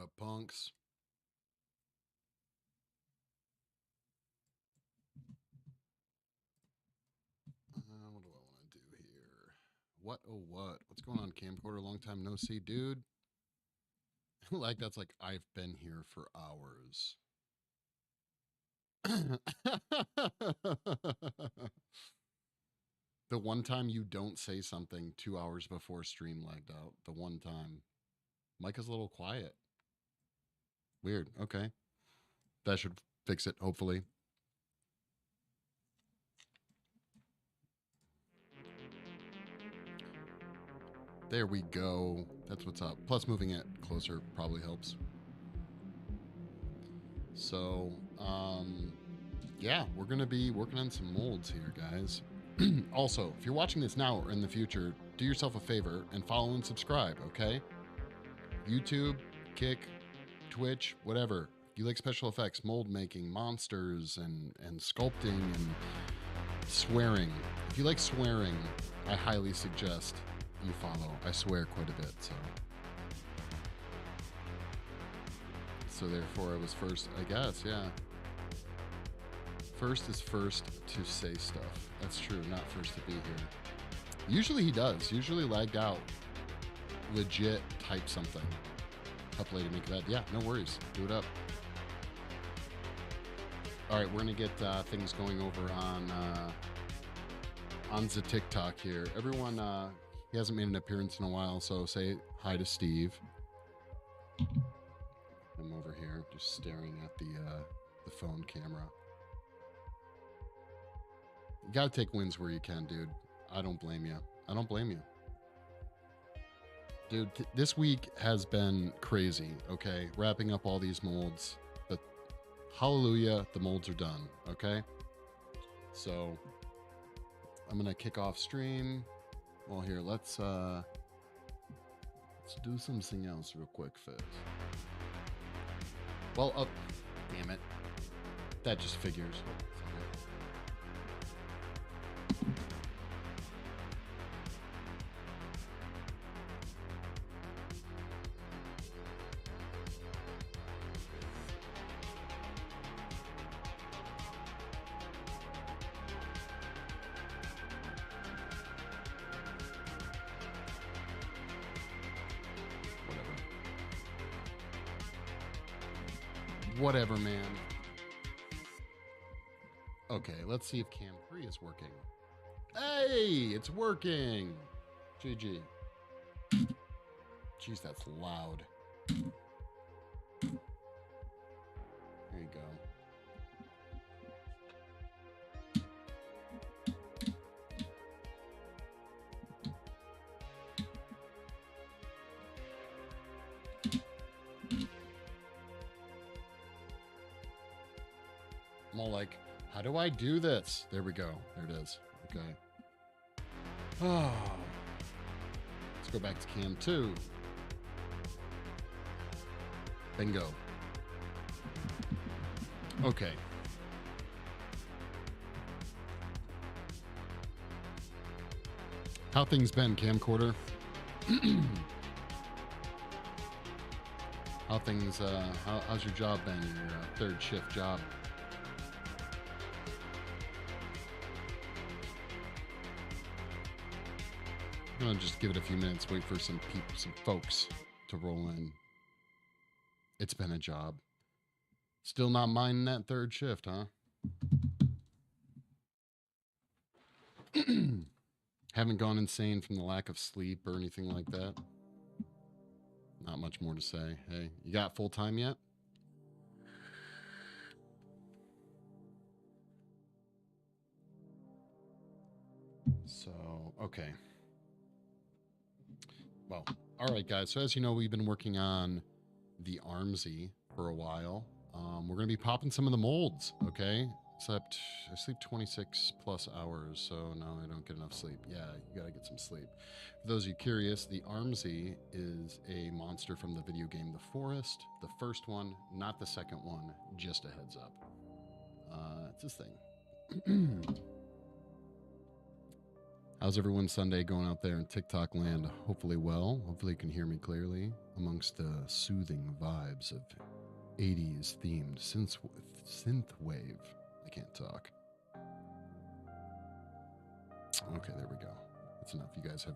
up, punks? What do I want to do here? What? Oh, what? What's going on, camcorder? Long time no see, dude. Like, that's like, I've been here for hours. The one time you don't say something 2 hours before stream lagged out. The one time. Micah's a little quiet. Weird. Okay. That should fix it, hopefully. There we go. That's what's up. Plus, moving it closer probably helps. So, yeah, we're going to be working on some molds here, guys. Also, if you're watching this now or in the future, do yourself a favor and follow and subscribe, okay? YouTube, Kick, Twitch, whatever. If you like special effects, mold making, monsters, and sculpting, and swearing. If you like swearing, I highly suggest you follow. I swear quite a bit, so therefore I was first, I guess, yeah. First is first to say stuff. That's true, not first to be here. Usually he does. Usually lagged out. Legit type something. Up late to make that. Yeah, no worries. Do it up. All right, we're gonna get things going over on the TikTok here. Everyone, he hasn't made an appearance in a while, so say hi to Steve. I'm over here just staring at the phone camera. You gotta take wins where you can, dude. I don't blame you. I don't blame you. Dude, this week has been crazy, okay? Wrapping up all these molds. But hallelujah, the molds are done, okay? So I'm gonna kick off stream. Well, here, let's do something else real quick first. Well, oh, damn it. That just figures. Whatever, man. Okay, let's see if cam 3 is working. Hey, it's working. GG. Jeez, that's loud. There you go. I'm all like, how do I do this? There we go. There it is. Okay. Oh. Let's go back to cam 2. Bingo. Okay. How things been, camcorder? How things, how's your job been, your third shift job? I'm gonna just give it a few minutes, wait for some people, some folks to roll in. It's been a job. Still not minding that third shift, huh? Haven't gone insane from the lack of sleep or anything like that. Not much more to say. Hey, you got full time yet? So, okay. Well, all right, guys. So as you know, we've been working on the Armsie for a while. We're going to be popping some of the molds, okay? Except I sleep 26 plus hours, so no, I don't get enough sleep. Yeah, you got to get some sleep. For those of you curious, the Armsie is a monster from the video game The Forest. The first one, not the second one, just a heads up. It's this thing. How's everyone Sunday going out there in TikTok land? Hopefully well. Hopefully you can hear me clearly amongst the soothing vibes of 80s themed synth wave. I can't talk. Okay, there we go. That's enough. You guys have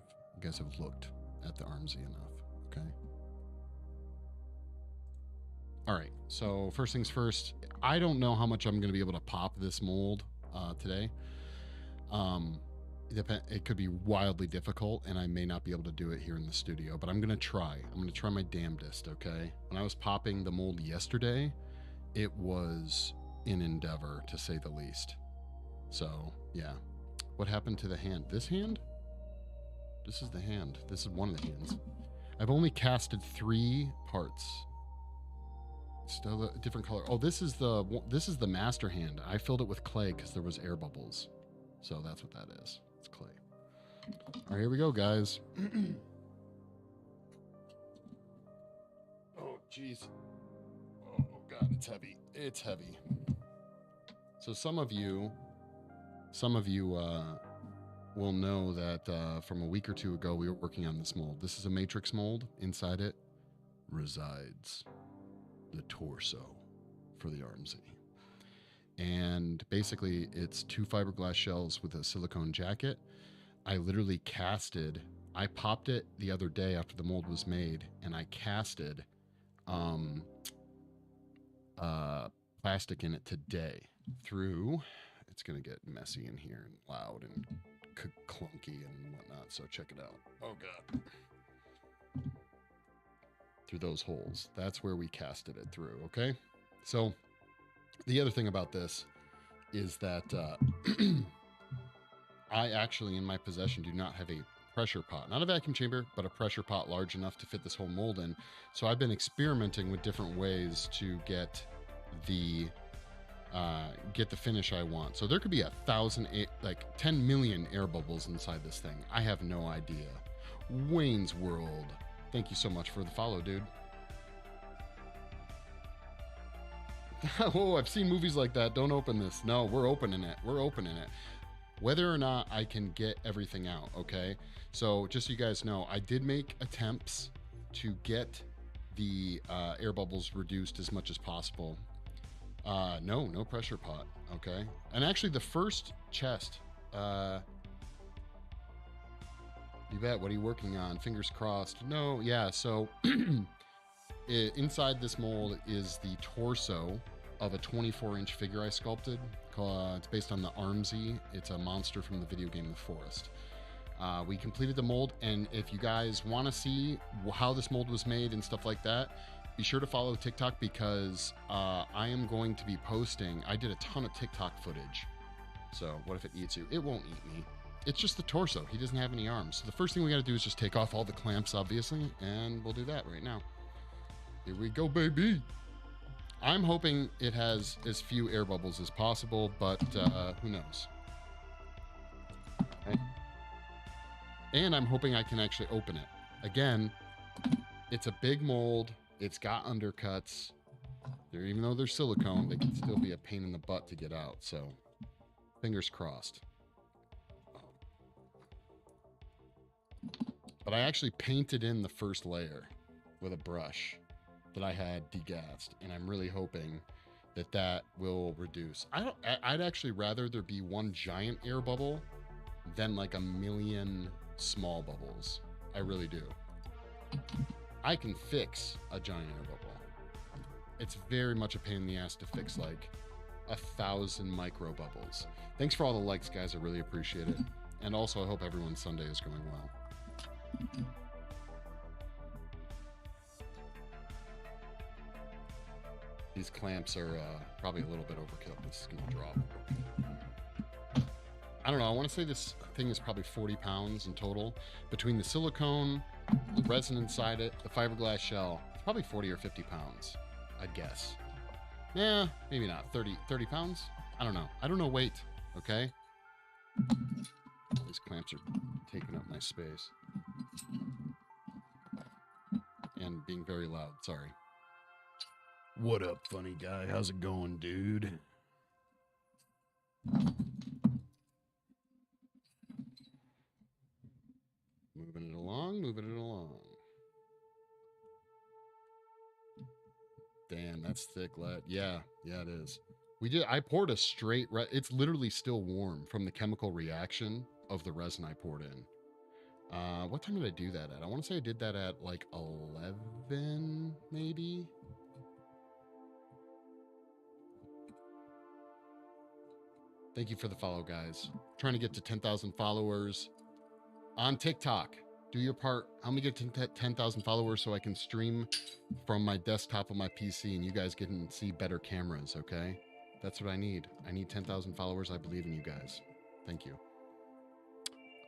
looked at the Armsie enough. Okay. All right. So first things first. I don't know how much I'm going to be able to pop this mold today. It could be wildly difficult, and I may not be able to do it here in the studio, but I'm going to try. I'm going to try my damnedest, okay? When I was popping the mold yesterday, it was an endeavor, to say the least. So, yeah. What happened to the hand? This hand? This is the hand. This is one of the hands. I've only casted 3 parts. Still a different color. Oh, this is the master hand. I filled it with clay because there was air bubbles. So that's what that is. It's clay. All right, here we go, guys. Oh, jeez. Oh, God, it's heavy. It's heavy. So some of you will know that from a week or two ago, we were working on this mold. This is a matrix mold. Inside it resides the torso for the Armsie. And basically it's 2 fiberglass shells with a silicone jacket. I literally I popped it the other day after the mold was made, and I casted plastic in it today through, it's going to get messy in here and loud and clunky and whatnot, so check it out. Oh God. Through those holes. That's where we casted it through, okay? So the other thing about this is that I actually, in my possession, do not have a pressure pot. Not a vacuum chamber, but a pressure pot large enough to fit this whole mold in. So I've been experimenting with different ways to get the finish I want. So there could be 10 million air bubbles inside this thing. I have no idea. Wayne's World. Thank you so much for the follow, dude. Oh, I've seen movies like that. Don't open this. No, we're opening it. We're opening it. Whether or not I can get everything out, okay? So just so you guys know, I did make attempts to get the air bubbles reduced as much as possible. No pressure pot, okay? And actually the first chest, you bet. What are you working on? Fingers crossed. No, yeah. So inside this mold is the torso of a 24-inch figure I sculpted. It's based on the Armsie. It's a monster from the video game The Forest. We completed the mold, and if you guys want to see how this mold was made and stuff like that, be sure to follow TikTok, because I am going to be posting. I did a ton of TikTok footage. So what if it eats you? It won't eat me. It's just the torso. He doesn't have any arms. So the first thing we got to do is just take off all the clamps, obviously, and we'll do that right now. Here we go, baby. I'm hoping it has as few air bubbles as possible, but who knows? Okay. And I'm hoping I can actually open it. Again, it's a big mold. It's got undercuts. Even though they're silicone, they can still be a pain in the butt to get out. So fingers crossed. But I actually painted in the first layer with a brush that I had degassed, and I'm really hoping that that will reduce. I'd actually rather there be one giant air bubble than like a million small bubbles. I really do. I can fix a giant air bubble. It's very much a pain in the ass to fix like 1,000 micro bubbles. Thanks for all the likes, guys. I really appreciate it. And also, I hope everyone's Sunday is going well. These clamps are probably a little bit overkill. This is going to drop. I don't know. I want to say this thing is probably 40 pounds in total. Between the silicone, the resin inside it, the fiberglass shell, it's probably 40 or 50 pounds, I'd guess. Yeah, maybe not. 30 pounds? I don't know. I don't know weight, okay? These clamps are taking up my space. And being very loud, sorry. What up, funny guy? How's it going, dude? Damn, that's thick lead. Yeah, yeah, it is. I poured a straight, it's literally still warm from the chemical reaction of the resin I poured in. What time did I do that at? I want to say I did that at like 11, maybe. Thank you for the follow, guys. Trying to get to 10,000 followers on TikTok. Do your part. Help me get to 10,000 followers so I can stream from my desktop on my PC and you guys can see better cameras, okay? That's what I need. I need 10,000 followers. I believe in you guys. Thank you.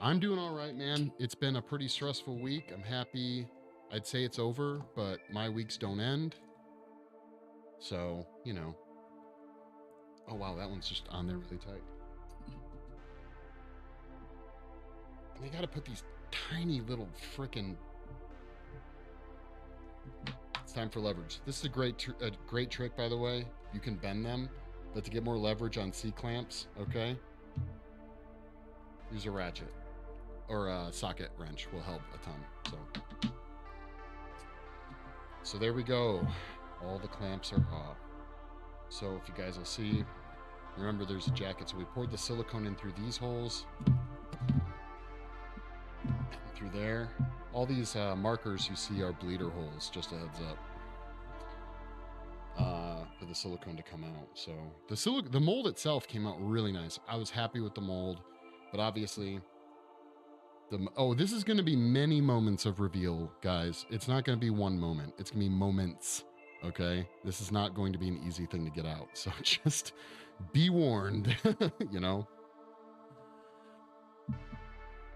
I'm doing all right, man. It's been a pretty stressful week. I'm happy. I'd say it's over, but my weeks don't end. So, you know. Oh, wow, that one's just on there really tight. And they got to put these tiny little frickin'... It's time for leverage. This is a great trick, by the way. You can bend them, but to get more leverage on C-clamps, okay? Use a ratchet or a socket wrench will help a ton. So there we go. All the clamps are off. So if you guys will see, remember there's a jacket. So we poured the silicone in through these holes, and through there. All these markers you see are bleeder holes, just a heads up, for the silicone to come out. So the mold itself came out really nice. I was happy with the mold, but obviously this is going to be many moments of reveal, guys. It's not going to be one moment. It's going to be moments. Okay, this is not going to be an easy thing to get out. So just be warned, you know.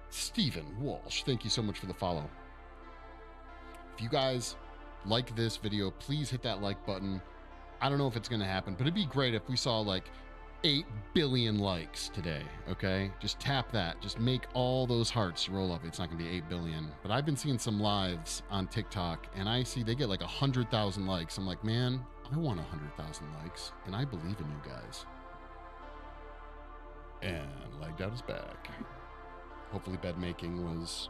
Stephen Walsh, thank you so much for the follow. If you guys like this video, please hit that like button. I don't know if it's going to happen, but it'd be great if we saw like 8 billion likes today, okay? Just tap that. Just make all those hearts roll up. It's not going to be 8 billion, but I've been seeing some lives on TikTok, and I see they get like 100,000 likes. I'm like, man, I want 100,000 likes, and I believe in you guys. And Lagged Out is back. Hopefully bed making was...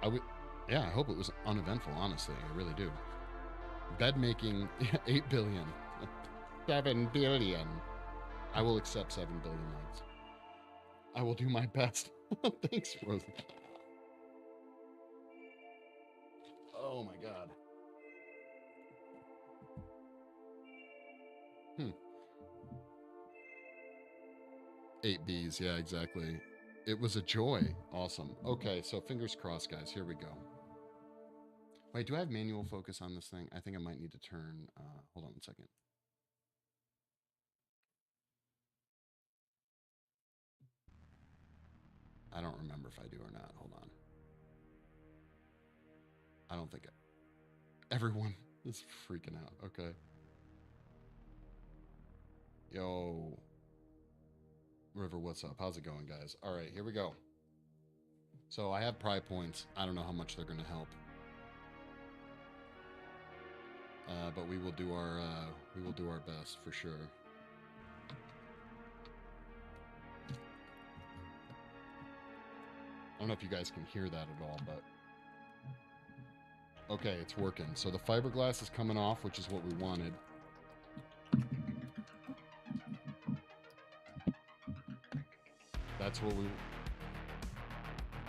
I hope it was uneventful, honestly. I really do. Bed making, 8 billion. 7 billion. I will accept 7 billion likes. I will do my best. Thanks, Rosie. Oh my God. 8 Bs, yeah, exactly. It was a joy. Awesome. Okay, so fingers crossed, guys. Here we go. Wait, do I have manual focus on this thing? I think I might need to turn... hold on a second. I don't remember if I do or not. Hold on. I don't think everyone is freaking out. Okay. Yo. River, what's up? How's it going, guys? All right, here we go. So I have pry points. I don't know how much they're going to help. But we will do our best for sure. I don't know if you guys can hear that at all, but okay, it's working. So the fiberglass is coming off, which is what we wanted.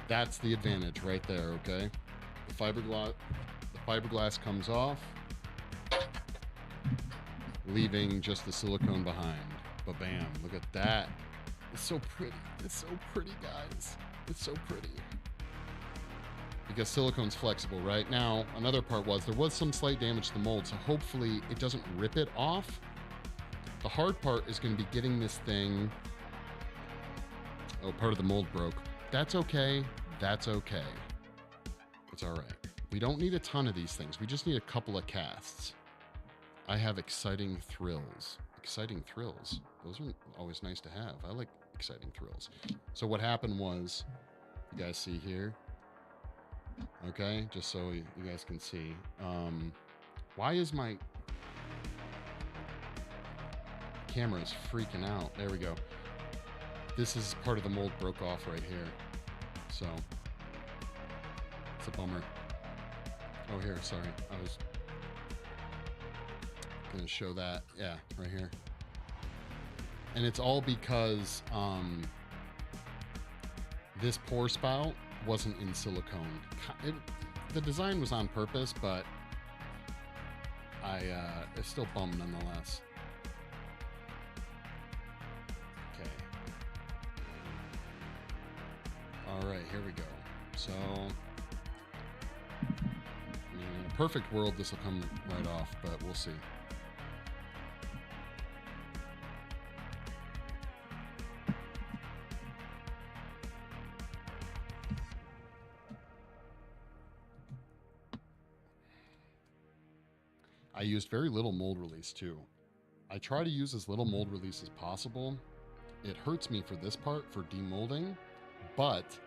That's the advantage right there, okay? The fiberglass comes off, leaving just the silicone behind. But bam, look at that. It's so pretty. It's so pretty, guys. It's so pretty. Because silicone's flexible, right? Now, another part was there was some slight damage to the mold, so hopefully it doesn't rip it off. The hard part is going to be getting this thing... Oh, part of the mold broke. That's okay. That's okay. It's all right. We don't need a ton of these things. We just need a couple of casts. I have exciting thrills. Exciting thrills. Those are always nice to have. I like exciting thrills. So what happened was, you guys see here, okay, just so you guys can see. Why is my camera's freaking out? There we go. This is part of the mold broke off right here. So it's a bummer. Oh, here, sorry. Gonna show that, yeah, right here. And it's all because this pour spout wasn't in silicone. The design was on purpose, but it's still bummed nonetheless. Okay. All right, here we go. So, in a perfect world, this will come right off, but we'll see. I used very little mold release too. I try to use as little mold release as possible. It hurts me for this part for demolding, but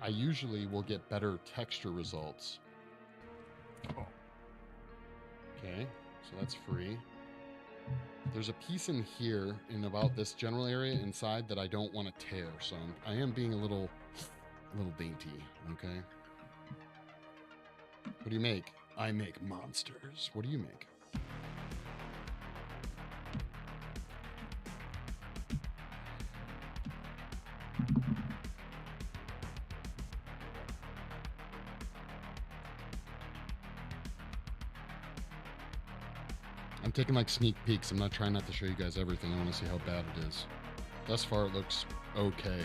I usually will get better texture results. Oh. Okay, so that's free. There's a piece in here in about this general area inside that I don't want to tear, so I am being a little dainty, okay? What do you make? I make monsters. What do you make? I'm taking like sneak peeks. I'm not trying not to show you guys everything. I want to see how bad it is. Thus far, it looks okay.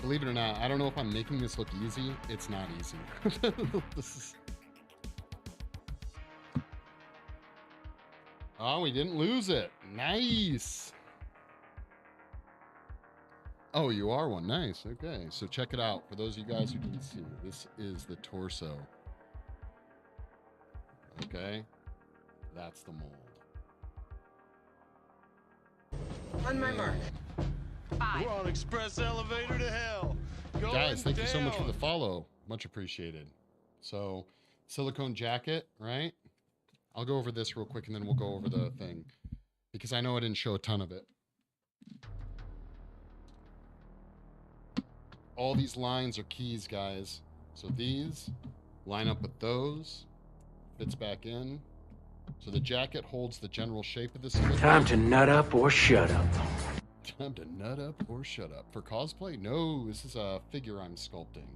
Believe it or not, I don't know if I'm making this look easy. It's not easy. This is... Oh, we didn't lose it. Nice. Oh, you are one. Nice. Okay, so check it out. For those of you guys who didn't see, this is the torso. Okay, that's the mold. On my mark. We're on express elevator to hell. Guys, thank you so much for the follow. Much appreciated. So, silicone jacket, right? I'll go over this real quick and then we'll go over the thing, because I know I didn't show a ton of it. All these lines are keys, guys. So these line up with those. Fits back in. So the jacket holds the general shape of the silicone. Time to nut up or shut up. Time to nut up or shut up. For cosplay? No, this is a figure I'm sculpting.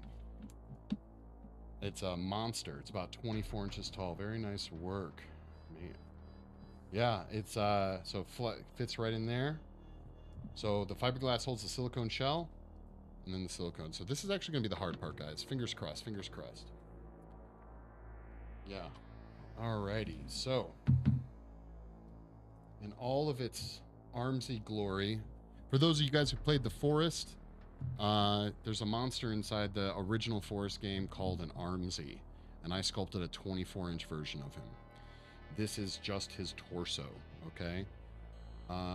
It's a monster. It's about 24 inches tall. Very nice work. Man. Yeah, it's so fits right in there. So the fiberglass holds the silicone shell and then the silicone. So this is actually going to be the hard part, guys. Fingers crossed, fingers crossed. Yeah. Alrighty. So in all of its Armsie glory, for those of you guys who played The Forest, there's a monster inside the original Forest game called an Armsie, and I sculpted a 24-inch version of him. This is just his torso, okay?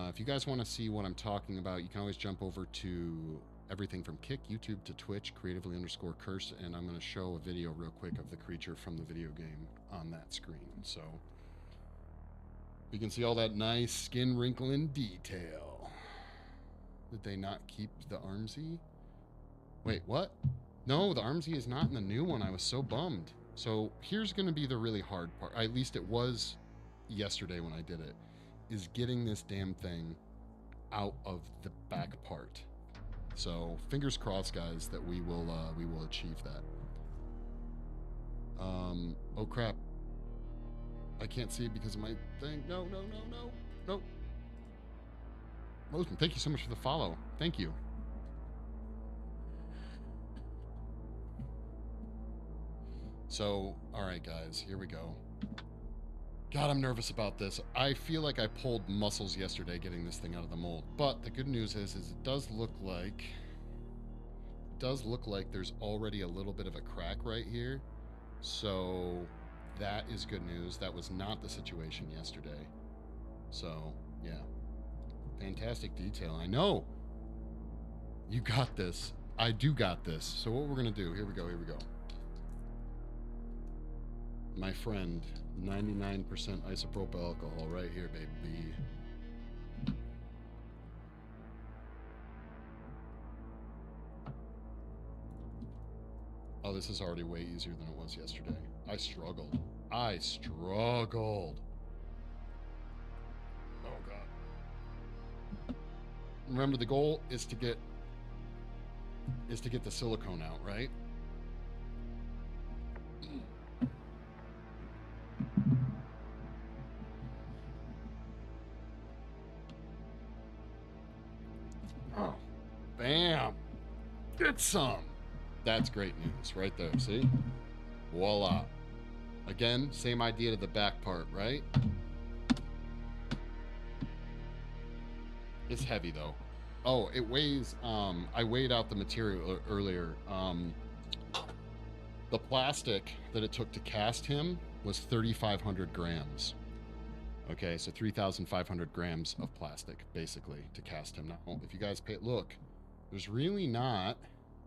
If you guys want to see what I'm talking about, you can always jump over to everything from Kick, YouTube to Twitch, creatively_cursed, and I'm going to show a video real quick of the creature from the video game on that screen. So you can see all that nice skin wrinkling detail. Did they not keep the Armsie? Wait, what? No, the Armsie is not in the new one. I was so bummed. So here's going to be the really hard part. At least it was yesterday when I did it, is getting this damn thing out of the back part. So fingers crossed, guys, that we will achieve that. Oh crap. I can't see it because of my thing. No. Roseman, thank you so much for the follow. Thank you. So, all right, guys, here we go. God, I'm nervous about this. I feel like I pulled muscles yesterday getting this thing out of the mold. But the good news is it does look like there's already a little bit of a crack right here. So that is good news. That was not the situation yesterday. So, yeah. Fantastic detail. I know. You got this. I do got this. So what we're going to do, here we go. My friend, 99% isopropyl alcohol right here, baby. Oh, this is already way easier than it was yesterday. I struggled. I struggled. Oh, God. Remember, the goal is to get the silicone out, right? Oh, bam. Get some. That's great news right there, see? Voila. Again, same idea to the back part, right? It's heavy though. Oh, it weighs, I weighed out the material earlier. The plastic that it took to cast him was 3,500 grams. Okay, so 3,500 grams of plastic, basically, to cast him. Now, if you guys look, there's really not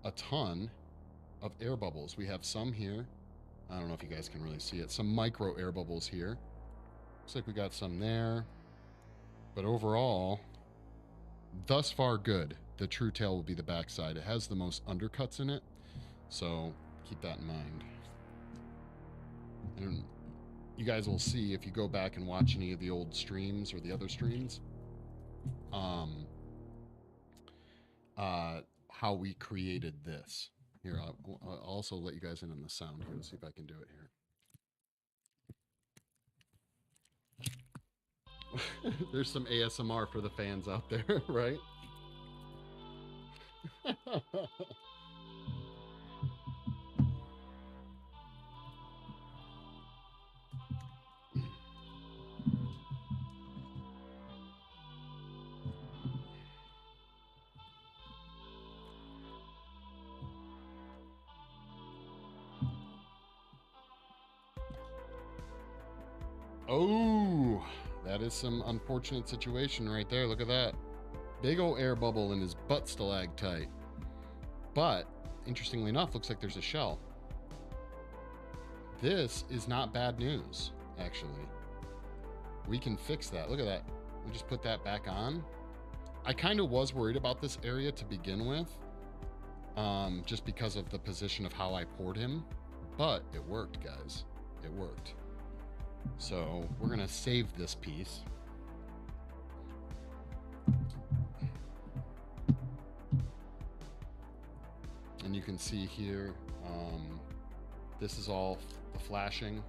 a ton of air bubbles. We have some here. I don't know if you guys can really see it. Some micro air bubbles here. Looks like we got some there. But overall, thus far good. The true tail will be the backside. It has the most undercuts in it, so keep that in mind. And you guys will see if you go back and watch any of the old streams or the other streams, how we created this. Here, I'll also let you guys in on the sound here. Let's see if I can do it here. There's some ASMR for the fans out there, right? Oh, that is some unfortunate situation right there. Look at that. Big old air bubble in his butt stalactite. But, interestingly enough, looks like there's a shell. This is not bad news, actually. We can fix that. Look at that. We just put that back on. I kind of was worried about this area to begin with, just because of the position of how I poured him. But it worked, guys. It worked. So we're gonna save this piece. And you can see here, this is all the flashing.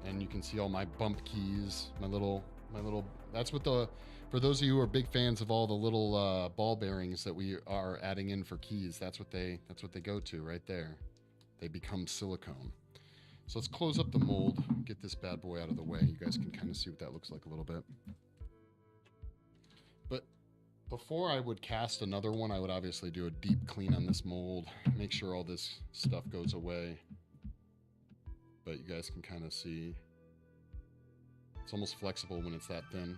And you can see all my bump keys, my little, that's what for those of you who are big fans of all the little ball bearings that we are adding in for keys, that's what they go to right there. They become silicone. So let's close up the mold, get this bad boy out of the way. You guys can kind of see what that looks like a little bit. But before I would cast another one, I would obviously do a deep clean on this mold, make sure all this stuff goes away. But you guys can kind of see it's almost flexible when it's that thin.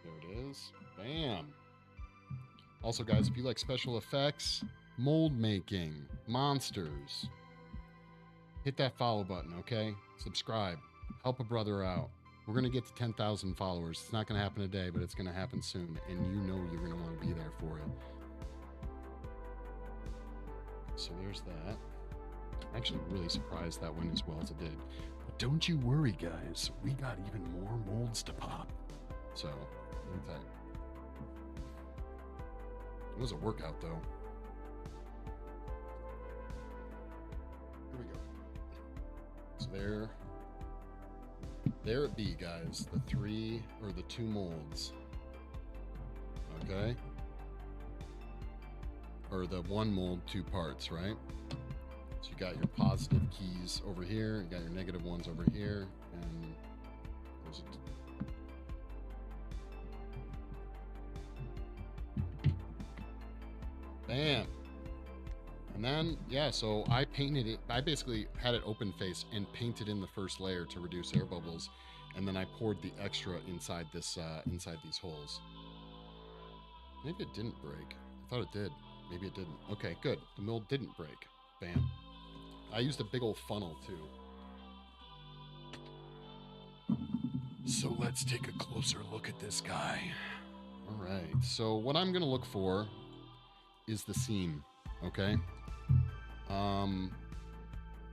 There it is. Bam. Also, guys, if you like special effects, mold making, monsters, hit that follow button, okay? Subscribe. Help a brother out. We're going to get to 10,000 followers. It's not going to happen today, but it's going to happen soon. And you know you're going to want to be there for it. So there's that. I'm actually really surprised that went as well as it did. But don't you worry, guys. We got even more molds to pop. So, okay. It was a workout, though. Here we go. So there it be, guys. The two molds. Okay? Or the one mold, two parts, right? So you got your positive keys over here, you got your negative ones over here, and those are bam. And then, yeah, so I painted it. I basically had it open face and painted in the first layer to reduce air bubbles. And then I poured the extra inside this, inside these holes. Maybe it didn't break. I thought it did. Maybe it didn't. Okay, good. The mold didn't break. Bam. I used a big old funnel too. So let's take a closer look at this guy. All right. So what I'm going to look for is the seam, okay?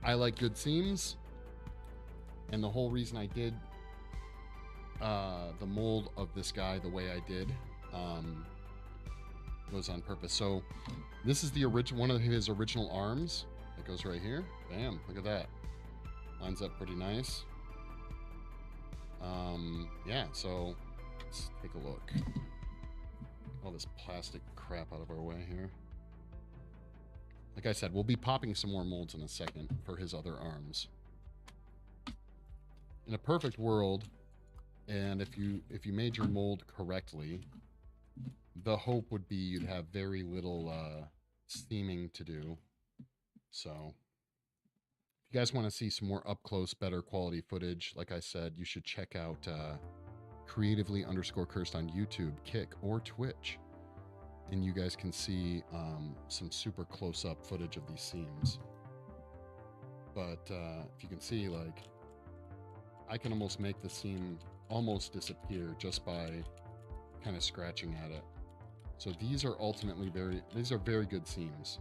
I like good seams, and the whole reason I did the mold of this guy the way I did was on purpose. So this is the one of his original arms that goes right here. Bam, look at that. Lines up pretty nice. Yeah, so let's take a look. All this plastic crap out of our way here. Like I said, we'll be popping some more molds in a second for his other arms. In a perfect world, and if you made your mold correctly, the hope would be you'd have very little seaming to do. So if you guys want to see some more up close, better quality footage, like I said, you should check out creatively_cursed on YouTube, Kick, or Twitch. And you guys can see some super close-up footage of these seams. But if you can see, like, I can almost make the seam almost disappear just by kind of scratching at it. So these are ultimately these are very good seams.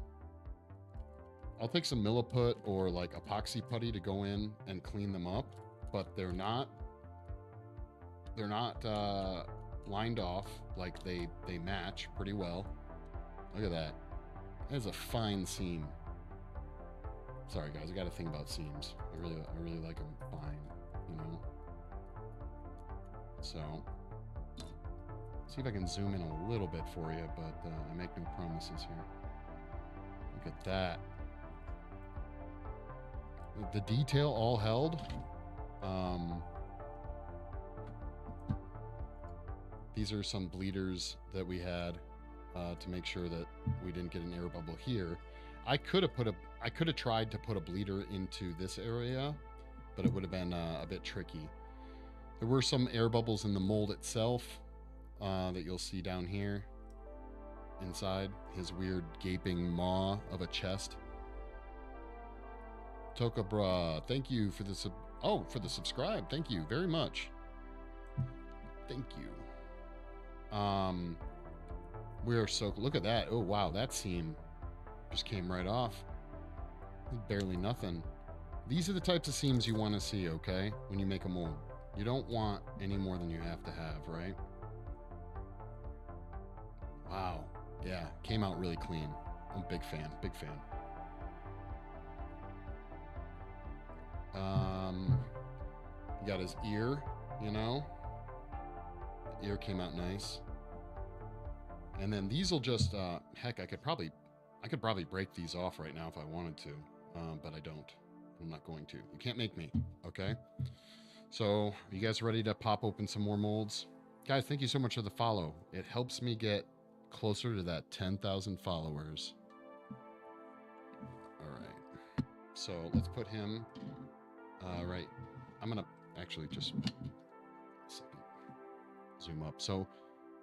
I'll take some milliput or like epoxy putty to go in and clean them up, but they're not lined off. Like they match pretty well. Look at that. That is a fine seam. Sorry guys, I got to think about seams. I really like them fine, you know. So see if I can zoom in a little bit for you, but I make no promises here. Look at that. The detail all held. These are some bleeders that we had to make sure that we didn't get an air bubble here. I could have tried to put a bleeder into this area, but it would have been a bit tricky. There were some air bubbles in the mold itself that you'll see down here inside his weird gaping maw of a chest. Tokabra, thank you for the subscribe. Thank you very much. Thank you. We are so, look at that. Oh wow, that seam just came right off. Barely nothing. These are the types of seams you want to see, okay? When you make a mold. You don't want any more than you have to have, right? Wow. Yeah, came out really clean. I'm a big fan, big fan. You got his ear, you know? The ear came out nice. And then these will just, heck, I could probably break these off right now if I wanted to, but I don't. I'm not going to. You can't make me, okay? So, are you guys ready to pop open some more molds? Guys, thank you so much for the follow. It helps me get closer to that 10,000 followers. All right. So, let's put him right. I'm going to actually just zoom up. So,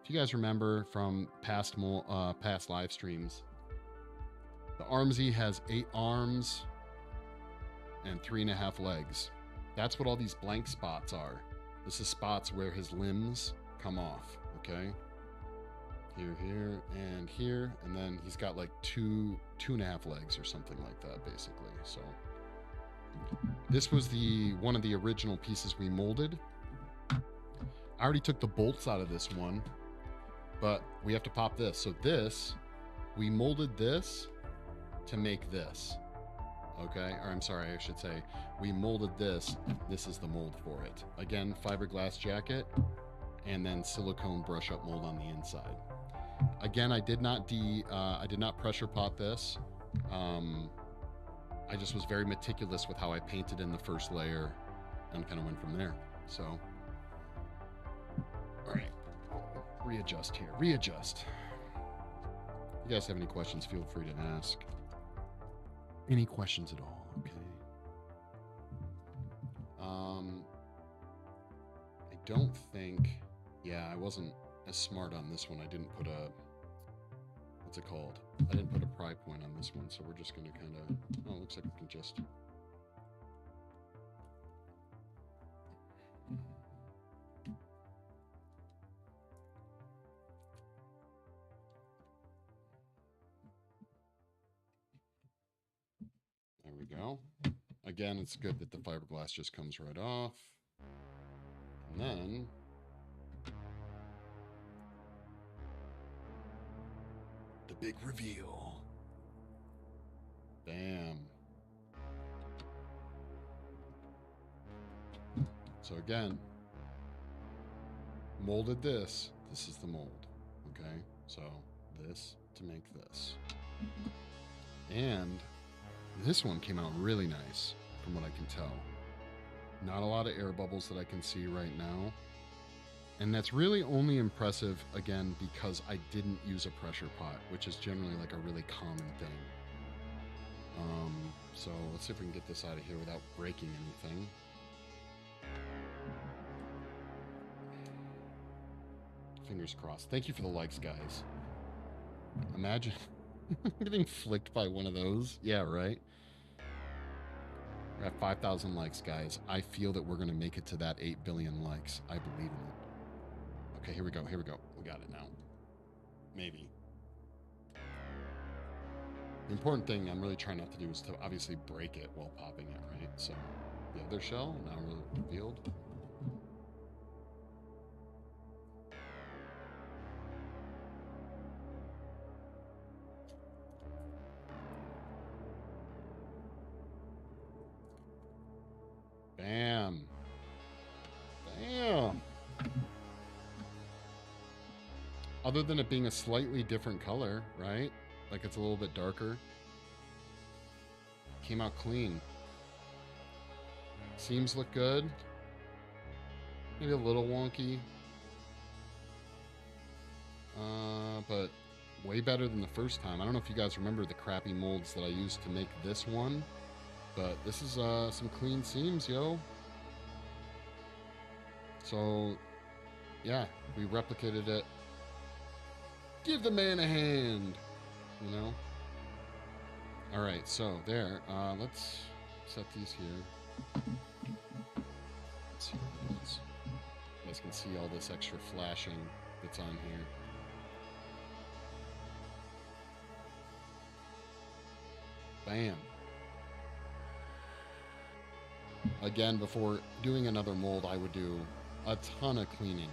if you guys remember from past live streams, the Armsie has 8 arms and 3.5 legs. That's what all these blank spots are. This is spots where his limbs come off, okay? Here, and then he's got like 2.5 legs or something like that, basically. So this was one of the original pieces we molded. I already took the bolts out of this one, but we have to pop this. So this, we molded this to make this. Okay, or I'm sorry, I should say, we molded this. This is the mold for it. Again, fiberglass jacket, and then silicone brush up mold on the inside. Again, I did not pressure pot this. I just was very meticulous with how I painted in the first layer, and kind of went from there. So, all right, readjust here. Readjust. If you guys have any questions, feel free to ask. Any questions at all? Okay. I don't think. Yeah, I wasn't as smart on this one. I didn't put a. What's it called? I didn't put a pry point on this one, so we're just going to kind of. Oh, it looks like we can just. we go. Again, it's good that the fiberglass just comes right off. And then the big reveal. Bam. So again, molded this. This is the mold. Okay, so this to make this. And this one came out really nice from what I can tell. Not a lot of air bubbles that I can see right now. And that's really only impressive, again, because I didn't use a pressure pot, which is generally like a really common thing. So let's see if we can get this out of here without breaking anything. Fingers crossed. Thank you for the likes, guys. Imagine getting flicked by one of those. Yeah, right? We're at 5,000 likes, guys. I feel that we're going to make it to that 8 billion likes. I believe in it. Okay, here we go. Here we go. We got it now. Maybe. The important thing I'm really trying not to do is to obviously break it while popping it, right? So the other shell now revealed. Bam. Bam. Other than it being a slightly different color, right? Like it's a little bit darker. Came out clean. Seams look good. Maybe a little wonky. But way better than the first time. I don't know if you guys remember the crappy molds that I used to make this one. But this is some clean seams, yo. So, yeah, we replicated it. Give the man a hand, you know? All right, so there. Let's set these here. Let's see what it is. You guys can see all this extra flashing that's on here. Bam. Again, before doing another mold, I would do a ton of cleaning.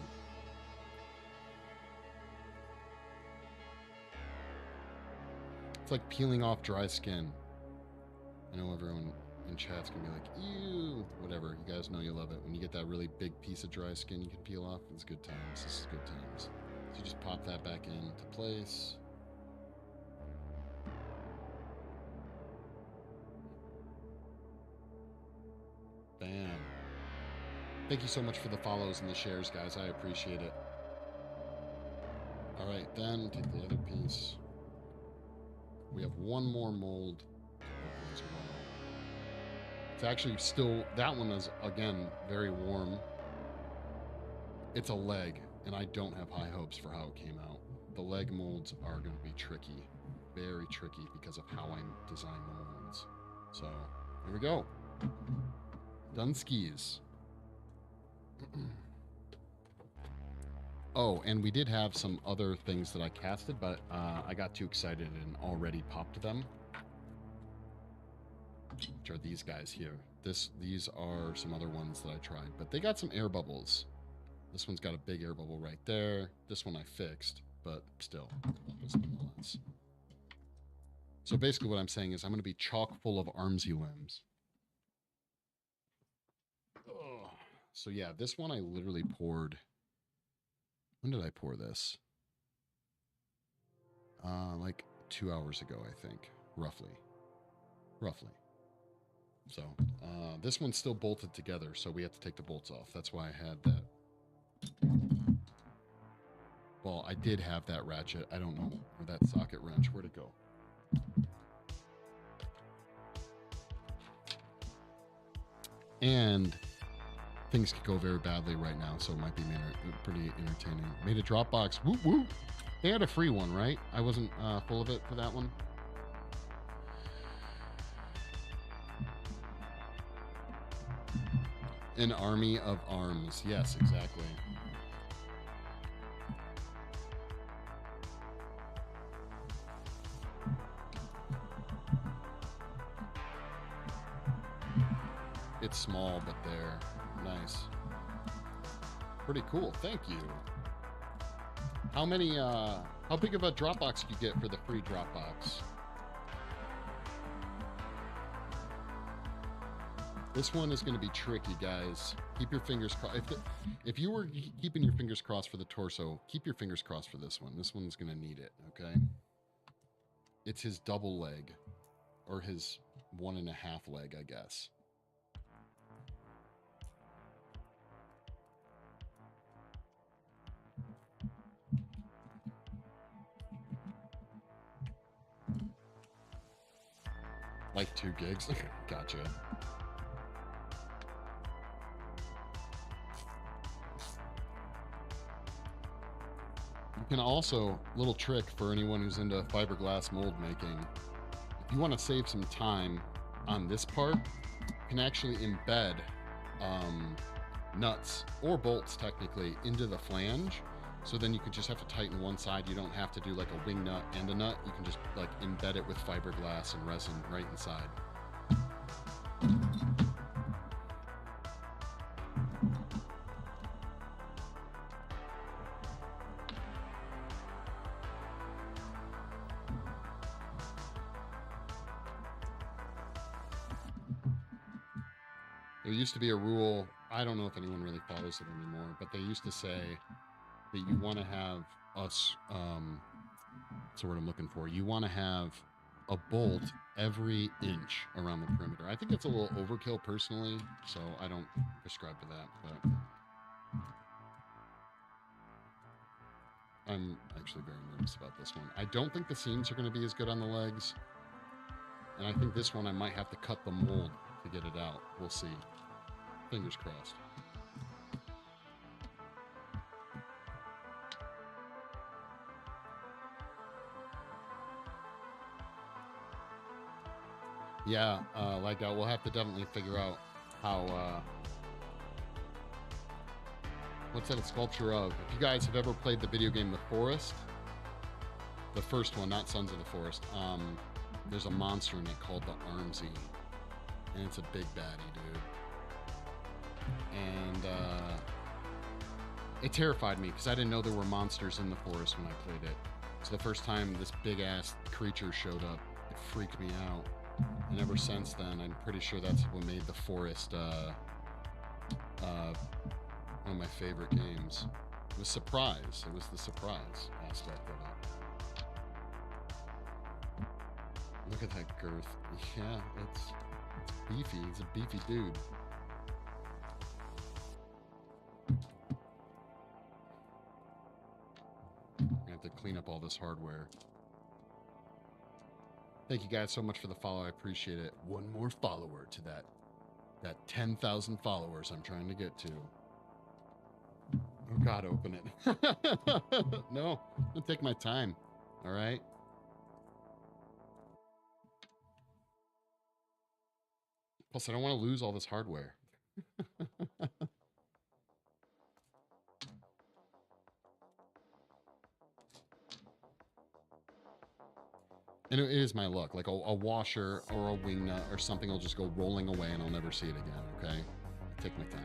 It's like peeling off dry skin. I know everyone in chat's gonna be like, ew, whatever. You guys know you love it. When you get that really big piece of dry skin you can peel off, it's good times. This is good times. So you just pop that back into place. Bam. Thank you so much for the follows and the shares, guys. I appreciate it. All right, then take the other piece. We have one more mold to open as well. It's actually still, that one is, again, very warm. It's a leg, and I don't have high hopes for how it came out. The leg molds are going to be tricky, very tricky, because of how I design the molds. So, here we go. Done skis. Oh, and we did have some other things that I casted, but I got too excited and already popped them. Which are these guys here. These are some other ones that I tried, but they got some air bubbles. This one's got a big air bubble right there. This one I fixed, but still, nonetheless. So basically what I'm saying is I'm going to be chock full of Armsie limbs. Ugh. So yeah, this one I literally poured. When did I pour this? Like 2 hours ago, I think, roughly. So this one's still bolted together, so we have to take the bolts off. That's why I had that. Well, I did have that ratchet. I don't know, or that socket wrench. Where'd it go? And things could go very badly right now, so it might be pretty entertaining. Made a Dropbox. Whoop, whoop. They had a free one, right? I wasn't full of it for that one. An army of arms. Yes, exactly. It's small, but there. Nice. Pretty cool. Thank you. How many, how big of a Dropbox do you get for the free Dropbox? This one is going to be tricky, guys. Keep your fingers crossed. If you were keeping your fingers crossed for the torso, keep your fingers crossed for this one. This one's going to need it, okay? It's his double leg, or his 1.5 leg, I guess. Like 2 gigs? Gotcha. You can also, little trick for anyone who's into fiberglass mold making, if you want to save some time on this part, you can actually embed nuts or bolts technically into the flange. So then you could just have to tighten one side. You don't have to do like a wing nut and a nut. You can just like embed it with fiberglass and resin right inside. There used to be a rule, I don't know if anyone really follows it anymore, but they used to say that you want to have what's the word I'm looking for? You want to have a bolt every inch around the perimeter. I think that's a little overkill personally, so I don't prescribe to that, but I'm actually very nervous about this one. I don't think the seams are going to be as good on the legs, and I think this one I might have to cut the mold to get it out. We'll see. Fingers crossed. Yeah, like that. We'll have to definitely figure out how, what's that a sculpture of? If you guys have ever played the video game The Forest, the first one, not Sons of the Forest, there's a monster in it called the Armsie, and it's a big baddie, dude. And it terrified me because I didn't know there were monsters in the forest when I played it. So the first time this big-ass creature showed up, it freaked me out. And ever since then, I'm pretty sure that's what made The Forest one of my favorite games. It was surprise. It was the surprise aspect of it. Look at that girth. Yeah, it's beefy. He's a beefy dude. I have to clean up all this hardware. Thank you guys so much for the follow. I appreciate it. One more follower to that 10,000 followers I'm trying to get to. Oh God, open it. No, I'll take my time. All right. Plus, I don't want to lose all this hardware. And it is my luck. Like a washer or a wing nut or something will just go rolling away and I'll never see it again, okay? Take my time.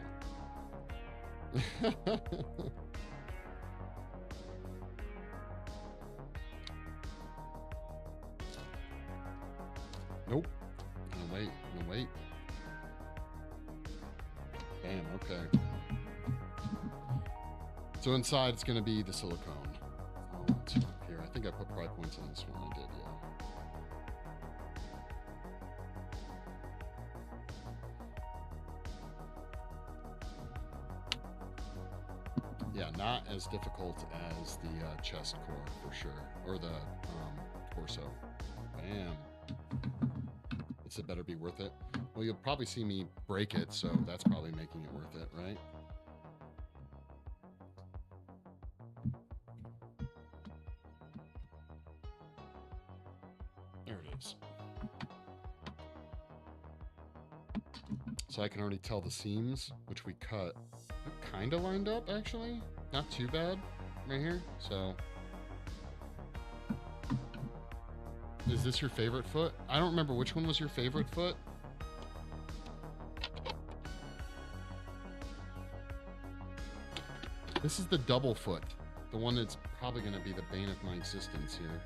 Nope. I'm gonna wait. I'm gonna wait. Bam, okay. So inside it's gonna be the silicone. Oh, it's up here. I think I put pry points on this one. I did, yeah. Yeah, not as difficult as the chest core for sure, or the torso. Bam. It better be worth it. Well, you'll probably see me break it, so that's probably making it worth it, right? There it is. So I can already tell the seams, which we cut, kind of lined up, actually. Not too bad right here, so. Is this your favorite foot? I don't remember which one was your favorite foot. This is the double foot. The one that's probably going to be the bane of my existence here.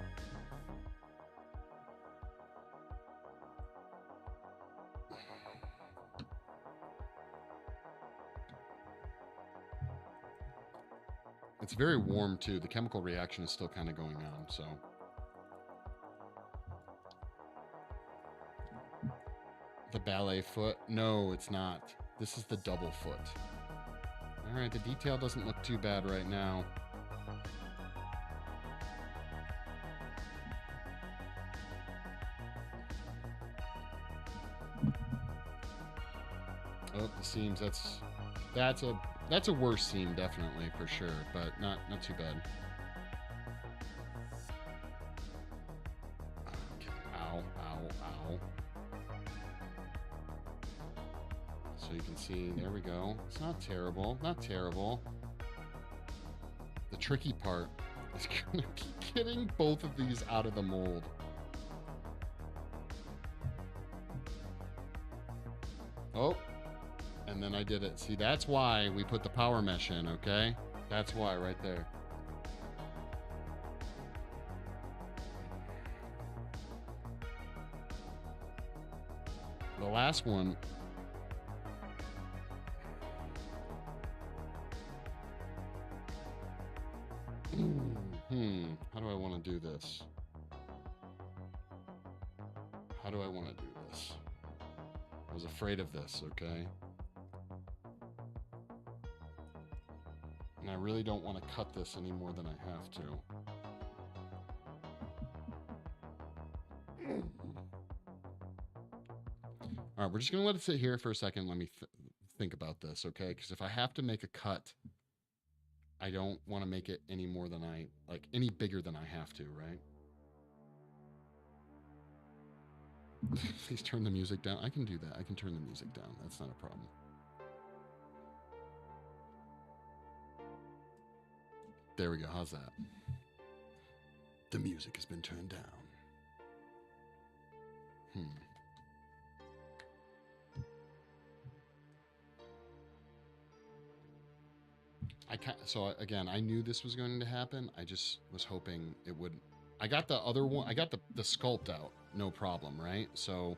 It's very warm too. The chemical reaction is still kind of going on, so. The ballet foot? No, it's not. This is the double foot. All right, the detail doesn't look too bad right now. Oh, the seams, that's a worse seam definitely for sure, but not too bad. Okay. Ow, ow, ow. So you can see, there we go. It's not terrible, not terrible. The tricky part is gonna be getting both of these out of the mold. Oh. And then I did it. See, that's why we put the power mesh in, okay? That's why right there. The last one. How do I want to do this? How do I want to do this? I was afraid of this, okay? And I really don't want to cut this any more than I have to. All right, we're just going to let it sit here for a second. Let me think about this, okay? Because if I have to make a cut, I don't want to make it any more than any bigger than I have to, right? Please turn the music down. I can do that. I can turn the music down. That's not a problem. There we go. How's that? The music has been turned down. So again, I knew this was going to happen. I just was hoping it would. I got the other one. I got the sculpt out, no problem, right? So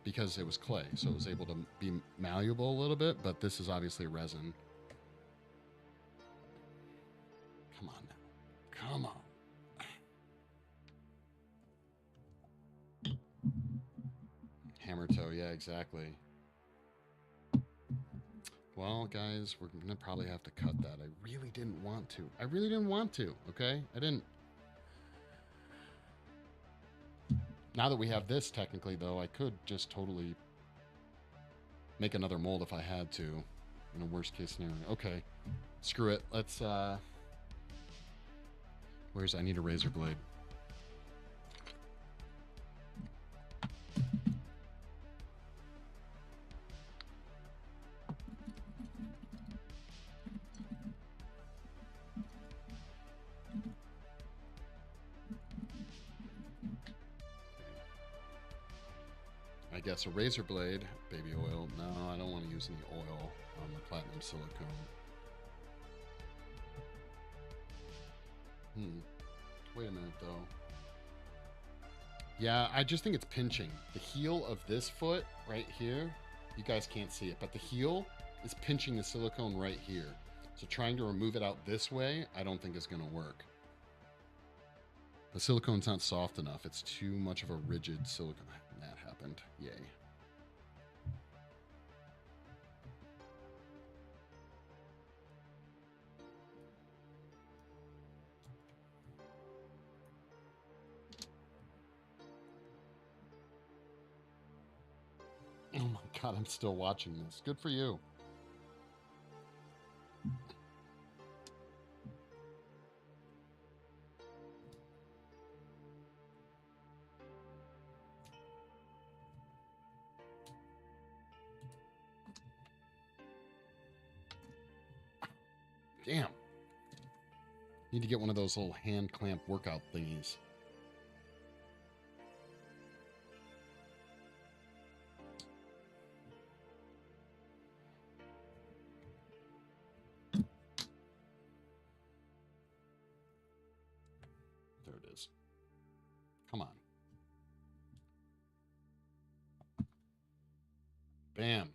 because it was clay, so it was able to be malleable a little bit. But this is obviously resin. Come on now. Come on. Hammer toe, yeah, exactly. Well, guys, we're going to probably have to cut that. I really didn't want to. I really didn't want to, okay? I didn't. Now that we have this, technically, though, I could just totally make another mold if I had to, in a worst-case scenario. Okay, screw it. Let's, I need a razor blade. I guess a razor blade, baby oil. No, I don't want to use any oil on the platinum silicone. Wait a minute, though. Yeah, I just think it's pinching. The heel of this foot right here, you guys can't see it, but the heel is pinching the silicone right here. So trying to remove it out this way, I don't think is going to work. The silicone's not soft enough. It's too much of a rigid silicone. That happened. Yay. Oh my God, I'm still watching this. Good for you. Damn. Need to get one of those little hand clamp workout thingies. Bam.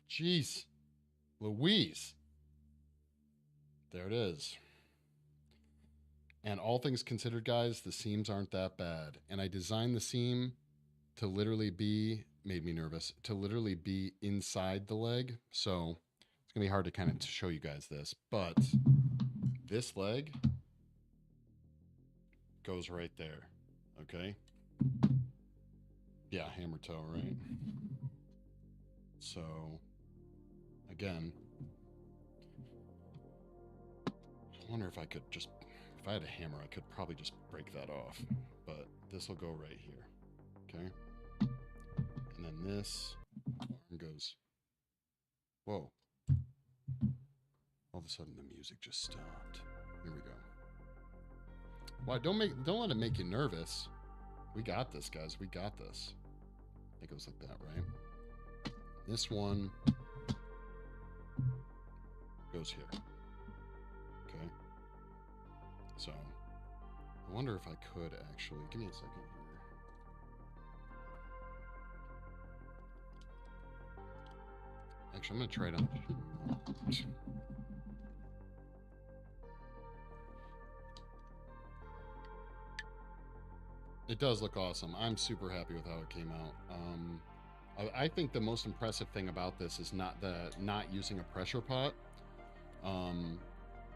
Jeez. Louise. There it is. And all things considered, guys, the seams aren't that bad. And I designed the seam to literally be, made me nervous, to literally be inside the leg. So it's going to be hard to kind of show you guys this. But this leg goes right there. Okay? Yeah, hammer toe, right? So, again, I wonder if I could just, if I had a hammer, I could probably just break that off. But this will go right here. Okay? And then this arm goes, whoa. All of a sudden the music just stopped. Here we go. Why, don't let it make you nervous. We got this, guys. We got this. It goes like that, right? This one goes here. Okay. So, I wonder if I could actually, give me a second here. Actually, I'm going to try it on. It does look awesome. I'm super happy with how it came out. I think the most impressive thing about this is not using a pressure pot.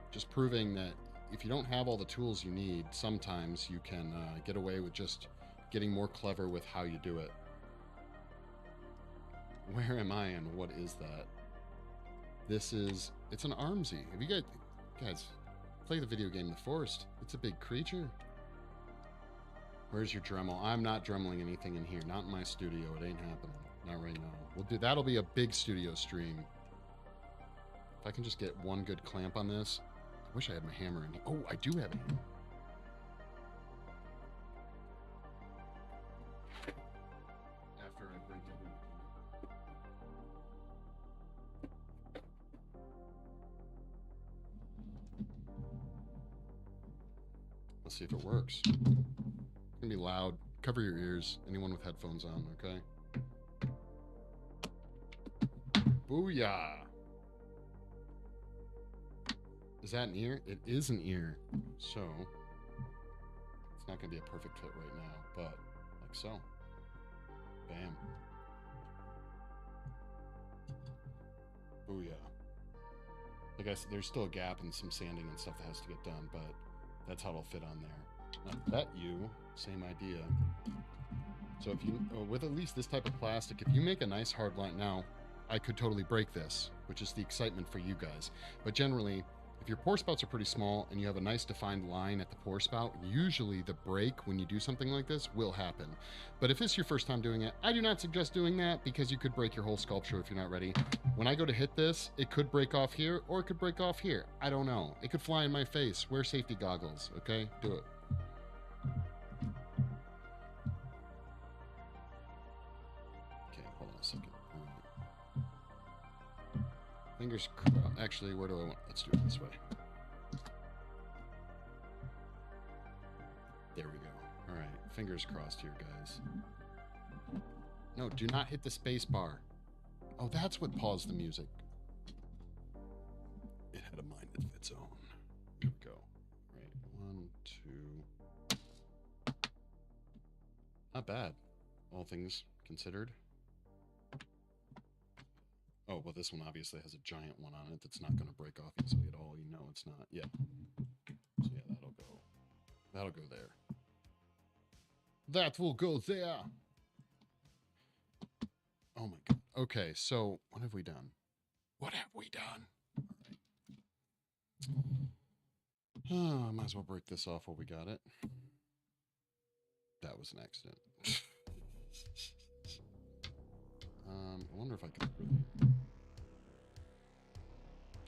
Just proving that if you don't have all the tools you need, sometimes you can get away with just getting more clever with how you do it. Where am I and what is that? It's an Armsie. Have you guys play the video game The Forest? It's a big creature. Where's your Dremel? I'm not dremeling anything in here. Not in my studio. It ain't happening. Not right now. That'll be a big studio stream. If I can just get one good clamp on this. I wish I had my hammer in here. Oh, I do have a hammer. After I break everything. Let's see if it works. It's gonna be loud. Cover your ears. Anyone with headphones on, okay? Booyah! Is that an ear? It is an ear. So, it's not gonna be a perfect fit right now, but like so. Bam. Booyah. Like I said, there's still a gap and some sanding and stuff that has to get done, but that's how it'll fit on there. I bet you, same idea. So if you, with at least this type of plastic, if you make a nice hard line, now I could totally break this, which is the excitement for you guys. But generally, if your pour spouts are pretty small and you have a nice defined line at the pour spout, usually the break when you do something like this will happen. But if it's your first time doing it, I do not suggest doing that because you could break your whole sculpture if you're not ready. When I go to hit this, it could break off here or it could break off here. I don't know. It could fly in my face. Wear safety goggles, okay? Do it. Okay, hold on a second. Fingers crossed. Actually, where do I want? Let's do it this way. There we go. All right, fingers crossed here, guys. No, do not hit the space bar. Oh, that's what paused the music. It had a mind of its own. Here we go. Right, 1, 2. Not bad, all things considered. Oh, well, this one obviously has a giant one on it that's not going to break off easily at all. You know it's not. Yeah. So, yeah, that'll go. That'll go there. That will go there. Oh, my God. Okay, so what have we done? What have we done? All right. Oh, might as well break this off while we got it. That was an accident. I wonder if I could really...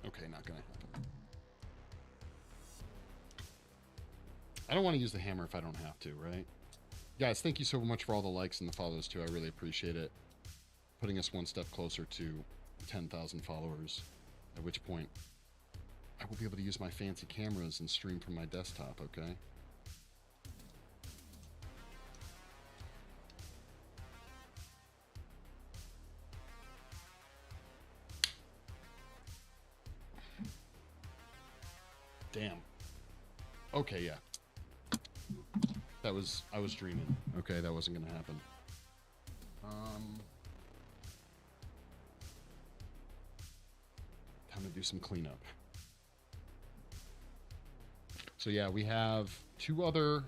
Okay, not gonna happen. I don't want to use the hammer if I don't have to, right? Guys, thank you so much for all the likes and the follows, too. I really appreciate it. Putting us one step closer to 10,000 followers, at which point I will be able to use my fancy cameras and stream from my desktop, okay? damn. Okay, yeah. I was dreaming. Okay, that wasn't gonna happen. Time to do some cleanup. So yeah, we have two other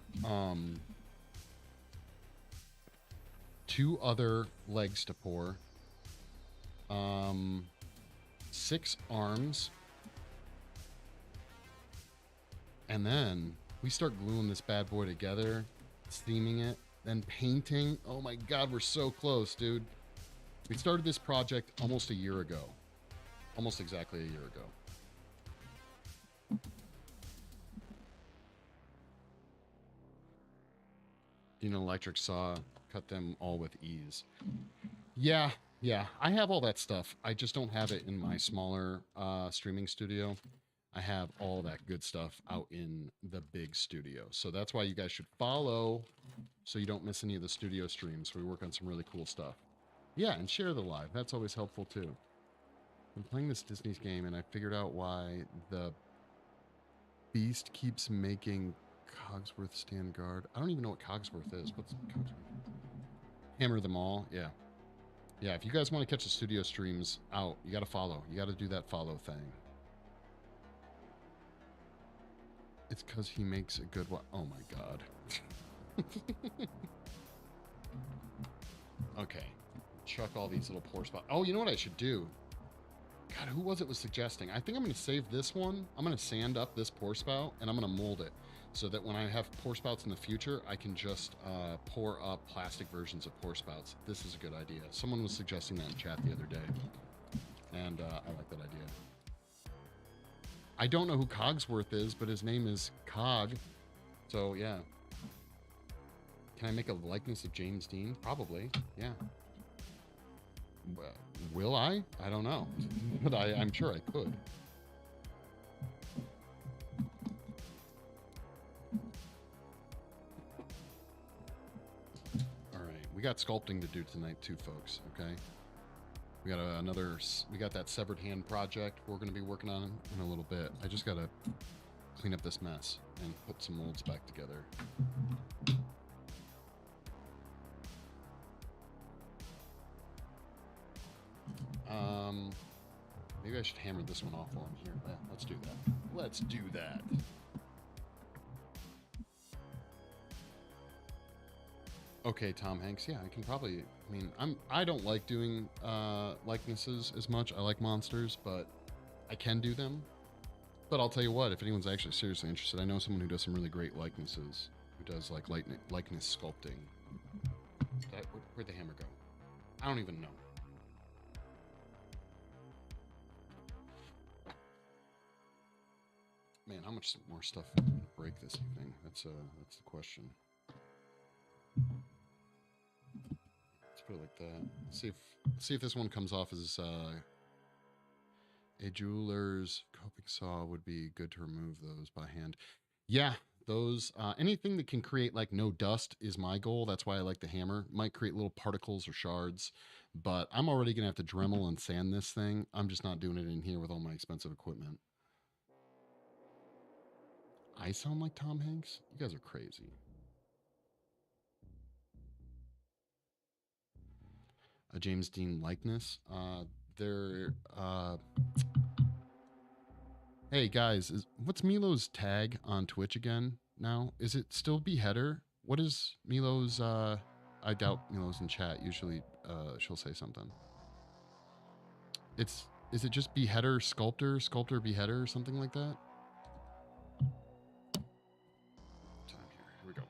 legs to pour. 6 arms. And then we start gluing this bad boy together, steaming it, then painting. Oh my God, we're so close, dude. We started this project almost a year ago. Almost exactly a year ago. You know, electric saw, cut them all with ease. Yeah, I have all that stuff. I just don't have it in my smaller streaming studio. I have all that good stuff out in the big studio. So that's why you guys should follow so you don't miss any of the studio streams. We work on some really cool stuff. Yeah, and share the live. That's always helpful too. I'm playing this Disney's game and I figured out why the Beast keeps making Cogsworth stand guard. I don't even know what Cogsworth is. What's Cogsworth? Hammer them all. Yeah. Yeah, if you guys want to catch the studio streams out, you got to follow. You got to do that follow thing. It's because he makes a good one. Oh my God. Okay. Chuck all these little pore spots. Oh, you know what I should do? God, who was suggesting? I think I'm going to save this one. I'm going to sand up this pore spout and I'm going to mold it so that when I have pore spouts in the future, I can just pour up plastic versions of pore spouts. This is a good idea. Someone was suggesting that in chat the other day. And I like that idea. I don't know who Cogsworth is, but his name is Cog. So, yeah. Can I make a likeness of James Dean? Probably, yeah. Will I? I don't know. But I'm sure I could. All right. We got sculpting to do tonight too, folks, okay? We got we got that severed hand project we're going to be working on in a little bit. I just got to clean up this mess and put some molds back together. Maybe I should hammer this one off while I'm here. Yeah, let's do that. Let's do that. Okay, Tom Hanks. Yeah, I can probably. I mean, I don't like doing likenesses as much. I like monsters, but I can do them. But I'll tell you what, if anyone's actually seriously interested, I know someone who does some really great likenesses. Who does like likeness sculpting. Where'd the hammer go? I don't even know. Man, how much more stuff am I going to break this evening? That's the question. Let's put it like that. See if this one comes off as a jeweler's coping saw would be good to remove those by hand. Yeah, those anything that can create like no dust is my goal. That's why I like the hammer. Might create little particles or shards, but I'm already gonna have to Dremel and sand this thing. I'm just not doing it in here with all my expensive equipment. I sound like Tom Hanks? You guys are crazy. A James Dean likeness. Hey guys, what's Milo's tag on Twitch again now? Is it still Beheader? What is Milo's I doubt Milo's in chat. Usually she'll say something. Is it just Beheader Sculptor Beheader or something like that? Here we go.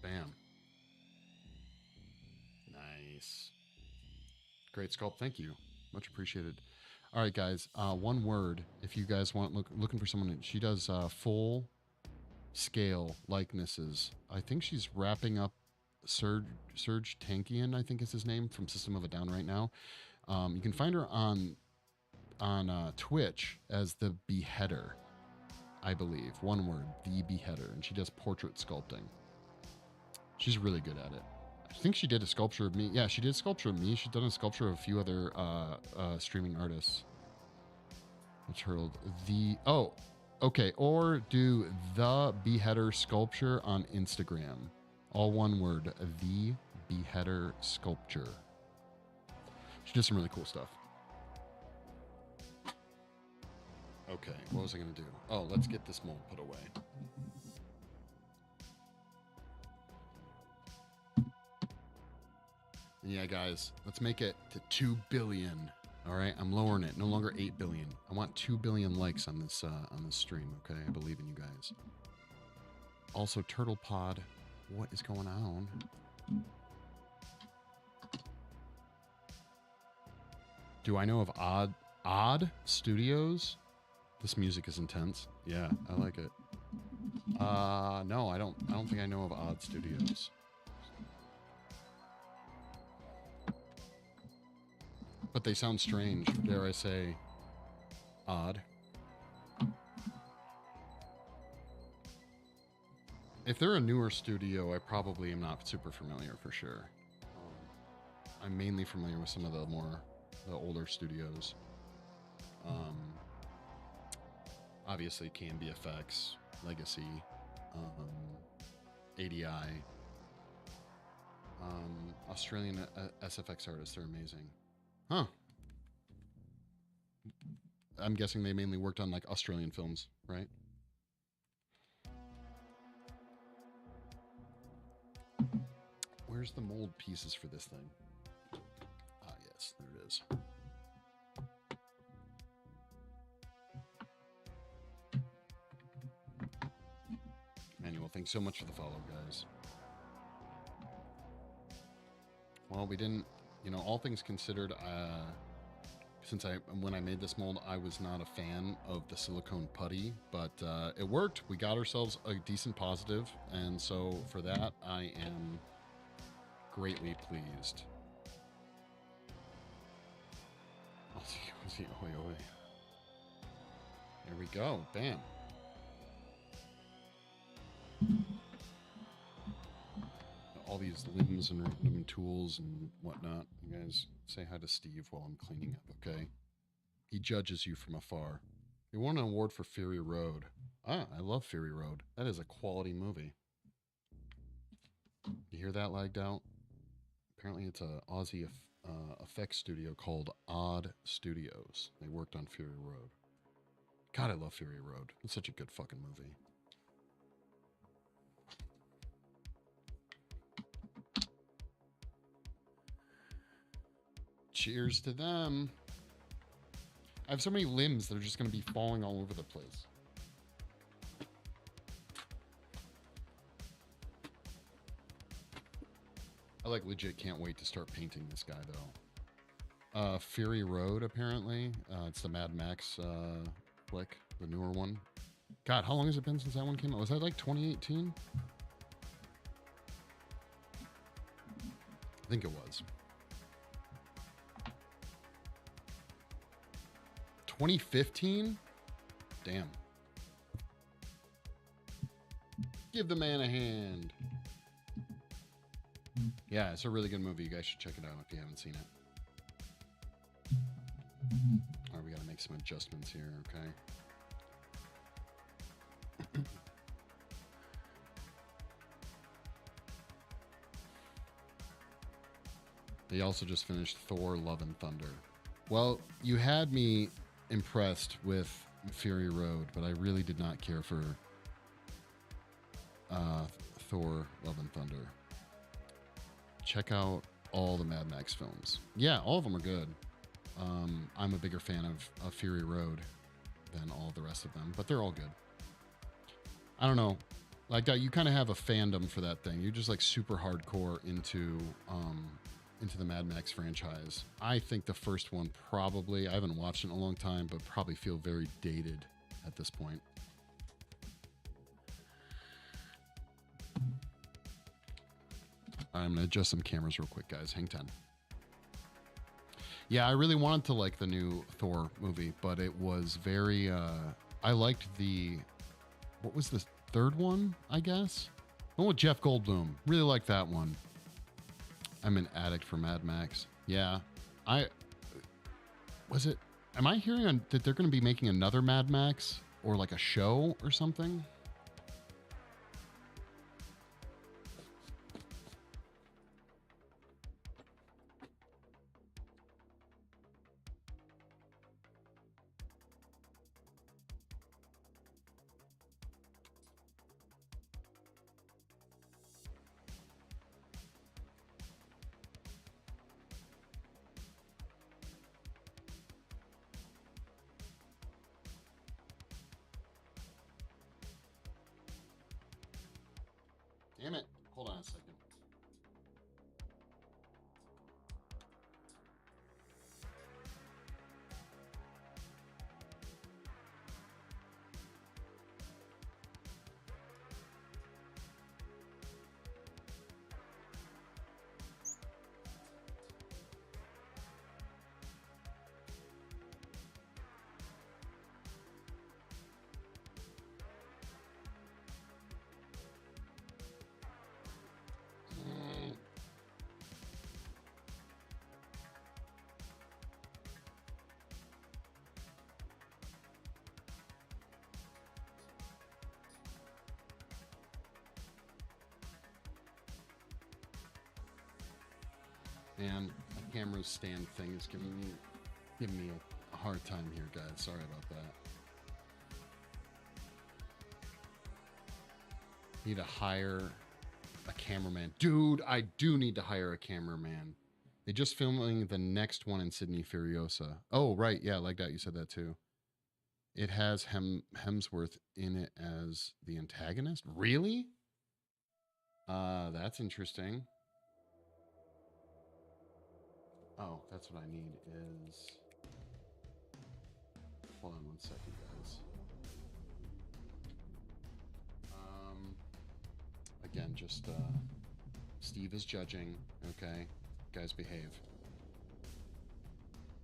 Bam. Nice. Great sculpt. Thank you. Much appreciated. All right, guys. One word. If you guys want looking for someone, she does full scale likenesses. I think she's wrapping up Serge Tankian, I think is his name, from System of a Down right now. You can find her on Twitch as the Beheader, I believe. One word, the Beheader, and she does portrait sculpting. She's really good at it. I think she did a sculpture of me. Yeah, she did a sculpture of me. She's done a sculpture of a few other streaming artists. Turtled the okay, or do the Beheader Sculpture on Instagram. All one word, the Beheader Sculpture. She did some really cool stuff. Okay, what was I gonna do? Oh, let's get this mold put away. And yeah, guys, let's make it to 2 billion. All right, I'm lowering it. No longer 8 billion. I want 2 billion likes on this stream. Okay, I believe in you guys. Also, Turtle Pod, what is going on? Do I know of Odd Studios? This music is intense. Yeah, I like it. No, I don't think I know of Odd Studios. But they sound strange, dare I say, odd. If they're a newer studio, I probably am not super familiar for sure. I'm mainly familiar with some of the older studios. Obviously, KMBFX, Legacy, ADI, Australian SFX artists. They're amazing. Huh. I'm guessing they mainly worked on like Australian films, right? Where's the mold pieces for this thing? Ah, yes, there it is. Manuel, thanks so much for the follow, guys. Well, we didn't, you know, all things considered, since when I made this mold, I was not a fan of the silicone putty, but it worked. We got ourselves a decent positive, and so for that, I am greatly pleased. There we go. Bam. All these limbs and random tools and whatnot. You guys say hi to Steve while I'm cleaning up, okay? He judges you from afar. You won an award for Fury Road. Ah, I love Fury Road. That is a quality movie. You hear that lagged out? Apparently it's a Aussie effects studio called Odd Studios. They worked on Fury Road. God, I love Fury Road. It's such a good fucking movie. Cheers to them. I have so many limbs that are just going to be falling all over the place. I like legit can't wait to start painting this guy though. Fury Road, apparently. It's the Mad Max flick, the newer one. God, how long has it been since that one came out? Was that like 2018? I think it was. 2015? Damn. Give the man a hand. Yeah, it's a really good movie. You guys should check it out if you haven't seen it. All right, we got to make some adjustments here, okay? They also just finished Thor: Love and Thunder. Well, you had me impressed with Fury Road, but I really did not care for Thor: Love and Thunder. Check out all the Mad Max films. Yeah, all of them are good. I'm a bigger fan of Fury Road than all the rest of them, but they're all good. I don't know. Like, you kind of have a fandom for that thing. You're just like super hardcore into the Mad Max franchise. I think the first one probably, I haven't watched it in a long time, but probably feel very dated at this point. I'm going to adjust some cameras real quick, guys. Hang 10. Yeah, I really wanted to like the new Thor movie, but it was very, I liked what was the third one, I guess? The one with Jeff Goldblum. Really liked that one. I'm an addict for Mad Max. Yeah. Was it Am I hearing that they're going to be making another Mad Max or like a show or something? Damn it. Hold on a second. Man, my camera stand thing is giving me a hard time here, guys. Sorry about that. Need to hire a cameraman. Dude, I do need to hire a cameraman. They just filming the next one in Sydney Furiosa. Oh, right. Yeah, like that. You said that too. It has Hemsworth in it as the antagonist. Really? That's interesting. Oh, that's what I need is... Hold on 1 second, guys. Again, just, Steve is judging, okay? Guys, behave.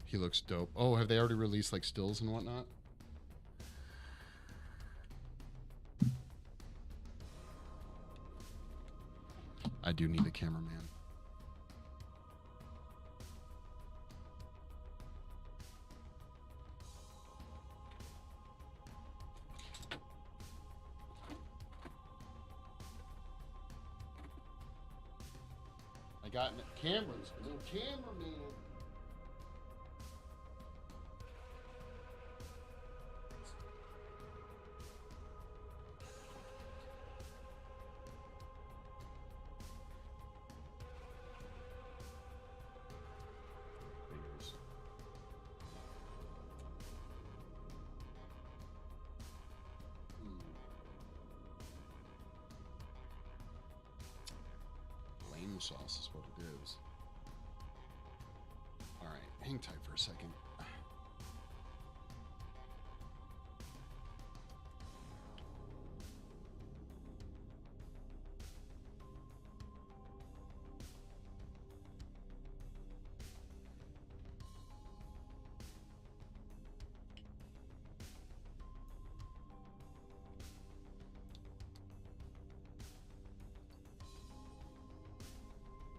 He looks dope. Oh, have they already released, like, stills and whatnot? I do need a cameraman. I got cameras. No cameraman. Sauce is what it is. All right, hang tight for a second.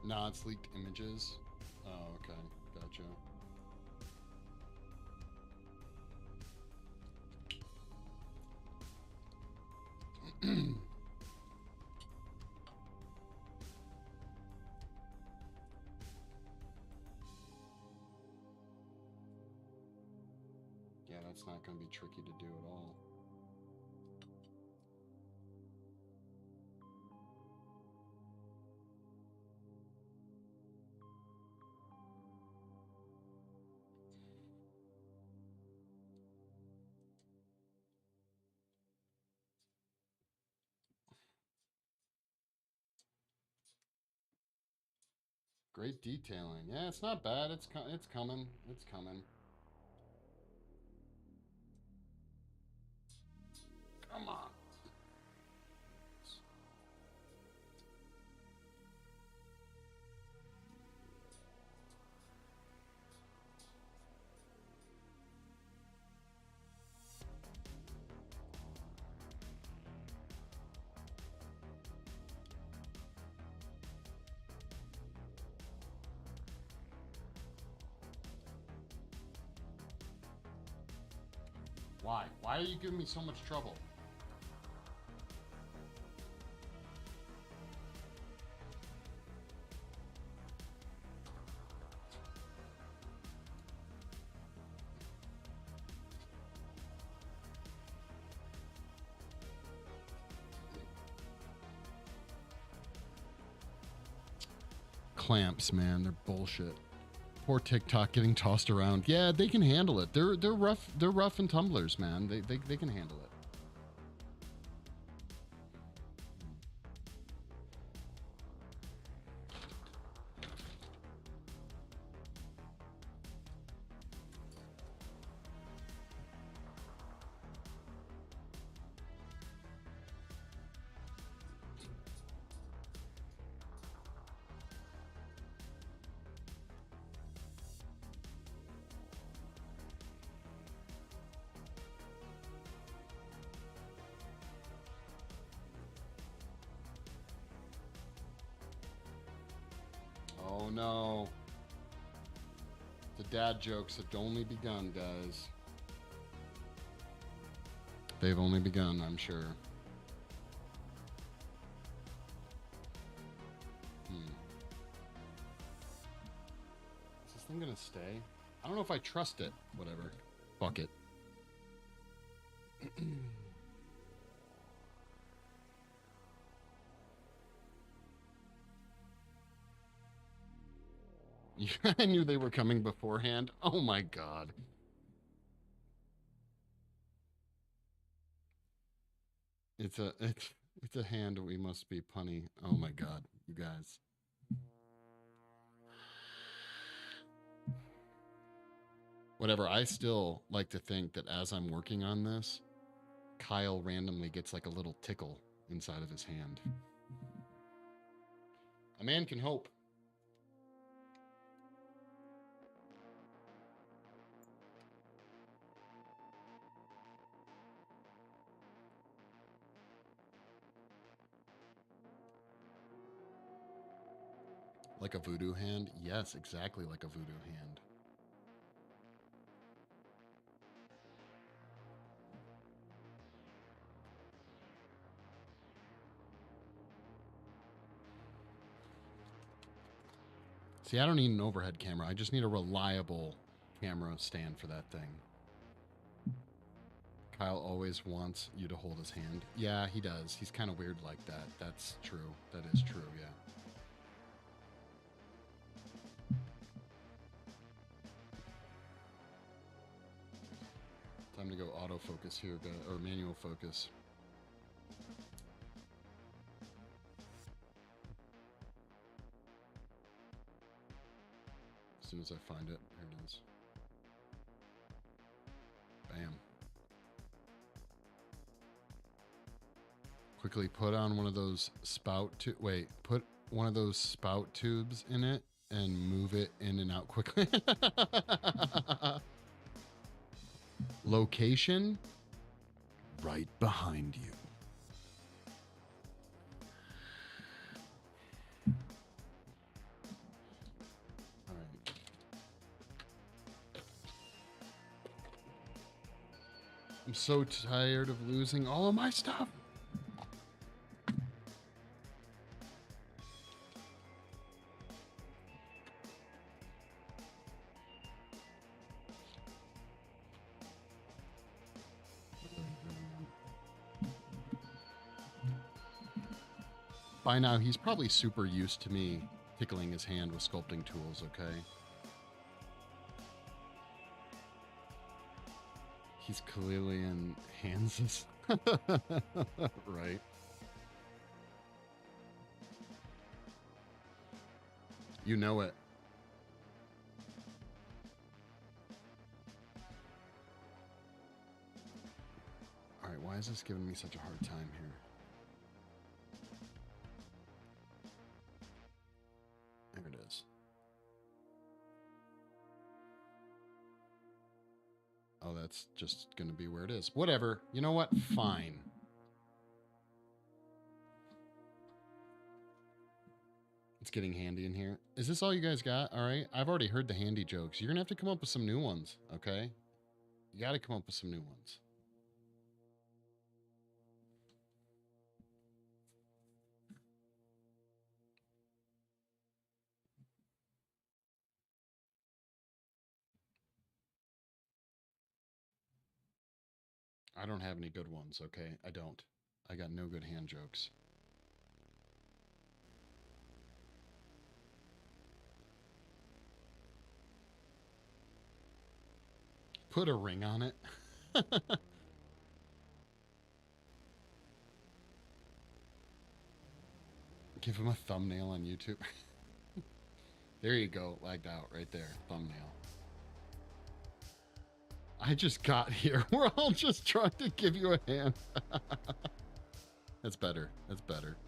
No, it's leaked images. Oh, okay. Gotcha. Yeah, that's not going to be tricky to do at all. Great detailing. Yeah, it's not bad. It's coming. It's coming. Come on. Why? Why are you giving me so much trouble? Clamps, man, they're bullshit. Poor TikTok getting tossed around. Yeah, they can handle it. They're rough. They're rough and tumblers, man. They can handle it. Oh no. The dad jokes have only begun, guys. They've only begun, I'm sure. Is this thing gonna stay? I don't know if I trust it. Whatever. Fuck it. I knew they were coming beforehand. Oh my god. It's a hand we must be punny. Oh my god, you guys. Whatever, I still like to think that as I'm working on this, Kyle randomly gets like a little tickle inside of his hand. A man can hope. Like a voodoo hand? Yes, exactly like a voodoo hand. See, I don't need an overhead camera. I just need a reliable camera stand for that thing. Kyle always wants you to hold his hand. Yeah, he does. He's kind of weird like that. That's true. That is true, yeah. Time to go autofocus here, or manual focus. As soon as I find it, here it is. Bam. Quickly put on one of those put one of those spout tubes in it and move it in and out quickly. Location, right behind you. All right. I'm so tired of losing all of my stuff. By now, he's probably super used to me tickling his hand with sculpting tools, okay? He's clearly in Hans's. Right. You know it. All right, why is this giving me such a hard time here? There it is. Oh, that's just going to be where it is. Whatever. You know what? Fine. It's getting handy in here. Is this all you guys got? All right. I've already heard the handy jokes. You're going to have to come up with some new ones, okay? You got to come up with some new ones. I don't have any good ones, okay? I don't. I got no good hand jokes. Put a ring on it. Give him a thumbnail on YouTube. There you go. Lagged out right there. Thumbnail. I just got here. We're all just trying to give you a hand. That's better. That's better.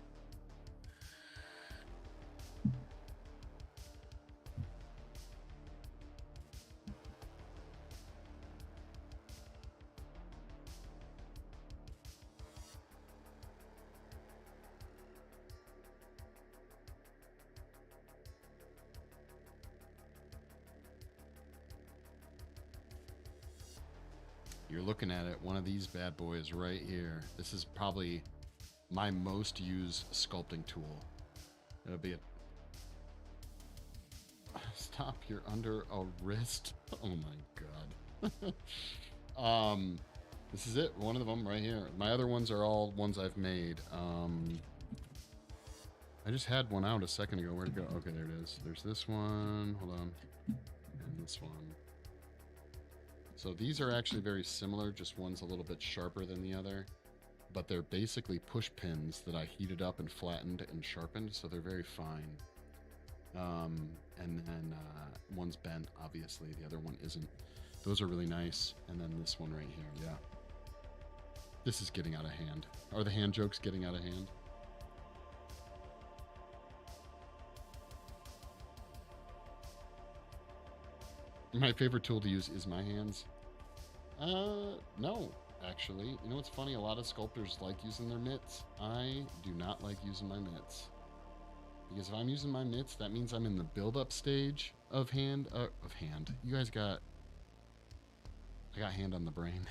You're looking at it, one of these bad boys right here. This is probably my most used sculpting tool. It'll be a... Stop, you're under a wrist. Oh my god. This is it, one of them right here. My other ones are all ones I've made. I just had one out a second ago. Where'd it go? Okay, there it is. There's this one, hold on. And this one. So these are actually very similar, just one's a little bit sharper than the other, but they're basically push pins that I heated up and flattened and sharpened, so they're very fine. And then one's bent, obviously, the other one isn't. Those are really nice, and then this one right here, yeah. This is getting out of hand. Are the hand jokes getting out of hand? My favorite tool to use is my hands. No, actually. You know what's funny? A lot of sculptors like using their mitts. I do not like using my mitts. Because if I'm using my mitts, that means I'm in the build-up stage of hand. You guys got... I got hand on the brain.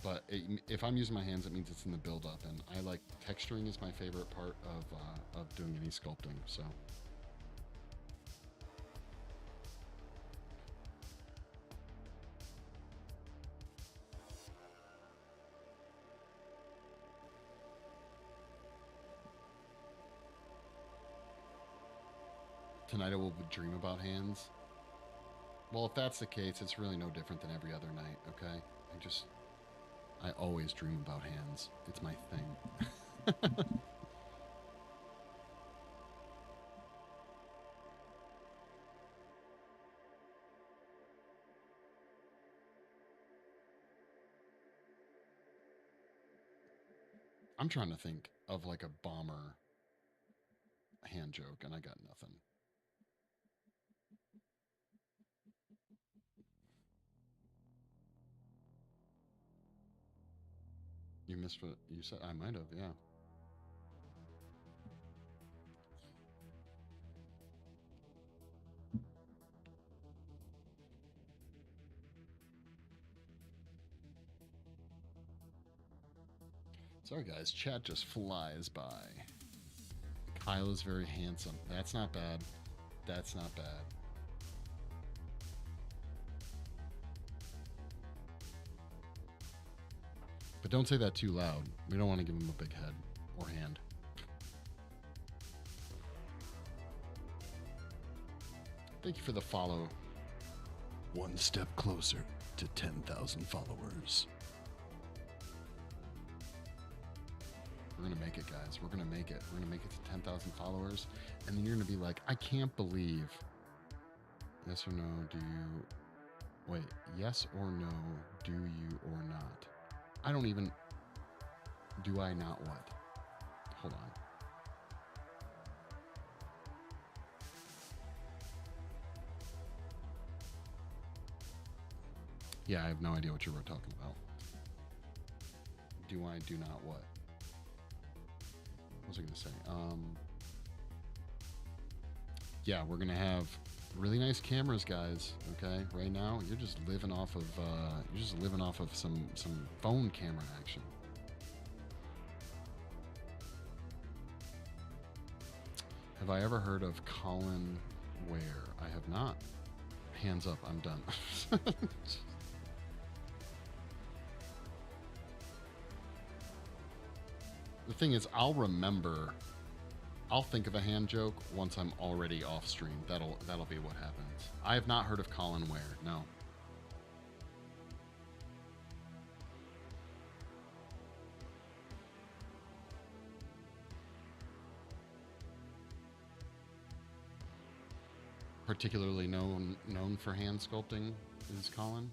But if I'm using my hands, it means it's in the build-up, and I like texturing is my favorite part of doing any sculpting. So tonight I will dream about hands. Well, if that's the case, it's really no different than every other night. Okay, I always dream about hands. It's my thing. I'm trying to think of like a bomber hand joke, and I got nothing. You missed what you said. I might have, yeah. Sorry, guys. Chat just flies by. Kyle is very handsome. That's not bad. That's not bad. But don't say that too loud. We don't want to give him a big head or hand. Thank you for the follow. One step closer to 10,000 followers. We're going to make it, guys. We're going to make it. We're going to make it to 10,000 followers. And then you're going to be like, I can't believe. Yes or no, do you... Wait, yes or no, do you or not? I don't even... Do I not what? Hold on. Yeah, I have no idea what you were talking about. Do I do not what? What was I going to say? Yeah, we're going to have really nice cameras, guys. Okay, right now you're just living off of some phone camera action. Have I ever heard of Colin Ware? I have not. Hands up, I'm done. The thing is, I'll think of a hand joke once I'm already off stream. That'll be what happens. I have not heard of Colin Ware, no. Particularly known for hand sculpting is Colin.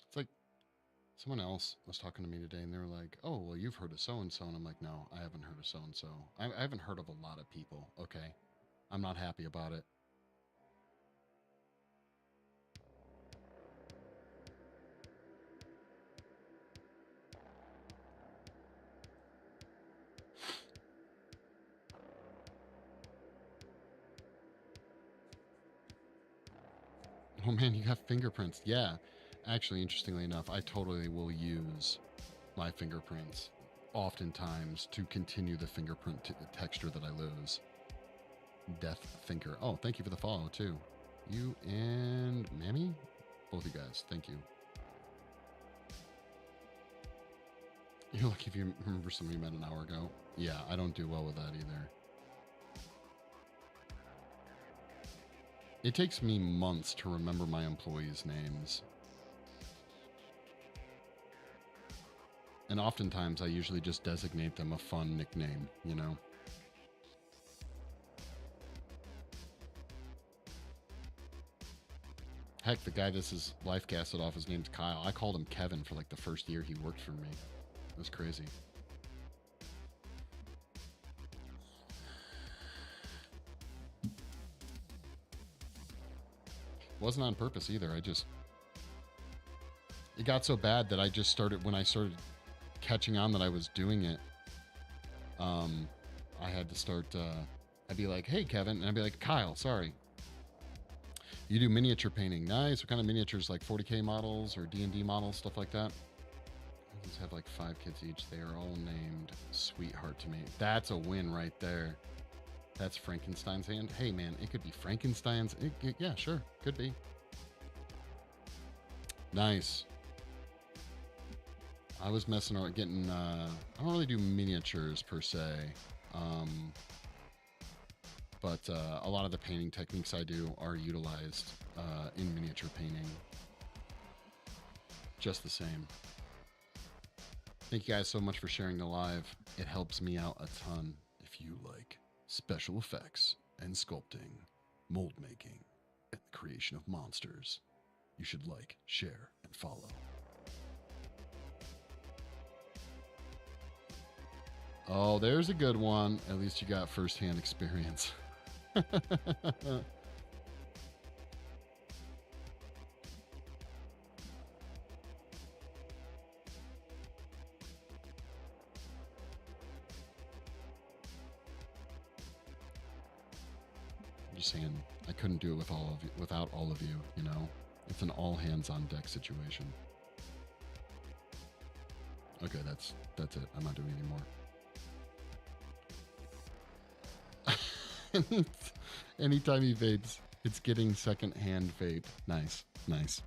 It's like someone else was talking to me today and they were like, oh, well, you've heard of so-and-so. And I'm like, no, I haven't heard of so-and-so. I haven't heard of a lot of people. Okay. I'm not happy about it. Oh man, you got fingerprints. Yeah. Actually, interestingly enough, I totally will use my fingerprints oftentimes to continue the fingerprint texture that I lose. Death Thinker. Oh, thank you for the follow too. You and Mammy? Both you guys. Thank you. You're lucky if you remember somebody you met an hour ago. Yeah, I don't do well with that either. It takes me months to remember my employees' names. And oftentimes I usually just designate them a fun nickname, you know? Heck, the guy this is life casted off, his name's Kyle. I called him Kevin for like the first year he worked for me. It was crazy. Wasn't on purpose either. It got so bad that I just started, when I started catching on that I was doing it, I had to start, I'd be like, hey, Kevin. And I'd be like, Kyle, sorry. You do miniature painting. Nice. What kind of miniatures? Like 40K models or D&D models, stuff like that? I just have like 5 kids each. They are all named Sweetheart to me. That's a win right there. That's Frankenstein's hand. Hey, man, it could be Frankenstein's. Yeah, sure. Could be. Nice. I was messing around getting, I don't really do miniatures per se. But a lot of the painting techniques I do are utilized in miniature painting. Just the same. Thank you guys so much for sharing the live. It helps me out a ton. If you like special effects and sculpting, mold making, and the creation of monsters, you should like, share, and follow. Oh, there's a good one. At least you got firsthand experience. Just saying, I couldn't do it with all of you, without all of you, you know? It's an all hands on deck situation. Okay, that's it. I'm not doing any more. Anytime he vapes, it's getting second-hand vape. Nice, nice.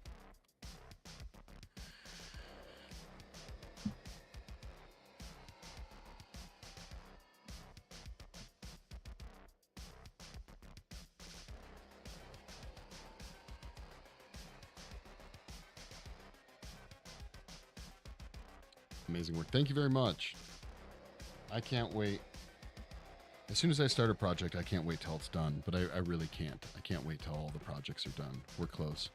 Amazing work. Thank you very much. I can't wait. As soon as I start a project, I can't wait till it's done, but I really can't. I can't wait till all the projects are done. We're close.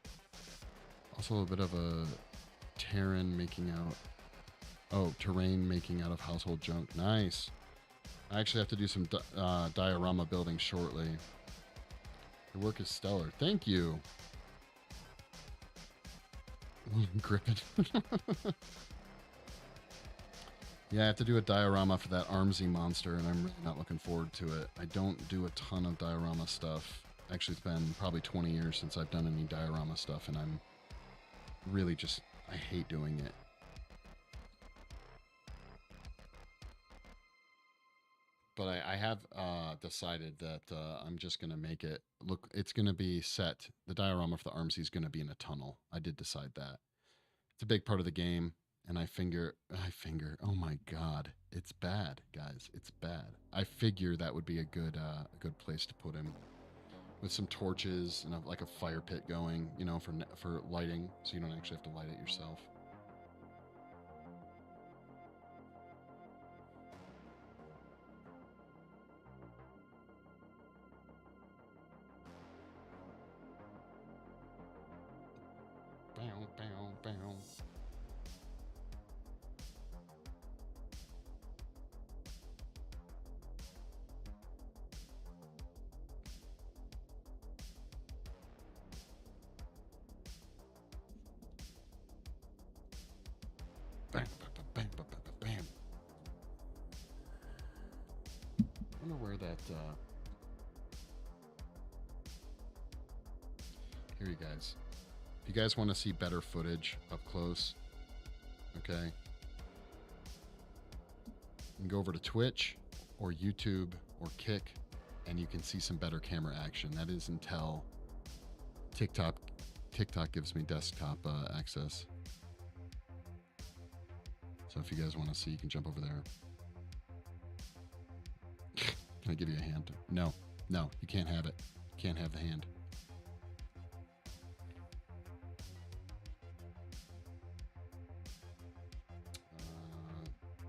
Also a bit of a terrain making out of household junk. Nice. I actually have to do some diorama building shortly. Your work is stellar. Thank you. Grip it. Yeah, I have to do a diorama for that Armsie monster, and I'm really not looking forward to it. I don't do a ton of diorama stuff. Actually, it's been probably 20 years since I've done any diorama stuff, and I'm really just, I hate doing it. But I have decided that I'm just going to make it look, it's going to be set. The diorama for the Armsie is going to be in a tunnel. I did decide that. It's a big part of the game. And I figure, oh my God, it's bad, guys. It's bad. I figure that would be a good place to put him, with some torches and like a fire pit going, you know, for lighting, so you don't actually have to light it yourself. Bow, bow, bow. Bam, bam, bam, bam, bam, bam. I wonder where that. Here, you guys. If you guys want to see better footage up close, okay, you can go over to Twitch or YouTube or Kick, and you can see some better camera action. That is until TikTok gives me desktop access. So if you guys want to see, you can jump over there. Can I give you a hand? No, you can't have it. You can't have the hand.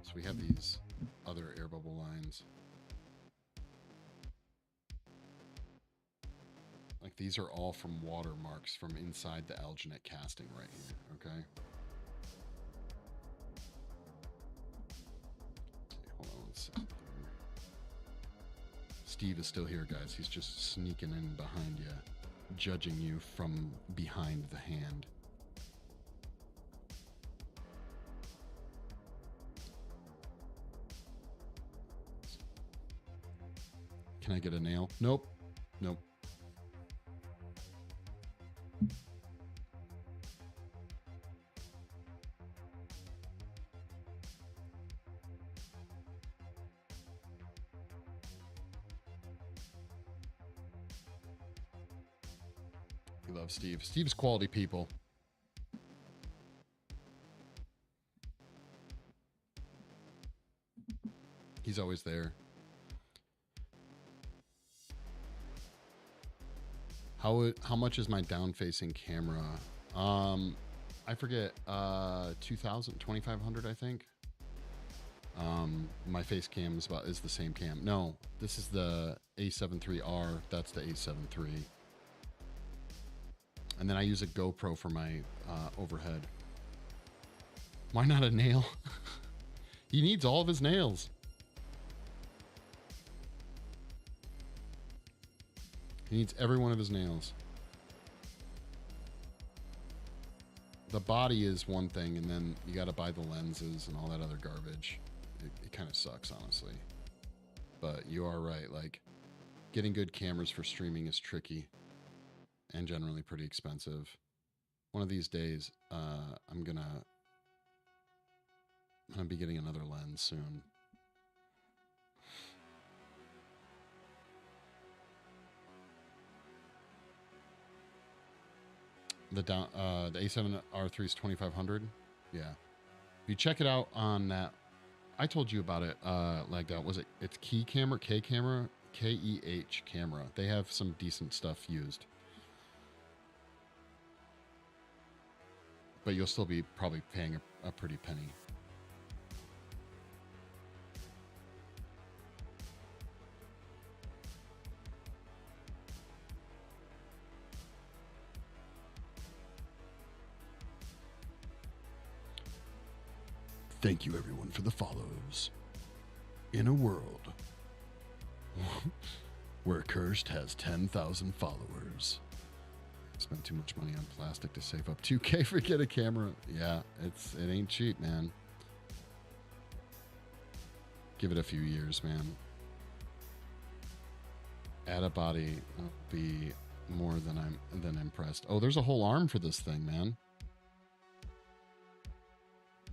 So we have these other air bubble lines. Like these are all from watermarks from inside the alginate casting right here, okay? Hold on one second. Steve is still here, guys. He's just sneaking in behind you, judging you from behind the hand. Can I get a nail? Nope. Nope. We love Steve. Steve's quality people. He's always there. How much is my down-facing camera? I forget. 2,500, I think. My face cam is the same cam. No, this is the A7 III. That's the A7 III. And then I use a GoPro for my overhead. Why not a nail? He needs all of his nails. He needs every one of his nails. The body is one thing, and then you got to buy the lenses and all that other garbage. It kind of sucks, honestly. But you are right. Like, getting good cameras for streaming is tricky and generally pretty expensive. One of these days, I'm gonna be getting another lens soon. The A7 R3 is 2,500. Yeah, you check it out on that. I told you about it. Like that was it? It's K camera, KEH camera. They have some decent stuff used, but you'll still be probably paying a pretty penny. Thank you, everyone, for the follows. In a world where Cursed has 10,000 followers. Spent too much money on plastic to save up 2K for get a camera. Yeah, it ain't cheap, man. Give it a few years, man. Add a body, I'll be more than impressed. Oh, there's a whole arm for this thing, man.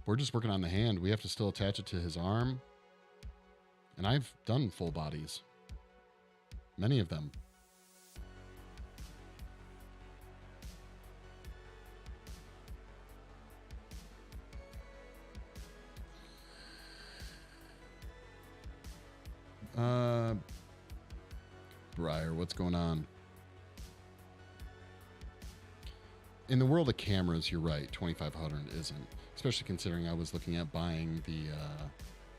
We're just working on the hand. We have to still attach it to his arm. And I've done full bodies. Many of them. Briar, what's going on? In the world of cameras, you're right. 2500 isn't. Especially considering I was looking at buying the...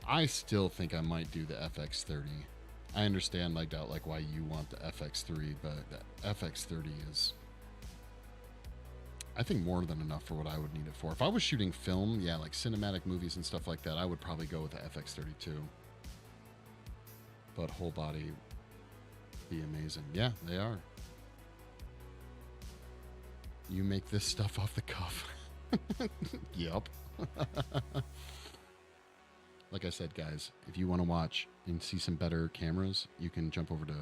I still think I might do the FX30. I understand, like why you want the FX3, but the FX30 is... I think more than enough for what I would need it for. If I was shooting film, yeah, like cinematic movies and stuff like that, I would probably go with the FX32. But whole body be amazing. Yeah, they are. You make this stuff off the cuff. Yup. Like I said, guys, if you want to watch and see some better cameras, you can jump over to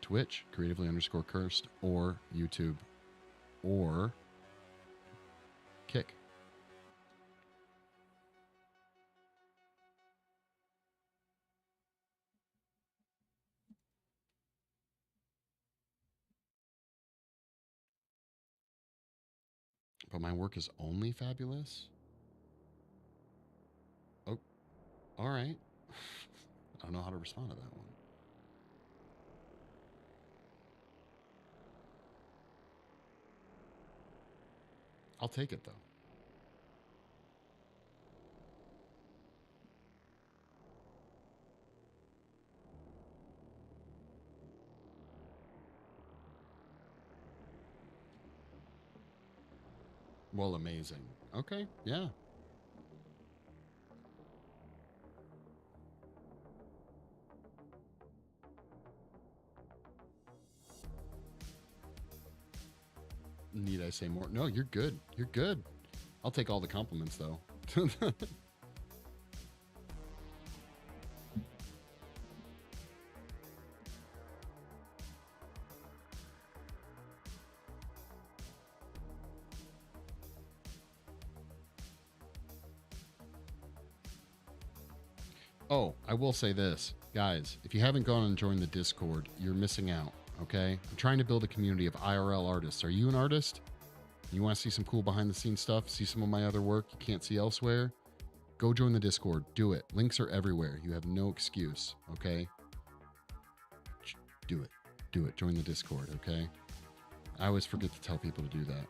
Twitch, creatively_cursed, or YouTube, or Kick. But my work is only fabulous? Oh, all right. I don't know how to respond to that one. I'll take it, though. Well, amazing. Okay, yeah. Need I say more? No, you're good. You're good. I'll take all the compliments, though. Oh, I will say this. Guys, if you haven't gone and joined the Discord, you're missing out, okay? I'm trying to build a community of IRL artists. Are you an artist? You want to see some cool behind-the-scenes stuff? See some of my other work you can't see elsewhere? Go join the Discord. Do it. Links are everywhere. You have no excuse, okay? Do it. Do it. Join the Discord, okay? I always forget to tell people to do that.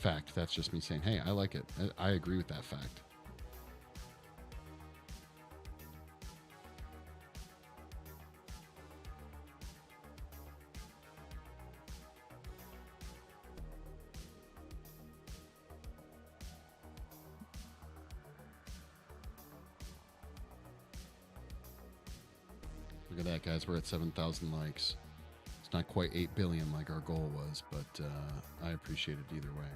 Fact. That's just me saying, hey, I like it. I agree with that fact. Look at that, guys. We're at 7,000 likes. It's not quite 8 billion like our goal was, but I appreciate it either way.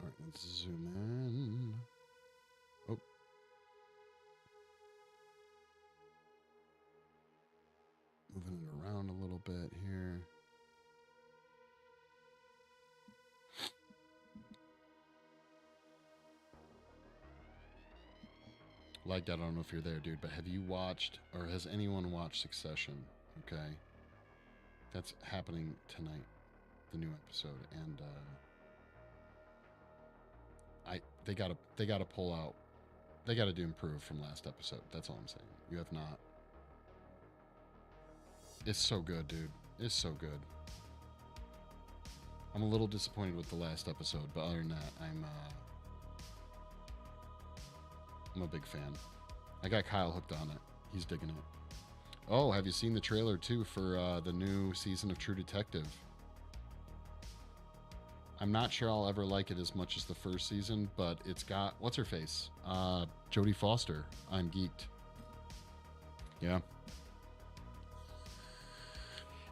All right, let's zoom in. Oh. Moving it around a little bit here. Like that, I don't know if you're there, dude, but have you watched, or has anyone watched Succession? Okay. That's happening tonight, the new episode, and they gotta pull out, they gotta do improve from last episode. That's all I'm saying. You have not. It's so good, dude. It's so good. I'm a little disappointed with the last episode, but other than that, I'm a big fan. I got Kyle hooked on it. He's digging it. Oh, have you seen the trailer too for the new season of True Detective? I'm not sure I'll ever like it as much as the first season, but it's got, what's her face? Jodie Foster. I'm geeked. Yeah.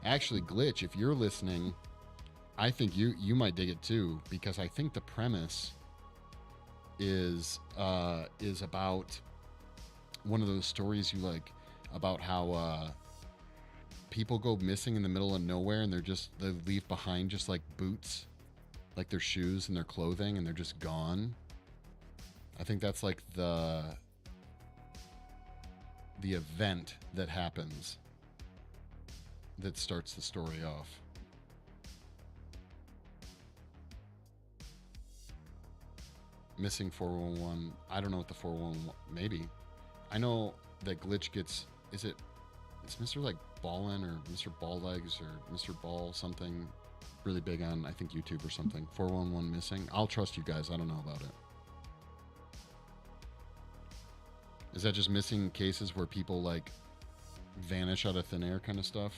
Actually, Glitch, if you're listening, I think you might dig it too, because I think the premise is about one of those stories you like, about how people go missing in the middle of nowhere and they leave behind just like boots, like their shoes and their clothing, and they're just gone. I think that's like the event that happens that starts the story off. Missing 411. I don't know what the 411, maybe. I know that Glitch gets, it's Mr. like Ballin or Mr. Ball Legs or Mr. Ball something, really big on, I think, YouTube or something. 411 missing. I'll trust you guys. I don't know about it. Is that just missing cases where people like vanish out of thin air kind of stuff?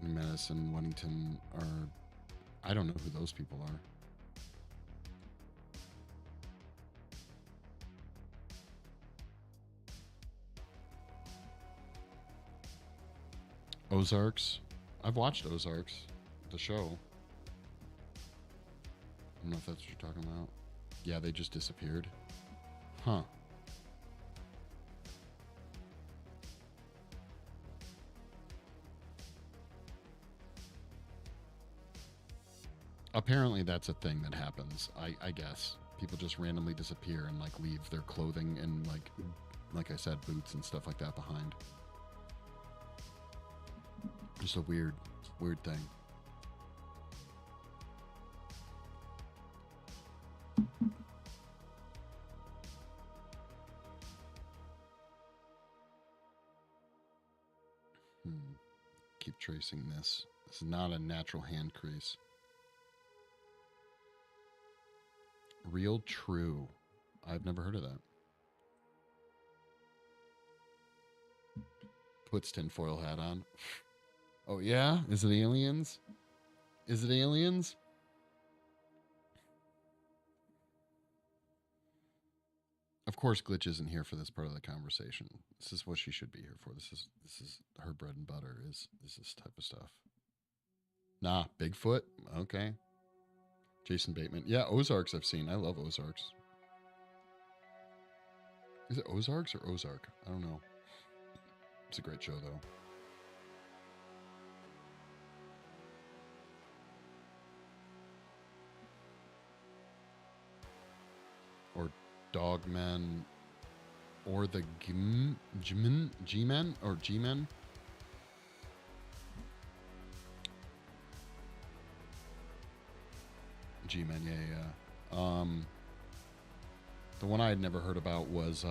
Menace and Weddington are, I don't know who those people are. Ozarks. I've watched Ozarks, the show. I don't know if that's what you're talking about. Yeah, they just disappeared. Huh. Apparently that's a thing that happens. I guess people just randomly disappear and like leave their clothing and like I said, boots and stuff like that behind. Just a weird thing. Keep tracing this. This is not a natural hand crease. Real True. I've never heard of that. Puts tinfoil hat on. Oh yeah? Is it aliens? Is it aliens? Of course, Glitch isn't here for this part of the conversation. This is what she should be here for. This is her bread and butter. Is this type of stuff? Nah, Bigfoot. Okay. Jason Bateman. Yeah, Ozarks I've seen. I love Ozarks. Is it Ozarks or Ozark? I don't know. It's a great show, though. Or Dogmen. Or the G-Men? Or G-Men? G-Men, yeah. The one I had never heard about was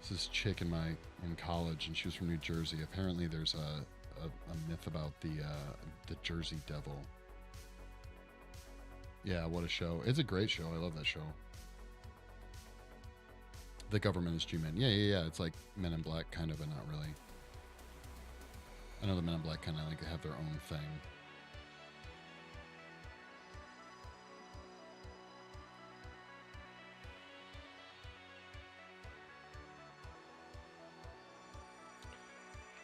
this chick in college, and she was from New Jersey. Apparently, there's a myth about the Jersey Devil. Yeah, what a show! It's a great show. I love that show. The Government is G-Men. Yeah. It's like Men in Black, kind of, but not really. I know the Men in Black kind of like have their own thing.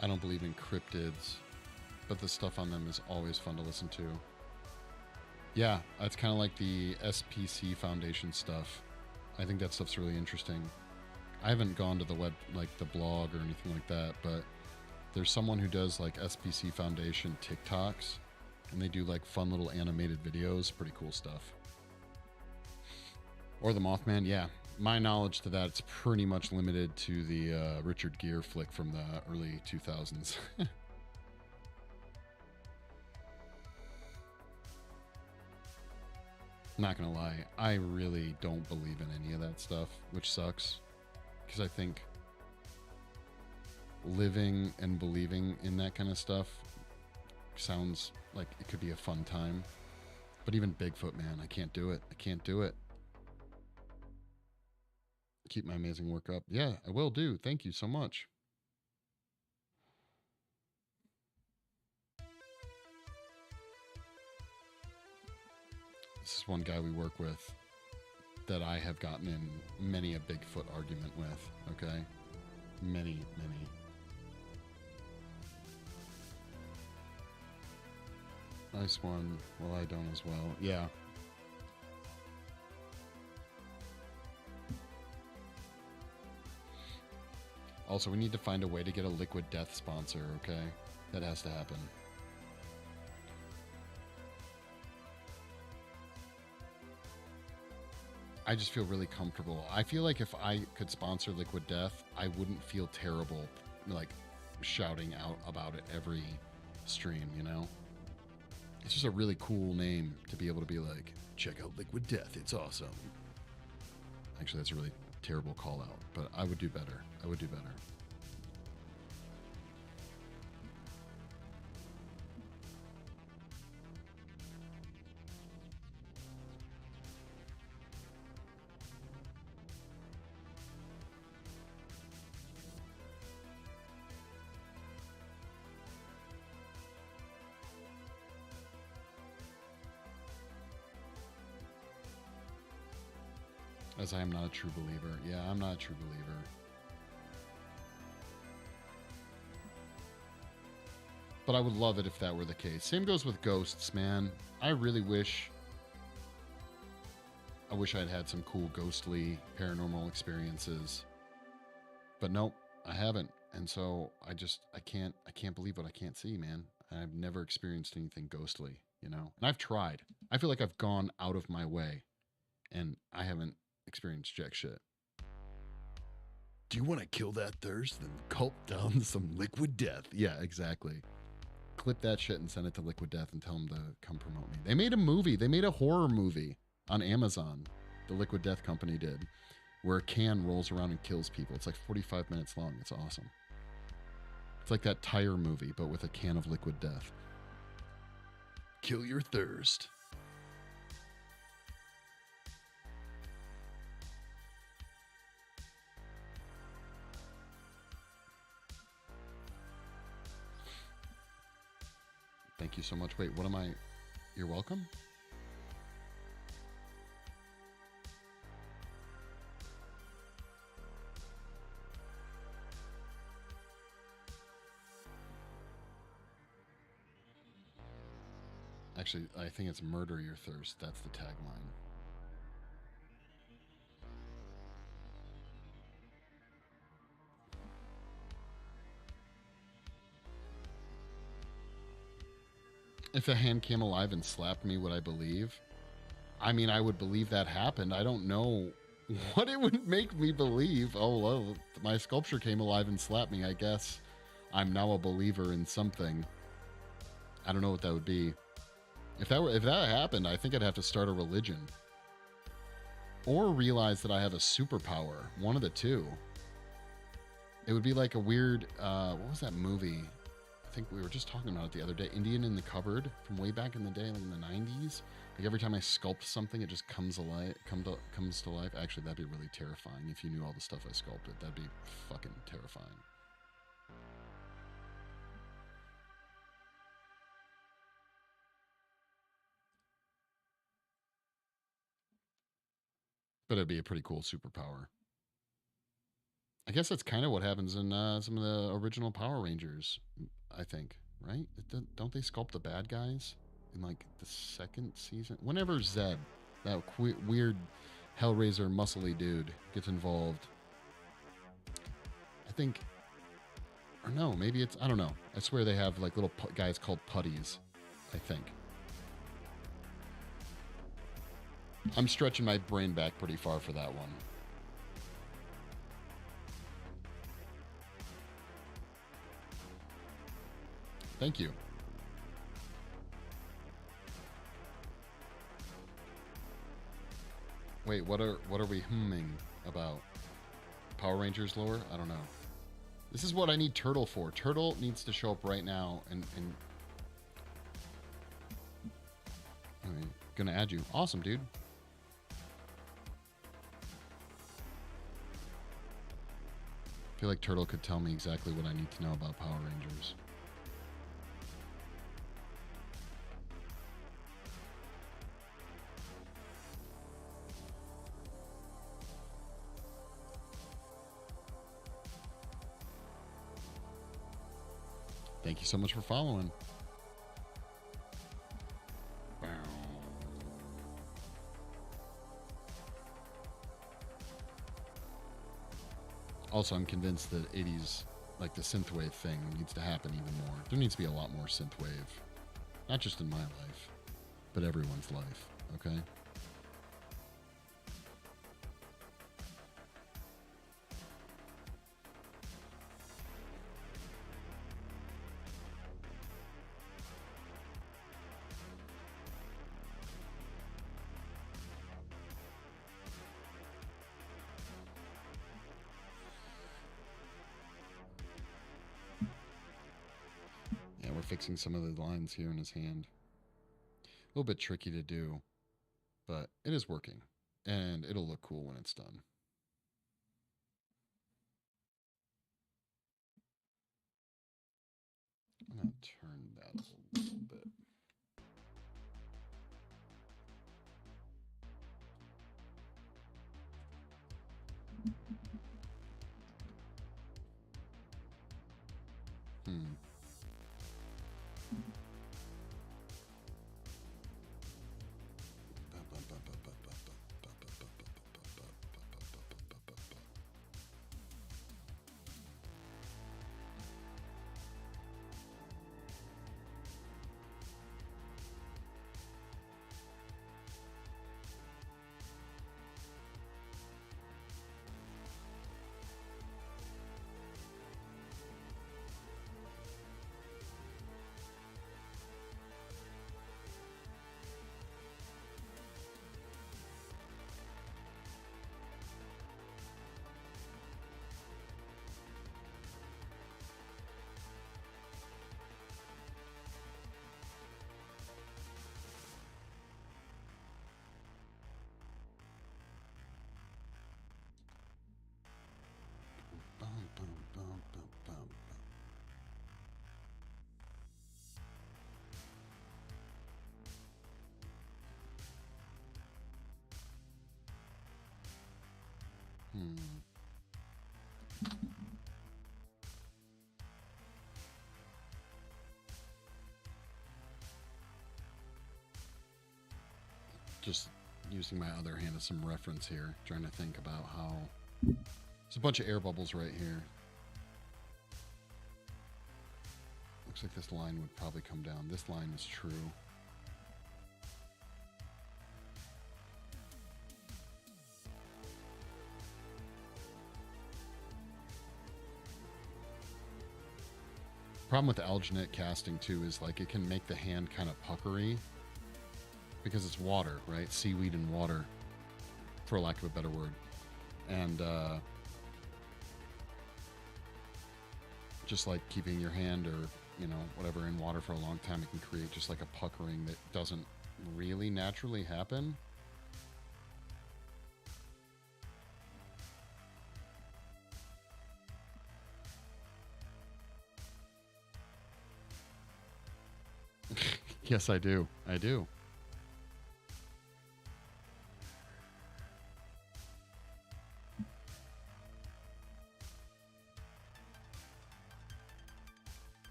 I don't believe in cryptids, but the stuff on them is always fun to listen to. Yeah, it's kind of like the SPC Foundation stuff. I think that stuff's really interesting. I haven't gone to the web, like the blog or anything like that, but there's someone who does like SPC Foundation TikToks, and they do like fun little animated videos. Pretty cool stuff. Or the Mothman, yeah. My knowledge to that, it's pretty much limited to the Richard Gere flick from the early 2000s. Not gonna lie, I really don't believe in any of that stuff, which sucks. Because I think living and believing in that kind of stuff sounds like it could be a fun time. But even Bigfoot, man, I can't do it. I can't do it. Keep my amazing work up. Yeah, I will do. Thank you so much. This is one guy we work with that I have gotten in many a Bigfoot argument with, okay? Many. Nice one. Well, I don't as well. Yeah. Also, we need to find a way to get a Liquid Death sponsor, okay? That has to happen. I just feel really comfortable. I feel like if I could sponsor Liquid Death, I wouldn't feel terrible, like, shouting out about it every stream, you know? It's just a really cool name to be able to be like, check out Liquid Death, it's awesome. Actually, that's a really terrible call out, but I would do better. I would do better. As I am not a true believer. Yeah, I'm not a true believer. But I would love it if that were the case. Same goes with ghosts, man. I really wish... I wish I'd had some cool ghostly paranormal experiences. But nope, I haven't. And so I can't believe what I can't see, man. I've never experienced anything ghostly, you know? And I've tried. I feel like I've gone out of my way. And I haven't experienced jack shit. Do you want to kill that thirst and gulp down some Liquid Death? Yeah, exactly. Clip that shit and send it to Liquid Death and tell them to come promote me. They made a movie. They made a horror movie on Amazon. The Liquid Death company did, where a can rolls around and kills people. It's like 45 minutes long. It's awesome. It's like that tire movie, but with a can of Liquid Death. Kill your thirst. Thank you so much. Wait, what am I? You're welcome? Actually, I think it's murder your thirst. That's the tagline. If a hand came alive and slapped me, would I believe? I mean, I would believe that happened. I don't know what it would make me believe. Oh, well, my sculpture came alive and slapped me. I guess I'm now a believer in something. I don't know what that would be. If that happened, I think I'd have to start a religion. Or realize that I have a superpower. One of the two. It would be like a weird, what was that movie? I think we were just talking about it the other day. Indian in the Cupboard from way back in the day, like in the 90s. Like every time I sculpt something, it just comes alive, comes to life. Actually, that'd be really terrifying if you knew all the stuff I sculpted. That'd be fucking terrifying. But it'd be a pretty cool superpower. I guess that's kind of what happens in some of the original Power Rangers, I think, right? Don't they sculpt the bad guys in like the second season? Whenever Zed, that weird Hellraiser muscly dude, gets involved, I think, or no, maybe it's, I don't know. I swear they have like little guys called putties, I think. I'm stretching my brain back pretty far for that one. Thank you. Wait, what are we humming about? Power Rangers lore? I don't know. This is what I need Turtle for. Turtle needs to show up right now and anyway, gonna add you. Awesome, dude. I feel like Turtle could tell me exactly what I need to know about Power Rangers. Thank you so much for following. Also, I'm convinced that 80s, like the synthwave thing, needs to happen even more. There needs to be a lot more synthwave. Not just in my life, but everyone's life, okay? Fixing some of the lines here in his hand. A little bit tricky to do, but it is working, and it'll look cool when it's done. I'm going to turn that a little bit. Just using my other hand as some reference here, trying to think about how there's a bunch of air bubbles right here. Looks like this line would probably come down. This line is true. Problem with alginate casting too is like it can make the hand kind of puckery because it's water, right? Seaweed and water, for lack of a better word. And just like keeping your hand or, you know, whatever in water for a long time, it can create just like a puckering that doesn't really naturally happen. Yes, I do. I do.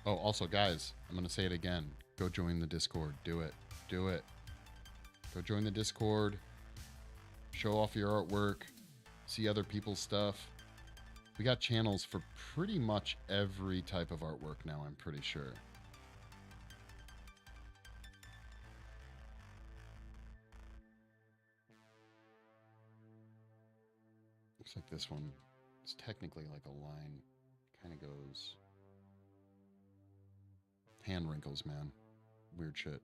Oh, also, guys, I'm going to say it again. Go join the Discord. Do it. Do it. Go join the Discord. Show off your artwork. See other people's stuff. We got channels for pretty much every type of artwork now, I'm pretty sure. Looks like this one is technically like a line. Kind of goes. Hand wrinkles, man. Weird shit.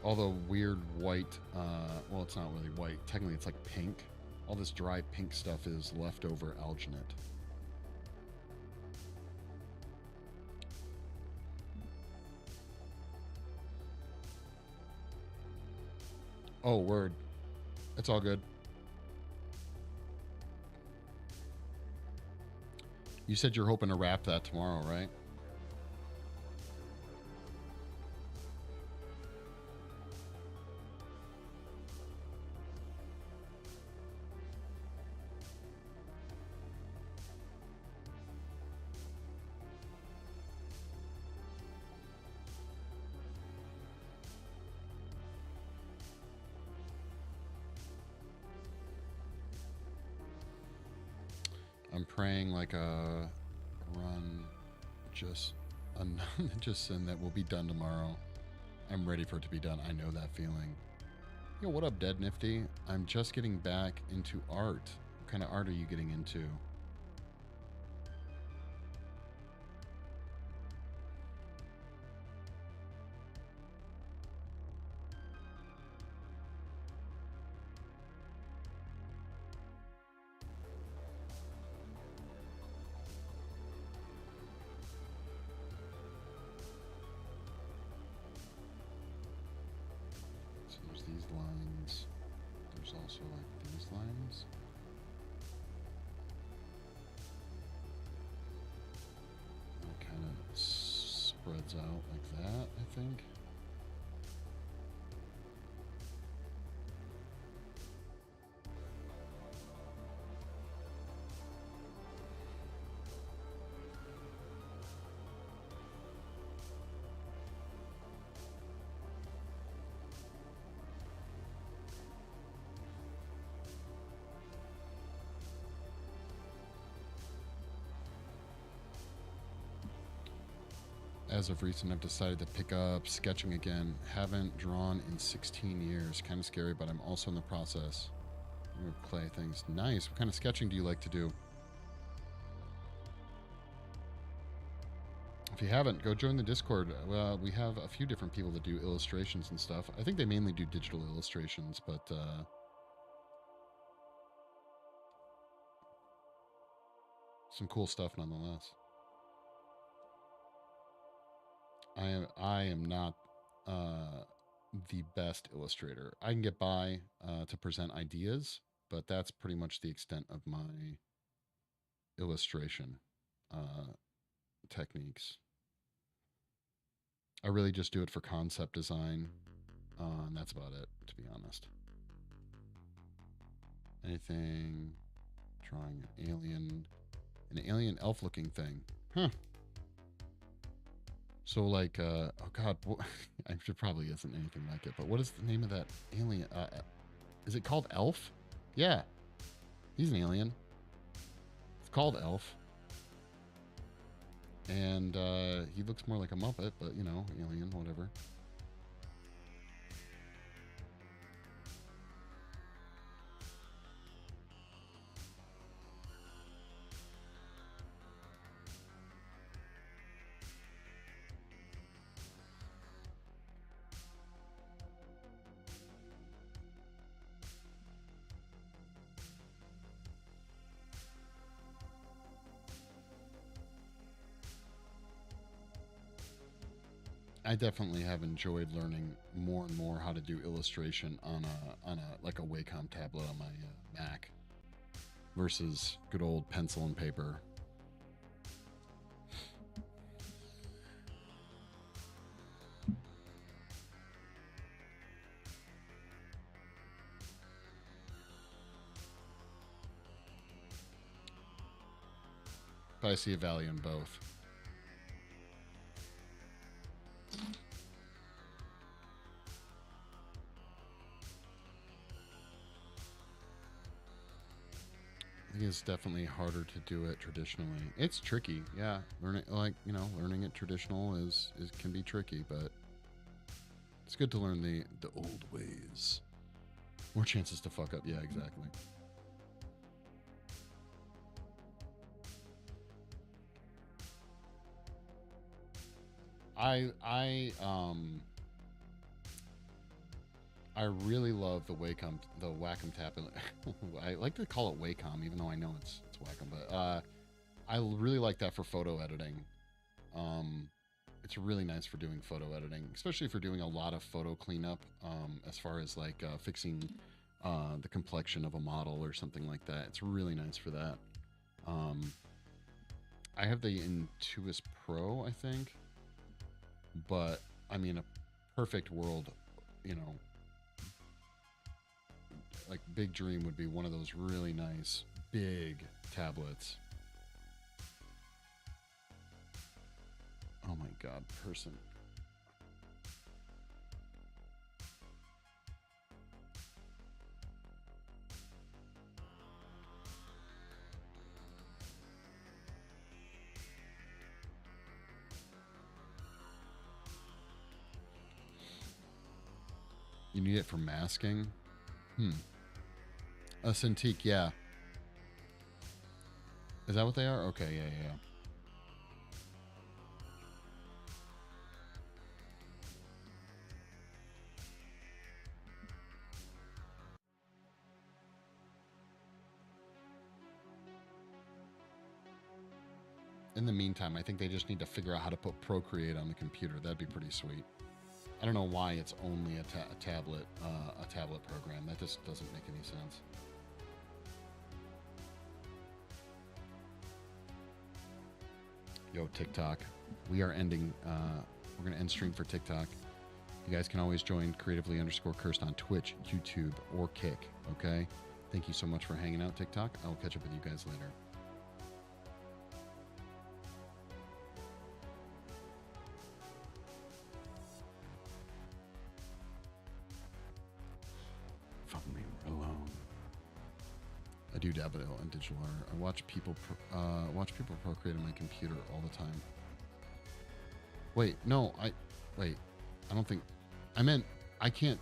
All the weird white, well, it's not really white. Technically, it's like pink. All this dry pink stuff is leftover alginate. Oh, word. It's all good. You said you're hoping to wrap that tomorrow, right? I'm praying like a run, just and that will be done tomorrow. I'm ready for it to be done. I know that feeling. Yo, what up, Dead Nifty? I'm just getting back into art. What kind of art are you getting into? Lines. There's also like these lines. It kind of spreads out like that, I think. As of recent, I've decided to pick up sketching again. Haven't drawn in 16 years. Kind of scary, but I'm also in the process. I'm gonna play things. Nice. What kind of sketching do you like to do? If you haven't, go join the Discord. We have a few different people that do illustrations and stuff. I think they mainly do digital illustrations, but some cool stuff nonetheless. I am not the best illustrator. I can get by to present ideas, but that's pretty much the extent of my illustration techniques. I really just do it for concept design, and that's about it, to be honest. Anything, drawing an alien elf-looking thing. Huh. So like, oh God, I'm sure probably isn't anything like it, but what is the name of that alien? Is it called Elf? Yeah, he's an alien. It's called Elf. And he looks more like a Muppet, but you know, alien, whatever. I definitely have enjoyed learning more and more how to do illustration on a like a Wacom tablet on my Mac versus good old pencil and paper. but I see a value in both. I think it's definitely harder to do it traditionally. It's tricky, yeah. Learning, like, you know, learning it traditional is can be tricky, but it's good to learn the old ways. More chances to fuck up. Yeah, exactly. I really love the Wacom tablet. I like to call it Wacom, even though I know it's Wacom. But I really like that for photo editing. It's really nice for doing photo editing, especially if you're doing a lot of photo cleanup. As far as like fixing the complexion of a model or something like that, it's really nice for that. I have the Intuos Pro, I think, but I mean, a perfect world, you know. Like big dream would be one of those really nice big tablets. Oh my god, person. You need it for masking? A Cintiq, yeah. Is that what they are? Okay, yeah. In the meantime, I think they just need to figure out how to put Procreate on the computer. That'd be pretty sweet. I don't know why it's only a tablet program. That just doesn't make any sense. Yo, TikTok. We are ending. We're going to end stream for TikTok. You guys can always join creatively_cursed on Twitch, YouTube, or Kick. Okay? Thank you so much for hanging out, TikTok. I will catch up with you guys later. Fuck me alone. I do dabble in digital art. I watch people Procreate on my computer all the time. Wait, no, I don't think, I meant, I can't,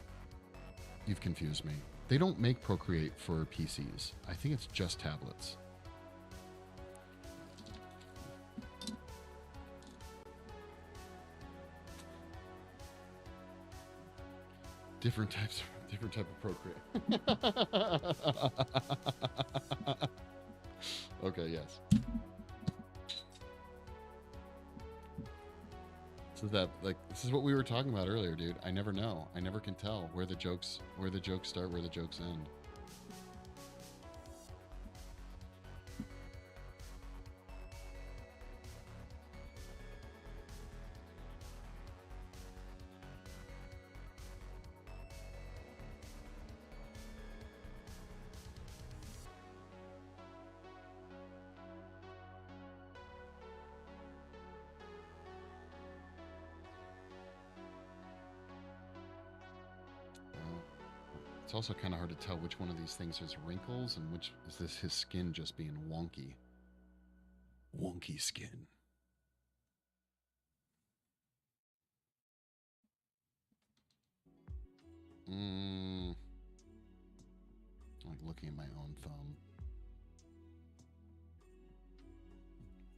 you've confused me. They don't make Procreate for PCs. I think it's just tablets. Different type of Procreate. Okay, yes. This is what we were talking about earlier, dude. I never know. I never can tell where the jokes start, where the jokes end. It's also kind of hard to tell which one of these things has wrinkles and which is this his skin just being wonky. Wonky skin. Like looking at my own thumb.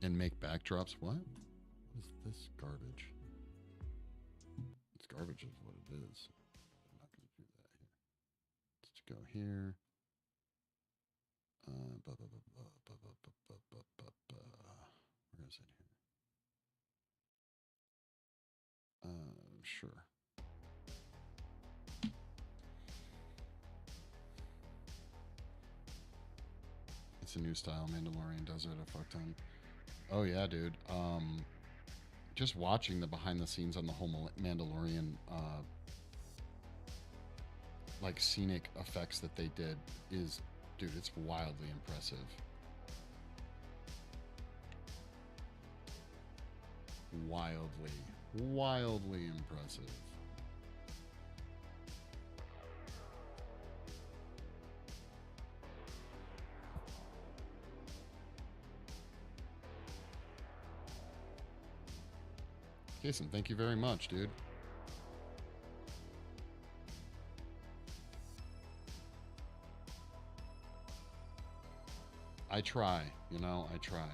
And make backdrops. What? What is this garbage? It's garbage is what it is. I'm not going to do that here. Let's go here. Where is it here? Sure. It's a new style. Mandalorian does it a fuck ton. Oh yeah, dude. Just watching the behind the scenes on the whole Mandalorian like scenic effects that they did is, dude, it's wildly impressive. wildly impressive. Jason, thank you very much, dude. I try, you know, I try.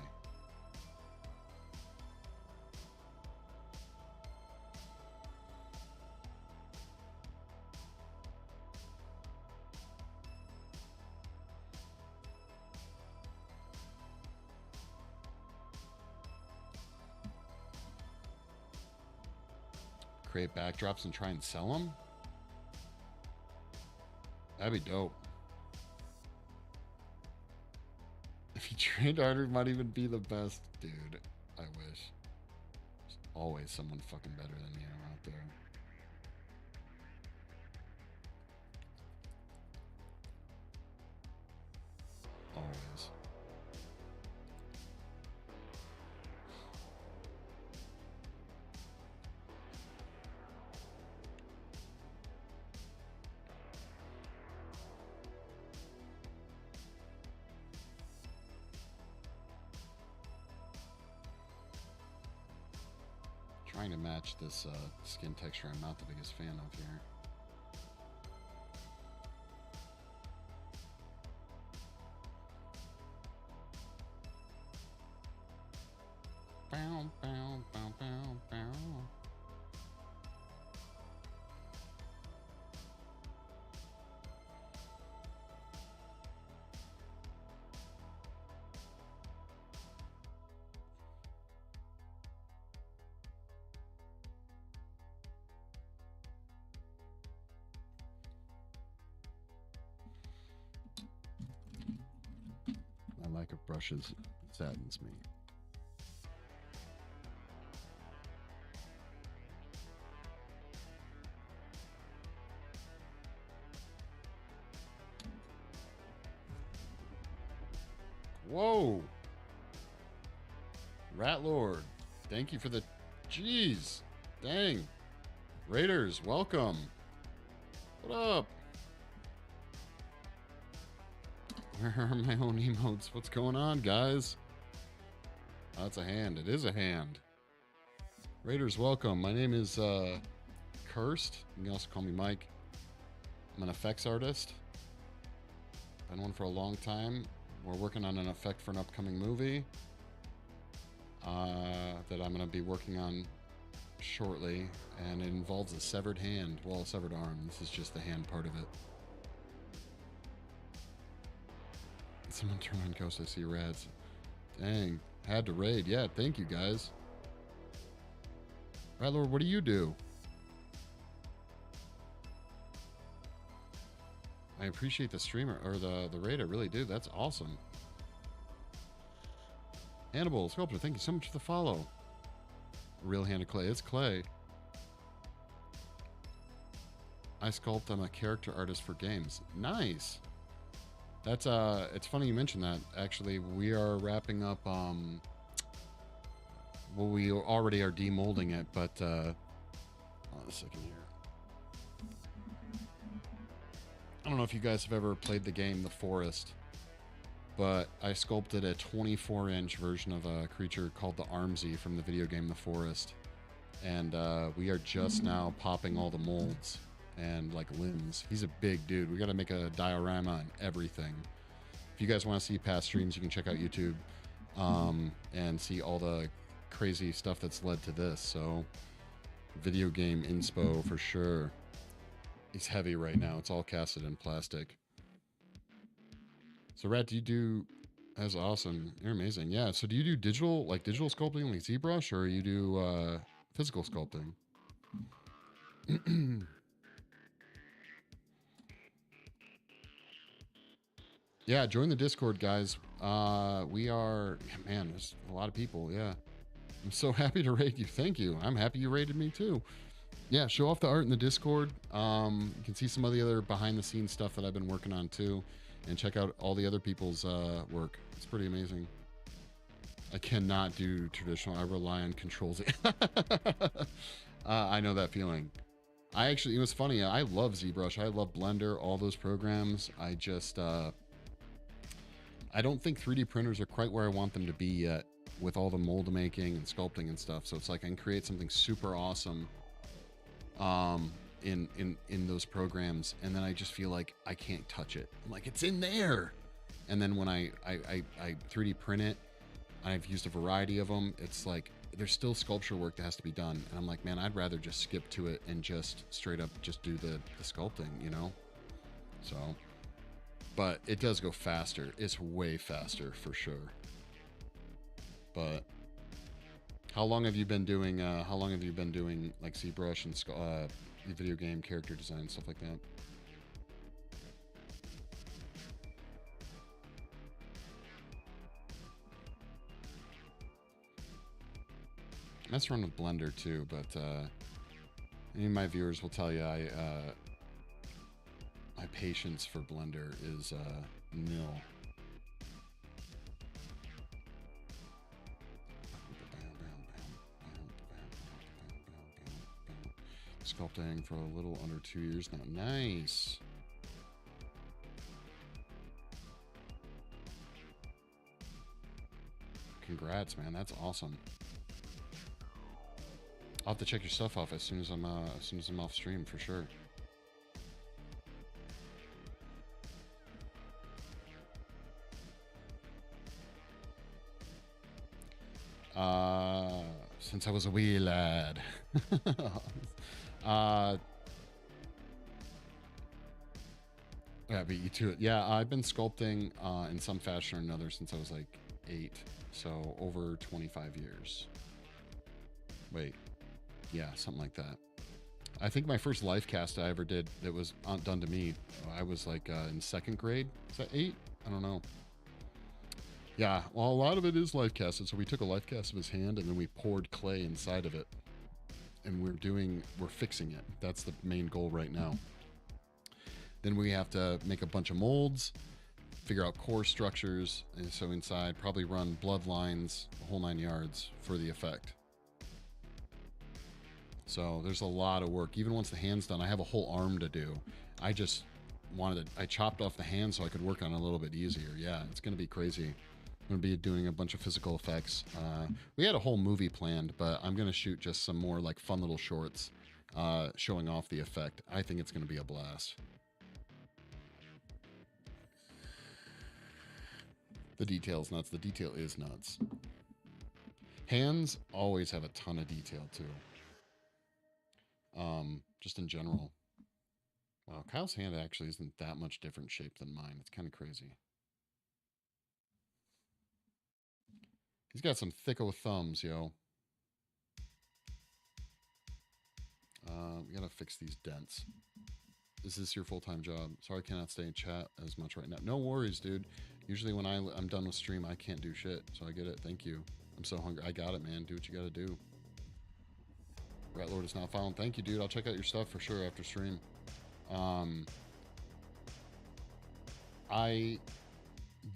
Create backdrops and try and sell them? That'd be dope. If you trained harder, it might even be the best. Dude, I wish. There's always someone fucking better than you out there. Always. Trying to match this skin texture I'm not the biggest fan of here. Bow, bow, bow, bow, bow. My lack of brushes saddens me. Whoa! Rat Lord, thank you for the... Jeez! Dang! Raiders, welcome! What up? Where are my own emotes? What's going on, guys? Oh, that's a hand. It is a hand. Raiders, welcome. My name is Cursed. You can also call me Mike. I'm an effects artist. Been one for a long time. We're working on an effect for an upcoming movie that I'm going to be working on shortly, and it involves a severed hand. Well, a severed arm. This is just the hand part of it. Someone turn on Ghost, I see rats. Dang, had to raid. Yeah, thank you guys. Right, Lord, what do you do? I appreciate the streamer, or the raid, I really do. That's awesome. Hannibal, Sculptor, thank you so much for the follow. Real hand of clay. It's clay. I sculpt. I'm a character artist for games. Nice. That's it's funny you mentioned that. Actually, we are wrapping up well, we already are demolding it, but hold on a second here. I don't know if you guys have ever played the game The Forest, but I sculpted a 24-inch version of a creature called the Armsie from the video game The Forest, and we are just now popping all the molds and like limbs. He's a big dude. We got to make a diorama and everything. If you guys want to see past streams, you can check out YouTube and see all the crazy stuff that's led to this. So video game inspo for sure. He's heavy right now. It's all casted in plastic. So Rat, do you do... That's awesome. You're amazing. Yeah, so do you do digital sculpting like ZBrush, or you do physical sculpting? Yeah, join the Discord, guys. We are... Man, there's a lot of people, yeah. I'm so happy to raid you. Thank you. I'm happy you raided me, too. Yeah, show off the art in the Discord. You can see some of the other behind-the-scenes stuff that I've been working on, too. And check out all the other people's work. It's pretty amazing. I cannot do traditional. I rely on Control Z. I know that feeling. I actually, it was funny. I love ZBrush. I love Blender, all those programs. I just, I don't think 3D printers are quite where I want them to be yet with all the mold making and sculpting and stuff. So it's like I can create something super awesome in those programs. And then I just feel like I can't touch it. I'm like, it's in there. And then when I 3D print it, I've used a variety of them. It's like, there's still sculpture work that has to be done. And I'm like, man, I'd rather just skip to it and just straight up just do the sculpting, you know? So, but it does go faster. It's way faster for sure. But how long have you been doing like ZBrush and video game character design, stuff like that? I mess around with Blender too, but any of my viewers will tell you my patience for Blender is nil. Sculpting for a little under 2 years now. Nice. Congrats, man. That's awesome. I'll have to check your stuff off as soon as I'm off stream for sure. Since I was a wee lad. Yeah, beat you to it. Yeah, I've been sculpting in some fashion or another since I was like 8, so over 25 years. Wait. Yeah, something like that. I think my first life cast I ever did that was done to me, I was like in 2nd grade. Is that 8? I don't know. Yeah, well, a lot of it is life casted. So we took a life cast of his hand and then we poured clay inside of it. And we're fixing it. That's the main goal right now. Then we have to make a bunch of molds, figure out core structures. And so inside, probably run bloodlines, the whole 9 yards for the effect. So there's a lot of work. Even once the hand's done, I have a whole arm to do. I just I chopped off the hand so I could work on it a little bit easier. Yeah, it's going to be crazy. I'm going to be doing a bunch of physical effects. We had a whole movie planned, but I'm going to shoot just some more like fun little shorts showing off the effect. I think it's going to be a blast. The detail's nuts. The detail is nuts. Hands always have a ton of detail too. Just in general. Wow, Kyle's hand actually isn't that much different shape than mine. It's kind of crazy. He's got some thicko thumbs, yo. We gotta fix these dents. Is this your full-time job? Sorry I cannot stay in chat as much right now. No worries, dude. Usually when I'm done with stream, I can't do shit. So I get it. Thank you. I'm so hungry. I got it, man. Do what you gotta do. Rat Lord is now following. Thank you, dude. I'll check out your stuff for sure after stream. I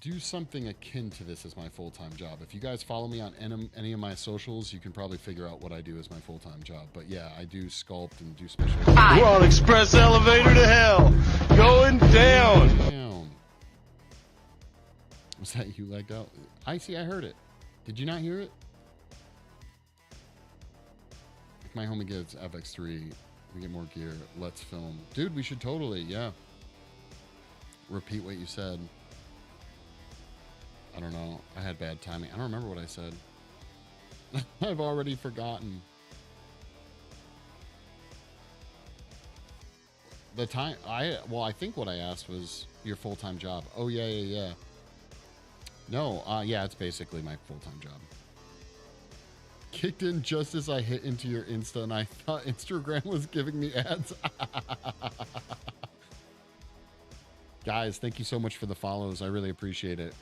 do something akin to this as my full-time job. If you guys follow me on any of my socials, you can probably figure out what I do as my full-time job. But yeah, I do sculpt and do special. We're on express elevator to hell. Going down. Was that you lagged out? I see. I heard it. Did you not hear it? If my homie gets FX3, we get more gear. Let's film. Dude, we should totally. Yeah. Repeat what you said. I don't know. I had bad timing. I don't remember what I said. I've already forgotten. The time I think what I asked was your full-time job. Oh yeah. No, yeah, it's basically my full-time job. Kicked in just as I hit into your Insta and I thought Instagram was giving me ads. Guys, thank you so much for the follows. I really appreciate it.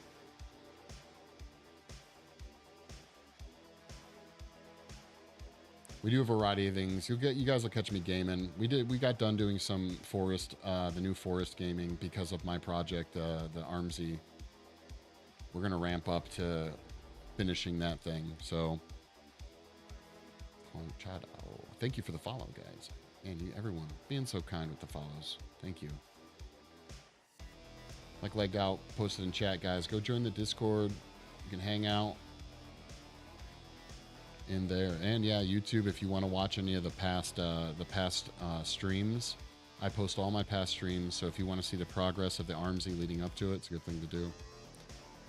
We do a variety of things. You guys will catch me gaming. We got done doing some forest, the new forest gaming because of my project, the Armsie. We're gonna ramp up to finishing that thing. So, thank you for the follow, guys. And everyone being so kind with the follows. Thank you. Like Legged Out posted in chat, guys. Go join the Discord. You can hang out in there. And yeah, YouTube, if you want to watch any of the past streams, I post all my past streams. So if you want to see the progress of the Armsie leading up to it, it's a good thing to do.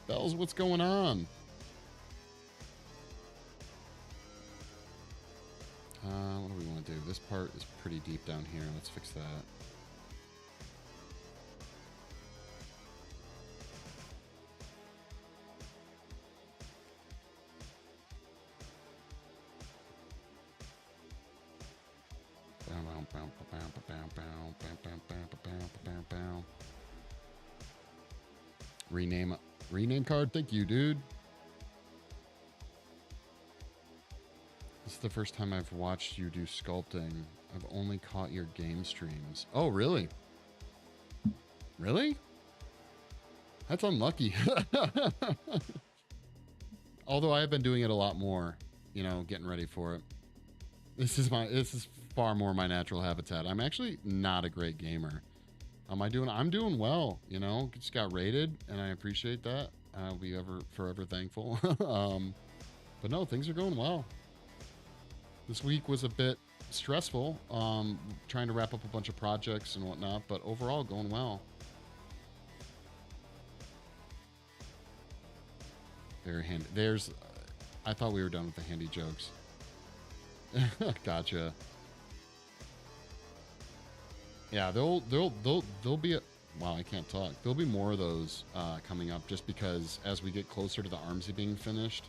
Bells, what's going on? What do we want to do? This part is pretty deep down here. Let's fix that. Rename card. Thank you, dude. This is the first time I've watched you do sculpting. I've only caught your game streams. Oh, really? Really? That's unlucky. Although I have been doing it a lot more, you know, getting ready for it. This is far more my natural habitat. I'm actually not a great gamer. I'm doing well, you know, just got rated and I appreciate that. I'll be forever thankful. But no, things are going well. This week was a bit stressful, trying to wrap up a bunch of projects and whatnot, but overall going well. Very handy. I thought we were done with the handy jokes. Gotcha. Yeah, there'll be wow, I can't talk. There'll be more of those coming up just because as we get closer to the Armsie being finished,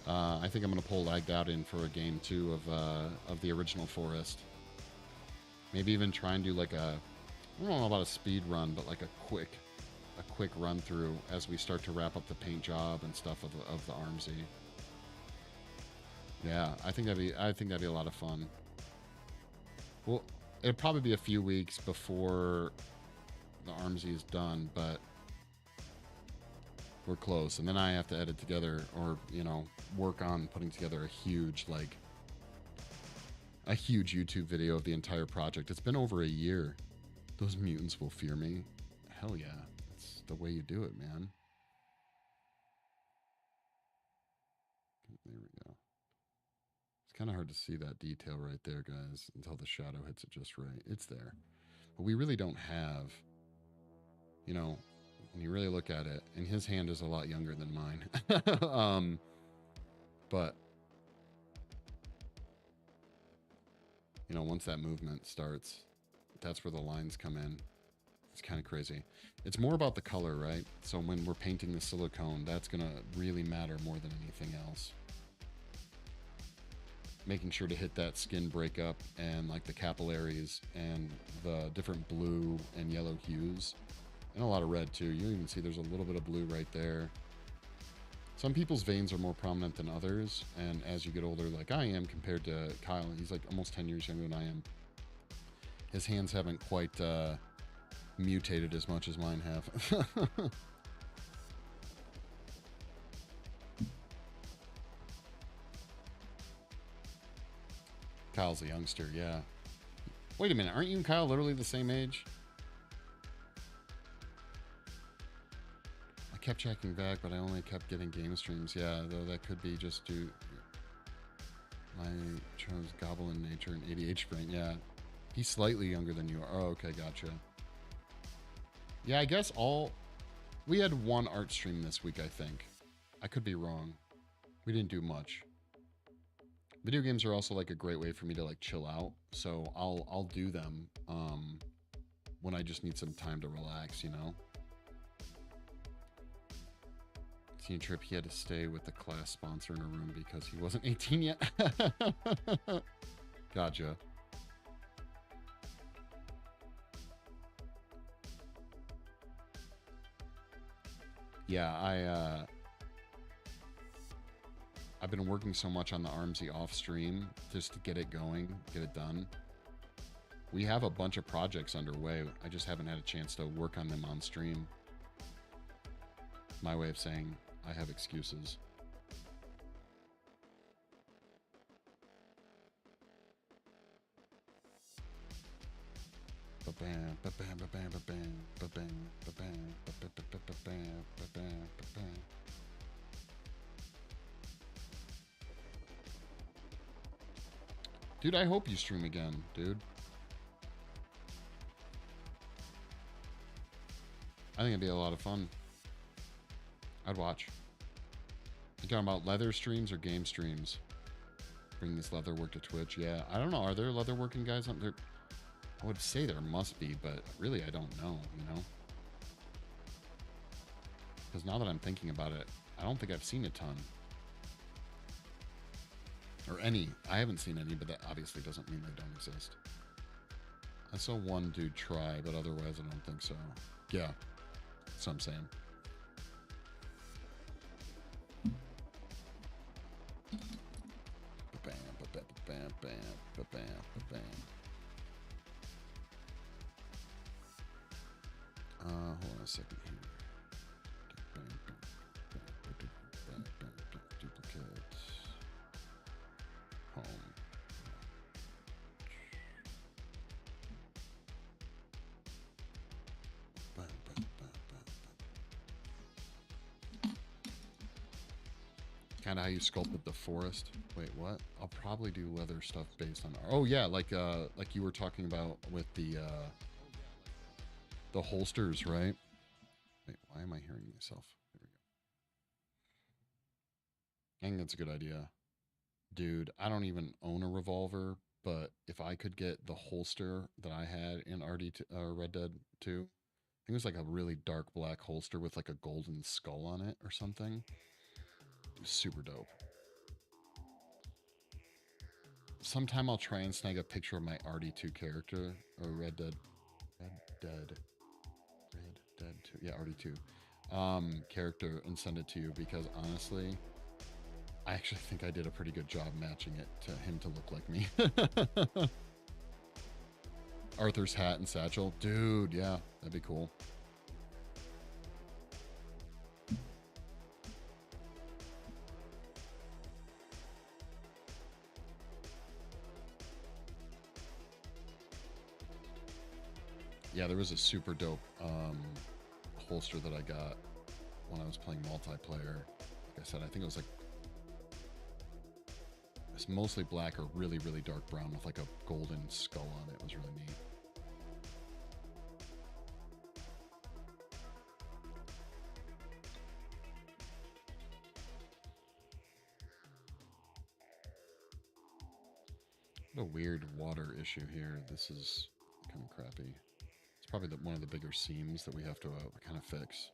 I think I'm gonna pull Lagged Out in for a game too of the original Forest. Maybe even try and do like I don't know about a speed run, but like a quick run through as we start to wrap up the paint job and stuff of the Armsie. Yeah, I think that'd be a lot of fun. Well, it'll probably be a few weeks before the Armsie is done, but we're close. And then I have to edit together or, you know, work on putting together a huge YouTube video of the entire project. It's been over a year. Those mutants will fear me. Hell yeah. That's the way you do it, man. There we go. It's kind of hard to see that detail right there, guys, until the shadow hits it just right. It's there. But we really don't have, you know, when you really look at it, and his hand is a lot younger than mine. But, you know, once that movement starts, that's where the lines come in. It's kind of crazy. It's more about the color, right? So when we're painting the silicone, that's going to really matter more than anything else. Making sure to hit that skin breakup and like the capillaries and the different blue and yellow hues. And a lot of red too. You even see there's a little bit of blue right there. Some people's veins are more prominent than others. And as you get older, like I am compared to Kyle, he's like almost 10 years younger than I am. His hands haven't quite mutated as much as mine have. Kyle's a youngster, yeah. Wait a minute, aren't you and Kyle literally the same age? I kept checking back, but I only kept getting game streams. Yeah, though that could be just due. I chose Goblin Nature and ADH Brain. Yeah, he's slightly younger than you are. Oh, okay, gotcha. Yeah, I guess we had one art stream this week, I think. I could be wrong. We didn't do much. Video games are also like a great way for me to like chill out. So I'll do them when I just need some time to relax, you know. Teen Trip, he had to stay with the class sponsor in a room because he wasn't 18 yet. Gotcha. Yeah, I've been working so much on the Armsie off stream just to get it going, get it done. We have a bunch of projects underway. I just haven't had a chance to work on them on stream. My way of saying I have excuses. Dude, I hope you stream again, dude. I think it'd be a lot of fun. I'd watch. You talking about leather streams or game streams? Bring this leather work to Twitch. Yeah, I don't know. Are there leather working guys on there? I would say there must be, but really I don't know, you know? Because now that I'm thinking about it, I don't think I've seen a ton. Or any. I haven't seen any, but that obviously doesn't mean they don't exist. I saw one dude try, but otherwise I don't think so. Yeah, that's what I'm saying. Hold on a second here. Duplicate. Home. Kind of how you sculpted the forest. Wait, what? I'll probably do leather stuff based on. Oh yeah, like you were talking about with the holsters, right? Wait, why am I hearing myself? There we go. I think that's a good idea. Dude, I don't even own a revolver, but if I could get the holster that I had in Red Dead 2, I think it was like a really dark black holster with like a golden skull on it or something. It was super dope. Sometime I'll try and snag a picture of my RD2 character or Red Dead 2. Yeah, RD2 character and send it to you because honestly, I actually think I did a pretty good job matching it to him to look like me. Arthur's hat and satchel. Dude, yeah, that'd be cool. Yeah, there was a super dope holster that I got when I was playing multiplayer. Like I said, I think it was like it's mostly black or really, really dark brown with like a golden skull on it. It was really neat. What a weird water issue here. This is kind of crappy. It's probably one of the bigger seams that we have to kind of fix.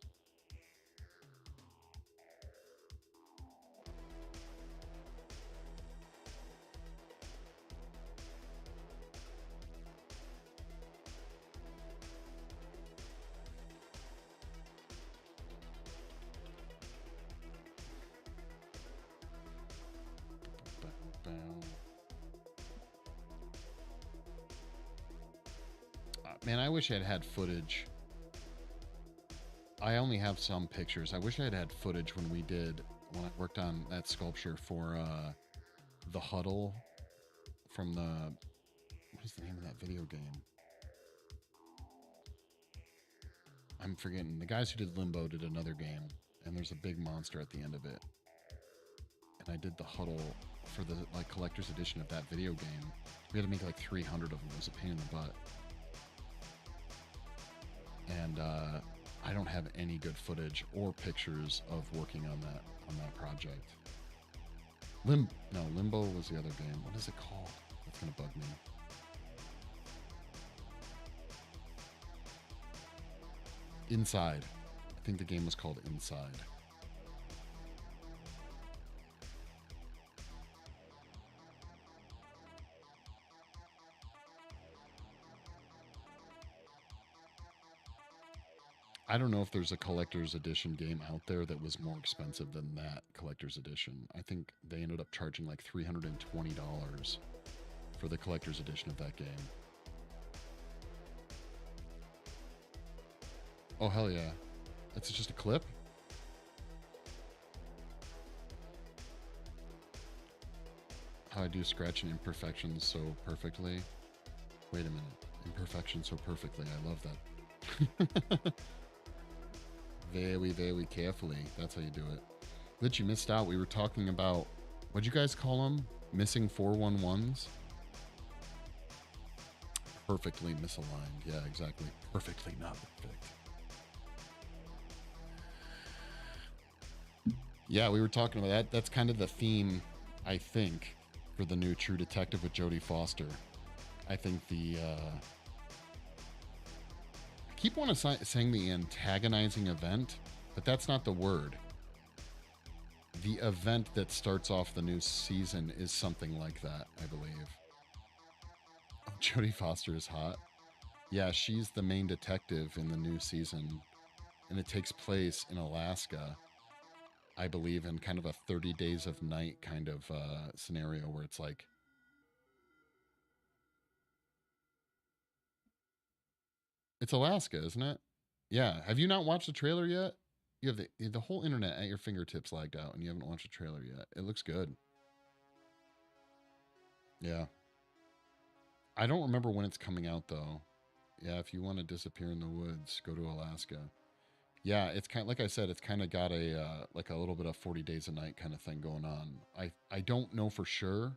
Man, I wish I had had footage. I only have some pictures. I wish I had had footage when I worked on that sculpture for the Huddle from what is the name of that video game? I'm forgetting. The guys who did Limbo did another game, and there's a big monster at the end of it. And I did the Huddle for the collector's edition of that video game. We had to make like 300 of them. It was a pain in the butt. And I don't have any good footage or pictures of working on that project. Limbo was the other game. What is it called? That's gonna bug me. Inside. I think the game was called Inside. I don't know if there's a collector's edition game out there that was more expensive than that collector's edition. I think they ended up charging like $320 for the collector's edition of that game. Oh, hell yeah. It's just a clip? How I do scratch and imperfections so perfectly. Wait a minute. perfection so perfectly. I love that. Very, very carefully. That's how you do it. Lich, you missed out. We were talking about, what'd you guys call them? Missing 411s? Perfectly misaligned. Yeah, exactly. Perfectly not perfect. Yeah, we were talking about that. That's kind of the theme, I think, for the new True Detective with Jodie Foster. I think the... I keep wanting to saying the antagonizing event, but that's not the word. The event that starts off the new season is something like that, I believe. Oh, Jodie Foster is hot. Yeah, she's the main detective in the new season, and it takes place in Alaska, I believe, in kind of a 30 Days of Night kind of scenario where it's like, it's Alaska, isn't it? Yeah. Have you not watched the trailer yet? You have the whole internet at your fingertips lagged out, and you haven't watched the trailer yet. It looks good. Yeah. I don't remember when it's coming out, though. Yeah, if you want to disappear in the woods, go to Alaska. Yeah, it's kind of, like I said, it's kind of got a like a little bit of 40 Days a Night kind of thing going on. I don't know for sure,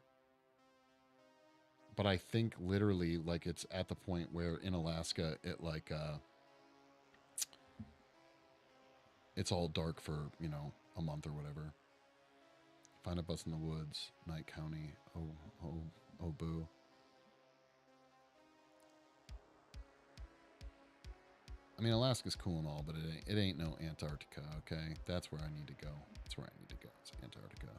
but I think literally like it's at the point where in Alaska it like it's all dark for, you know, a month or whatever. Find a bus in the woods, Night County. Oh boo. I mean, Alaska's cool and all, but it ain't no Antarctica, okay? That's where I need to go. That's where I need to go. It's Antarctica.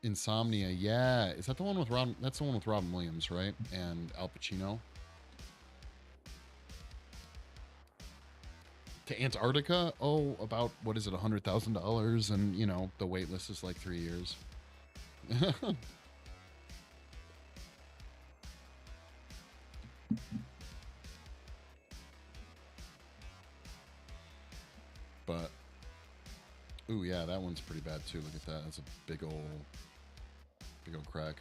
Insomnia, yeah. Is that the one with Robin? That's the one with Robin Williams, right? And Al Pacino. To Antarctica? Oh, about, what is it, $100,000? And, you know, the wait list is like 3 years. But, ooh, yeah, that one's pretty bad too. Look at that. That's a big old crack.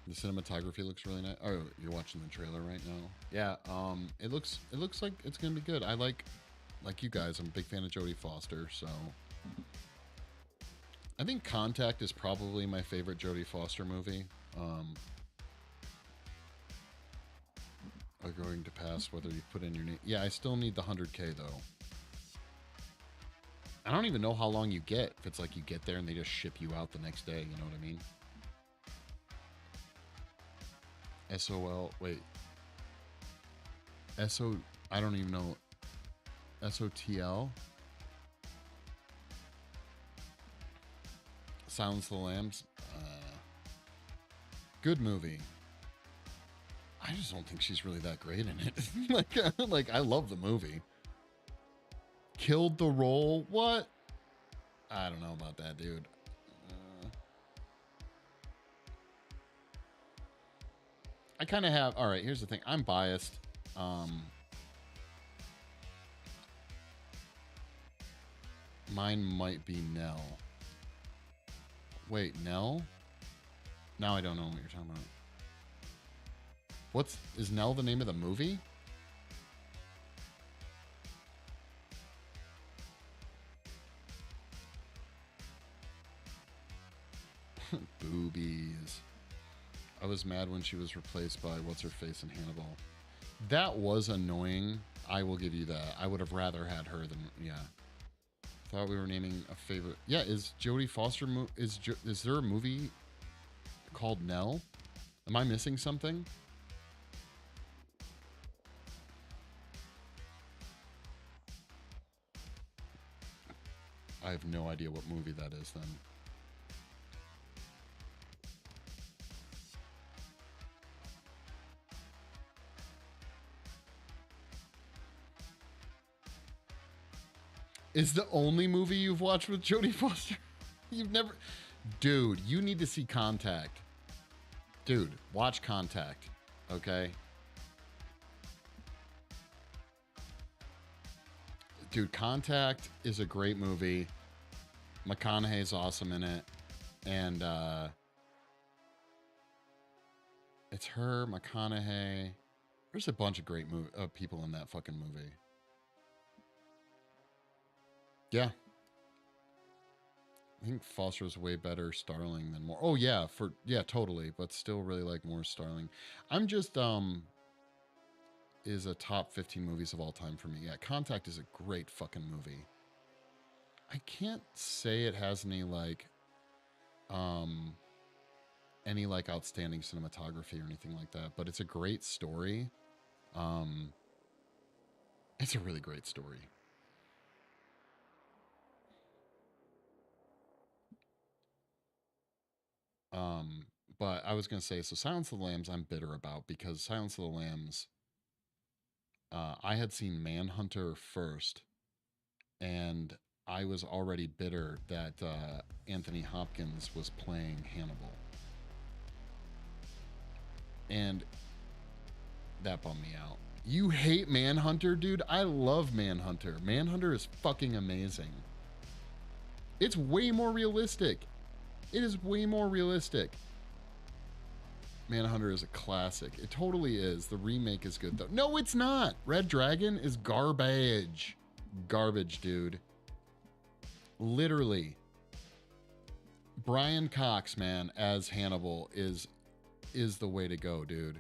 The cinematography looks really nice. Oh, you're watching the trailer right now? Yeah, it looks like it's gonna be good. I like you guys, I'm a big fan of Jodie Foster, so I think Contact is probably my favorite Jodie Foster movie. Are going to pass whether you put in your name. Yeah, I still need the 100K though. I don't even know how long you get. If it's like you get there and they just ship you out the next day, you know what I mean? SOL, wait. I don't even know. SOTL? Silence of the Lambs? Good movie. I just don't think she's really that great in it. like I love the movie. Killed the role? What? I don't know about that, dude. I kind of have. All right, here's the thing. I'm biased. Mine might be Nell. Wait, Nell? Now I don't know what you're talking about. Is Nell the name of the movie? Boobies. I was mad when she was replaced by what's-her-face in Hannibal. That was annoying. I will give you that. I would have rather had her than, yeah. Thought we were naming a favorite. Yeah, is Jodie Foster, is there a movie called Nell? Am I missing something? I have no idea what movie that is then. Is the only movie you've watched with Jodie Foster? You've never... Dude, you need to see Contact. Dude, watch Contact, okay? Dude, Contact is a great movie. McConaughey's awesome in it. And it's her, McConaughey. There's a bunch of great people in that fucking movie. Yeah. I think Foster was way better Starling than Moore. Oh yeah, totally, but still really like more Starling. I'm just is a top 15 movies of all time for me. Yeah, Contact is a great fucking movie. I can't say it has any like outstanding cinematography or anything like that, but it's a great story. It's a really great story. But I was going to say, so Silence of the Lambs I'm bitter about, because Silence of the Lambs, I had seen Manhunter first, and I was already bitter that Anthony Hopkins was playing Hannibal. And that bummed me out. You hate Manhunter, dude? I love Manhunter. Manhunter is fucking amazing. It's way more realistic. It is way more realistic. Manhunter is a classic. It totally is. The remake is good, though. No, it's not. Red Dragon is garbage. Garbage, dude. Literally. Brian Cox, man, as Hannibal is the way to go, dude.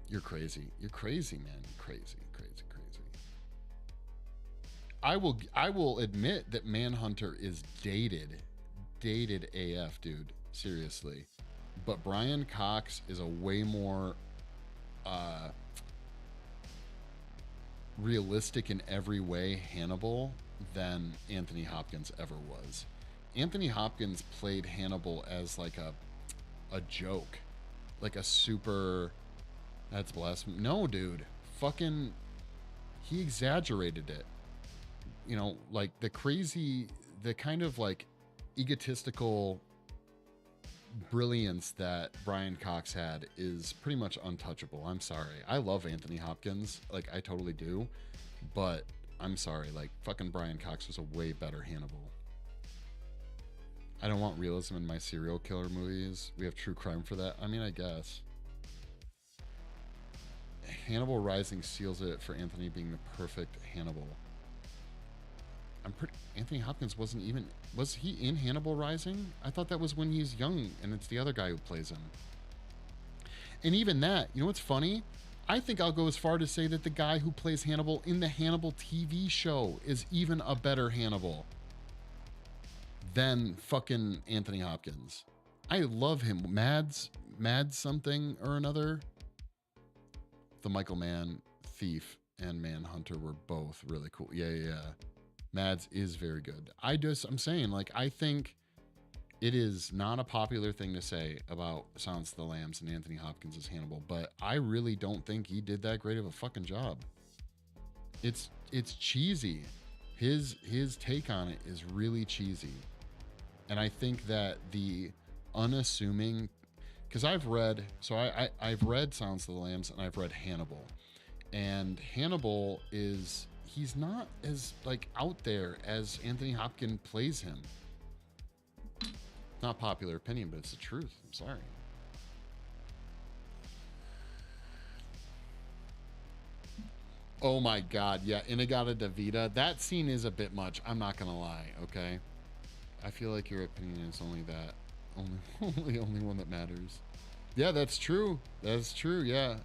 You're crazy. You're crazy, man. Crazy, crazy, crazy. I will admit that Manhunter is dated AF, dude. Seriously. But Brian Cox is a way more realistic in every way Hannibal than Anthony Hopkins ever was. Anthony Hopkins played Hannibal as like a joke, like a super, that's blasphemy. No, dude, fucking, he exaggerated it. You know, like the kind of like egotistical brilliance that Brian Cox had is pretty much untouchable. I'm sorry. I love Anthony Hopkins. Like, I totally do. But I'm sorry. Like, fucking Brian Cox was a way better Hannibal. I don't want realism in my serial killer movies. We have true crime for that. I mean, I guess. Hannibal Rising seals it for Anthony being the perfect Hannibal. Anthony Hopkins wasn't even, was he in Hannibal Rising? I thought that was when he's young and it's the other guy who plays him. And even that, you know what's funny? I think I'll go as far to say that the guy who plays Hannibal in the Hannibal TV show is even a better Hannibal than fucking Anthony Hopkins. I love him. Mads something or another. The Michael Mann Thief and Manhunter were both really cool. Yeah. Mads is very good. I'm saying, like, I think it is not a popular thing to say about Silence of the Lambs and Anthony Hopkins as Hannibal, but I really don't think he did that great of a fucking job. It's cheesy. His take on it is really cheesy. And I think that the unassuming, because I've read Silence of the Lambs and I've read Hannibal. And Hannibal he's not as like out there as Anthony Hopkins plays him. Not popular opinion, but it's the truth. I'm sorry. Oh my God. Yeah. Inagata Davida. That scene is a bit much. I'm not going to lie. Okay. I feel like your opinion is only that. Only one that matters. Yeah, that's true. That's true. Yeah.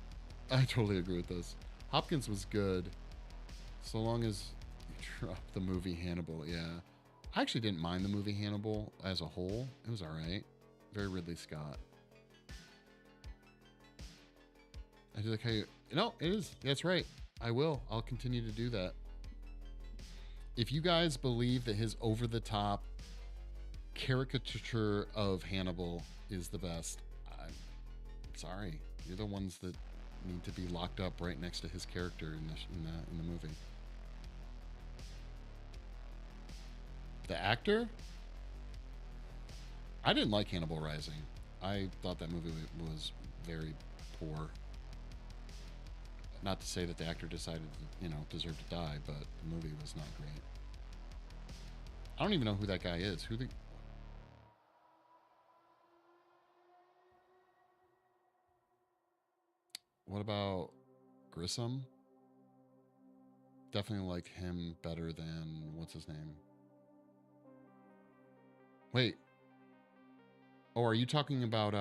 I totally agree with this. Hopkins was good. So long as you drop the movie Hannibal, yeah. I actually didn't mind the movie Hannibal as a whole. It was all right. Very Ridley Scott. I do like how you... No, it is. That's right. I will. I'll continue to do that. If you guys believe that his over-the-top caricature of Hannibal is the best, I'm sorry. You're the ones that need to be locked up right next to his character in the movie. The actor? I didn't like Hannibal Rising. I thought that movie was very poor. Not to say that the actor decided to, deserve to die, but the movie was not great. I don't even know who that guy is. What about Grissom? Definitely like him better than, what's his name? Wait. Oh, are you talking about,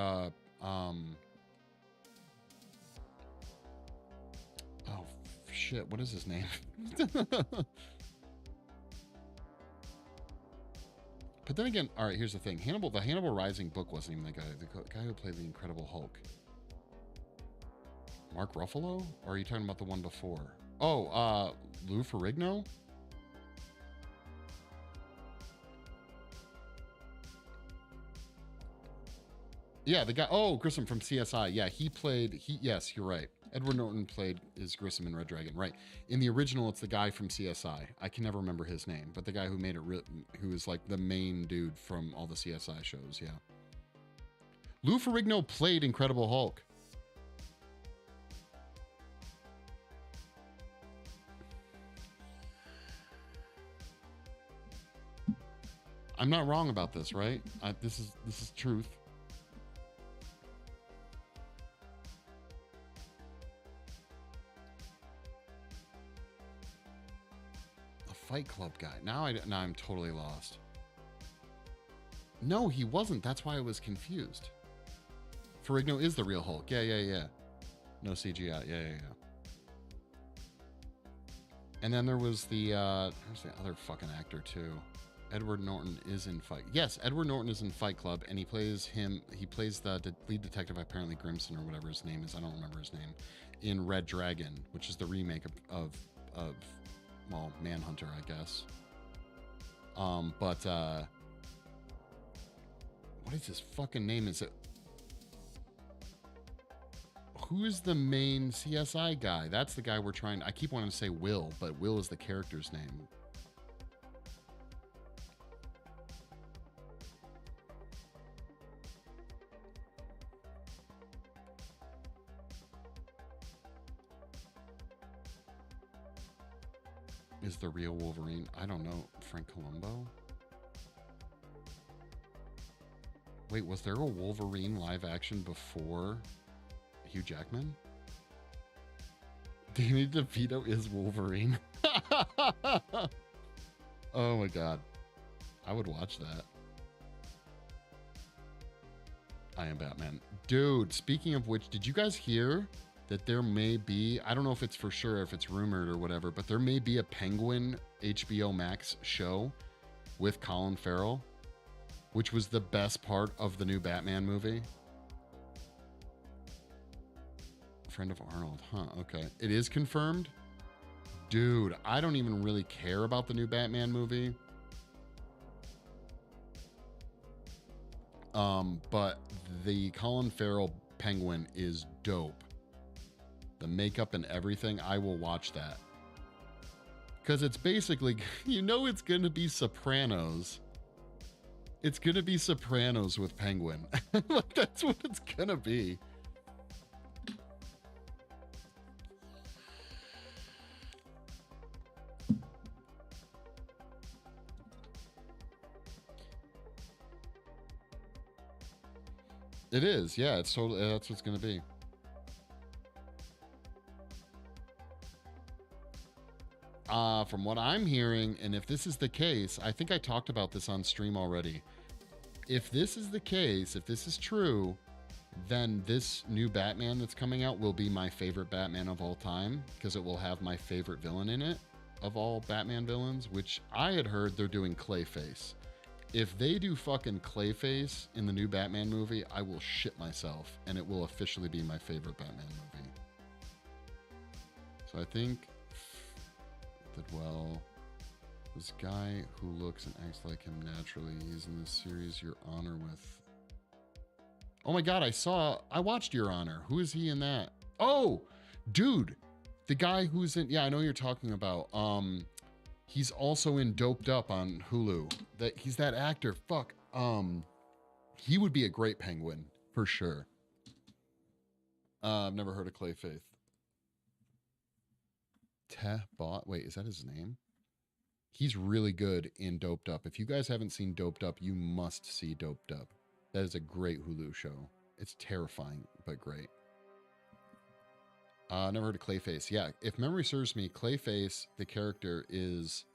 oh, shit, what is his name? But then again, all right, here's the thing. The Hannibal Rising book wasn't even the guy who played the Incredible Hulk. Mark Ruffalo? Or are you talking about the one before? Oh, Lou Ferrigno? Yeah, the guy, oh, Grissom from CSI. Yeah, yes, you're right. Edward Norton played as Grissom in Red Dragon, right. In the original, it's the guy from CSI. I can never remember his name, but the guy who made it, who is like the main dude from all the CSI shows, yeah. Lou Ferrigno played Incredible Hulk. I'm not wrong about this, right? This is truth. Fight Club guy. Now I'm totally lost. No, he wasn't. That's why I was confused. Ferrigno is the real Hulk. Yeah. No CGI. Yeah. And then there was there's the other fucking actor too. Edward Norton is in Fight. Yes, Edward Norton is in Fight Club, and he plays the lead detective, apparently Grimson or whatever his name is. I don't remember his name. In Red Dragon, which is the remake of well, Manhunter, I guess. But what is his fucking name? Is it? Who is the main CSI guy? That's the guy we're trying. I keep wanting to say Will, but Will is the character's name. Is the real Wolverine? I don't know. Frank Columbo? Wait, was there a Wolverine live action before Hugh Jackman? Danny DeVito is Wolverine. Oh my god. I would watch that. I Am Batman. Dude, speaking of which, did you guys hear that there may be, I don't know if it's for sure, if it's rumored or whatever, but there may be a Penguin HBO Max show with Colin Farrell, which was the best part of the new Batman movie. Friend of Arnold, huh? Okay. It is confirmed? Dude, I don't even really care about the new Batman movie. But the Colin Farrell Penguin is dope. The makeup and everything, I will watch that. Because it's basically, it's going to be Sopranos. It's going to be Sopranos with Penguin. Like, that's what it's going to be. It is, yeah, it's totally, that's what it's going to be. From what I'm hearing, and if this is the case, I think I talked about this on stream already. If this is the case, if this is true, then this new Batman that's coming out will be my favorite Batman of all time, because it will have my favorite villain in it of all Batman villains, which I had heard they're doing Clayface. If they do fucking Clayface in the new Batman movie, I will shit myself, and it will officially be my favorite Batman movie. So I think did well. This guy who looks and acts like him naturally, he's in this series Your Honor with. Oh my god, I watched Your Honor. Who is he in that? Oh, dude, the guy who's in, yeah, I know you're talking about. He's also in Doped Up on Hulu. He's that actor. Fuck. He would be a great Penguin for sure. I've never heard of Clayface. Bot. Wait, is that his name? He's really good in Doped Up. If you guys haven't seen Doped Up, you must see Doped Up. That is a great Hulu show. It's terrifying, but great. Never heard of Clayface. Yeah, if memory serves me, Clayface, the character, he's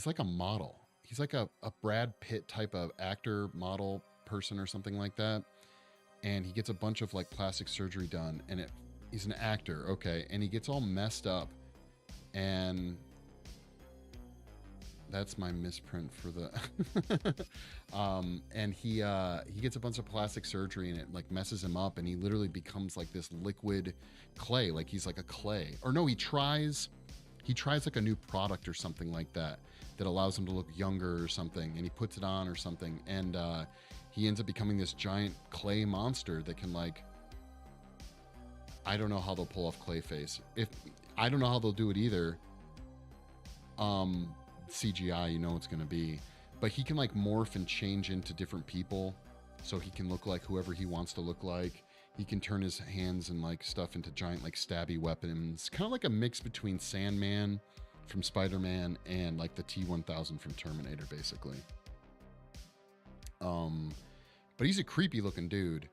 like a model. He's like a Brad Pitt type of actor, model person or something like that. And he gets a bunch of like plastic surgery done, and he's an actor, okay, and he gets all messed up, and that's my misprint for the and he gets a bunch of plastic surgery, and it like messes him up, and he literally becomes like this liquid clay, like he's like a clay. Or no, he tries like a new product or something like that allows him to look younger or something, and he puts it on or something, and he ends up becoming this giant clay monster that can, like, I don't know how they'll pull off Clayface. I don't know how they'll do it either. CGI, you know it's going to be. But he can, like, morph and change into different people, so he can look like whoever he wants to look like. He can turn his hands and, like, stuff into giant, like, stabby weapons. Kind of like a mix between Sandman from Spider-Man and, like, the T-1000 from Terminator, basically. But he's a creepy looking dude.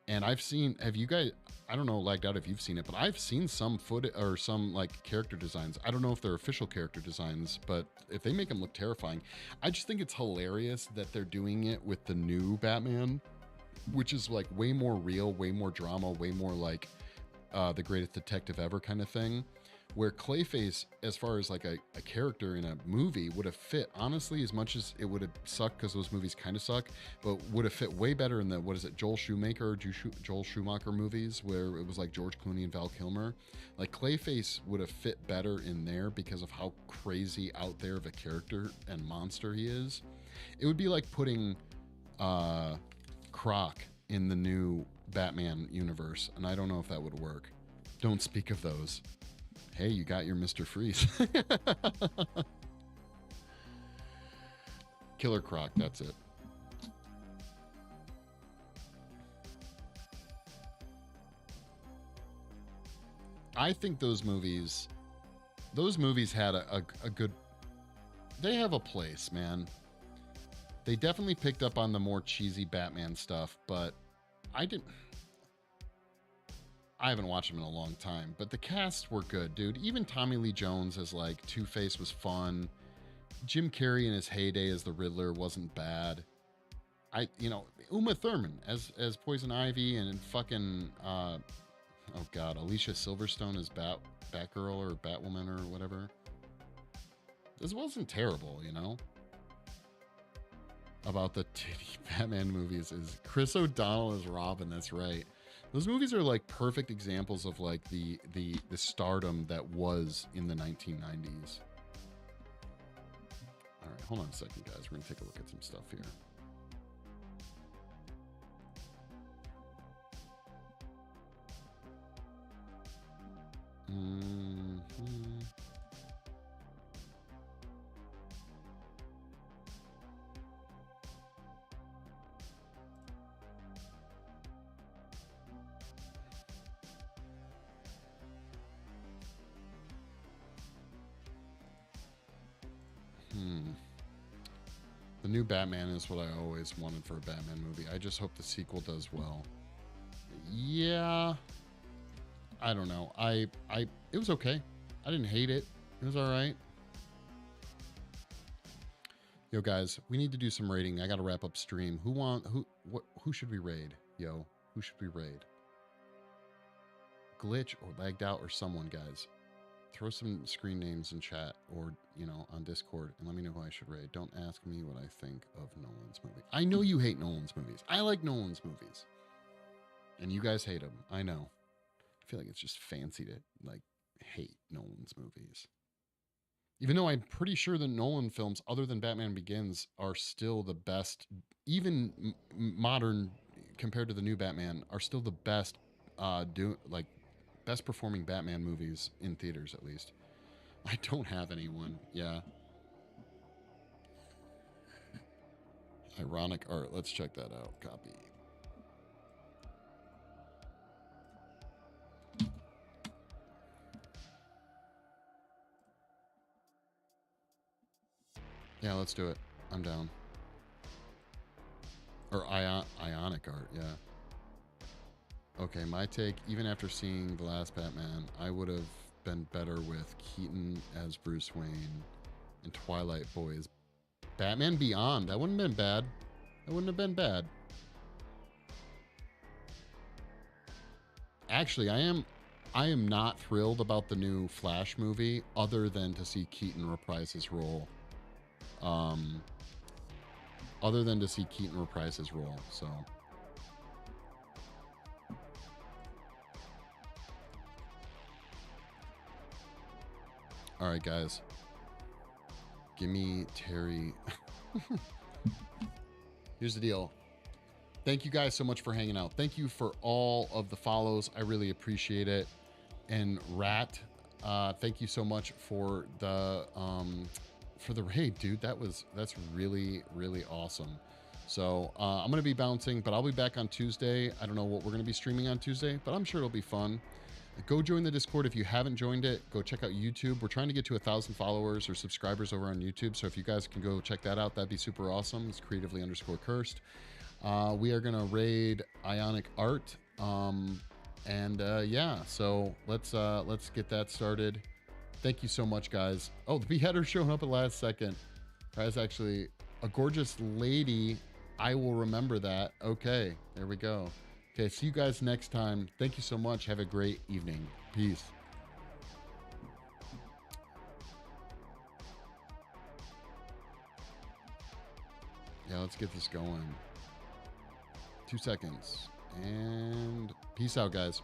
And have you guys, I don't know, lagged out if you've seen it, but I've seen some footage or some like character designs. I don't know if they're official character designs, but if they make him look terrifying, I just think it's hilarious that they're doing it with the new Batman, which is like way more real, way more drama, way more like the greatest detective ever kind of thing. Where Clayface, as far as like a character in a movie, would have fit, honestly, as much as it would have sucked because those movies kind of suck, but would have fit way better in the, what is it, Joel Schumacher movies, where it was like George Clooney and Val Kilmer. Like Clayface would have fit better in there because of how crazy out there of a character and monster he is. It would be like putting Croc in the new Batman universe, and I don't know if that would work. Don't speak of those. Hey, you got your Mr. Freeze. Killer Croc, that's it. I think those movies had a good, they have a place, man. They definitely picked up on the more cheesy Batman stuff, but I haven't watched them in a long time, but the casts were good, dude. Even Tommy Lee Jones as like Two-Face was fun. Jim Carrey in his heyday as the Riddler wasn't bad. Uma Thurman as Poison Ivy, and fucking Alicia Silverstone as Batgirl or Batwoman or whatever. This wasn't terrible, you know. About the titty Batman movies is Chris O'Donnell as Robin. That's right. Those movies are like perfect examples of like the stardom that was in the 1990s. All right, hold on a second, guys. We're gonna take a look at some stuff here. The new Batman is what I always wanted for a Batman movie. I just hope the sequel does well. Yeah, I don't know. It was okay. I didn't hate it. It was all right. Yo, guys, we need to do some rating. I got to wrap up stream. Who should we raid? Yo, who should we raid? Glitch or lagged out or someone, guys. Throw some screen names in chat or, on Discord and let me know who I should raid. Don't ask me what I think of Nolan's movie. I know you hate Nolan's movies. I like Nolan's movies. And you guys hate them. I know. I feel like it's just fancy to, like, hate Nolan's movies. Even though I'm pretty sure the Nolan films, other than Batman Begins, are still the best, even modern, compared to the new Batman, are still the best, best performing Batman movies in theaters, at least. I don't have anyone. Yeah. Ironic art. Let's check that out. Copy. Yeah, let's do it. I'm down. Or ionic art, yeah. Okay, my take, even after seeing the last Batman, I would have been better with Keaton as Bruce Wayne and Twilight Boys. Batman Beyond, that wouldn't have been bad. That wouldn't have been bad. Actually, I am not thrilled about the new Flash movie, other than to see Keaton reprise his role. So. All right, guys. Give me Terry. Here's the deal. Thank you guys so much for hanging out. Thank you for all of the follows. I really appreciate it. And Rat, thank you so much for the raid, dude. That's really, really awesome. So I'm gonna be bouncing, but I'll be back on Tuesday. I don't know what we're gonna be streaming on Tuesday, but I'm sure it'll be fun. Go join the Discord if you haven't joined it. Go check out YouTube. We're trying to get to 1,000 followers or subscribers over on YouTube. So if you guys can go check that out, that'd be super awesome. It's creatively_cursed. We are gonna raid Ionic Art. Yeah, so let's get that started. Thank you so much, guys. Oh, the beheader's showing up at last second. That's actually a gorgeous lady. I will remember that. Okay, there we go. Okay, see you guys next time. Thank you so much. Have a great evening. Peace. Yeah, let's get this going. 2 seconds. And peace out, guys.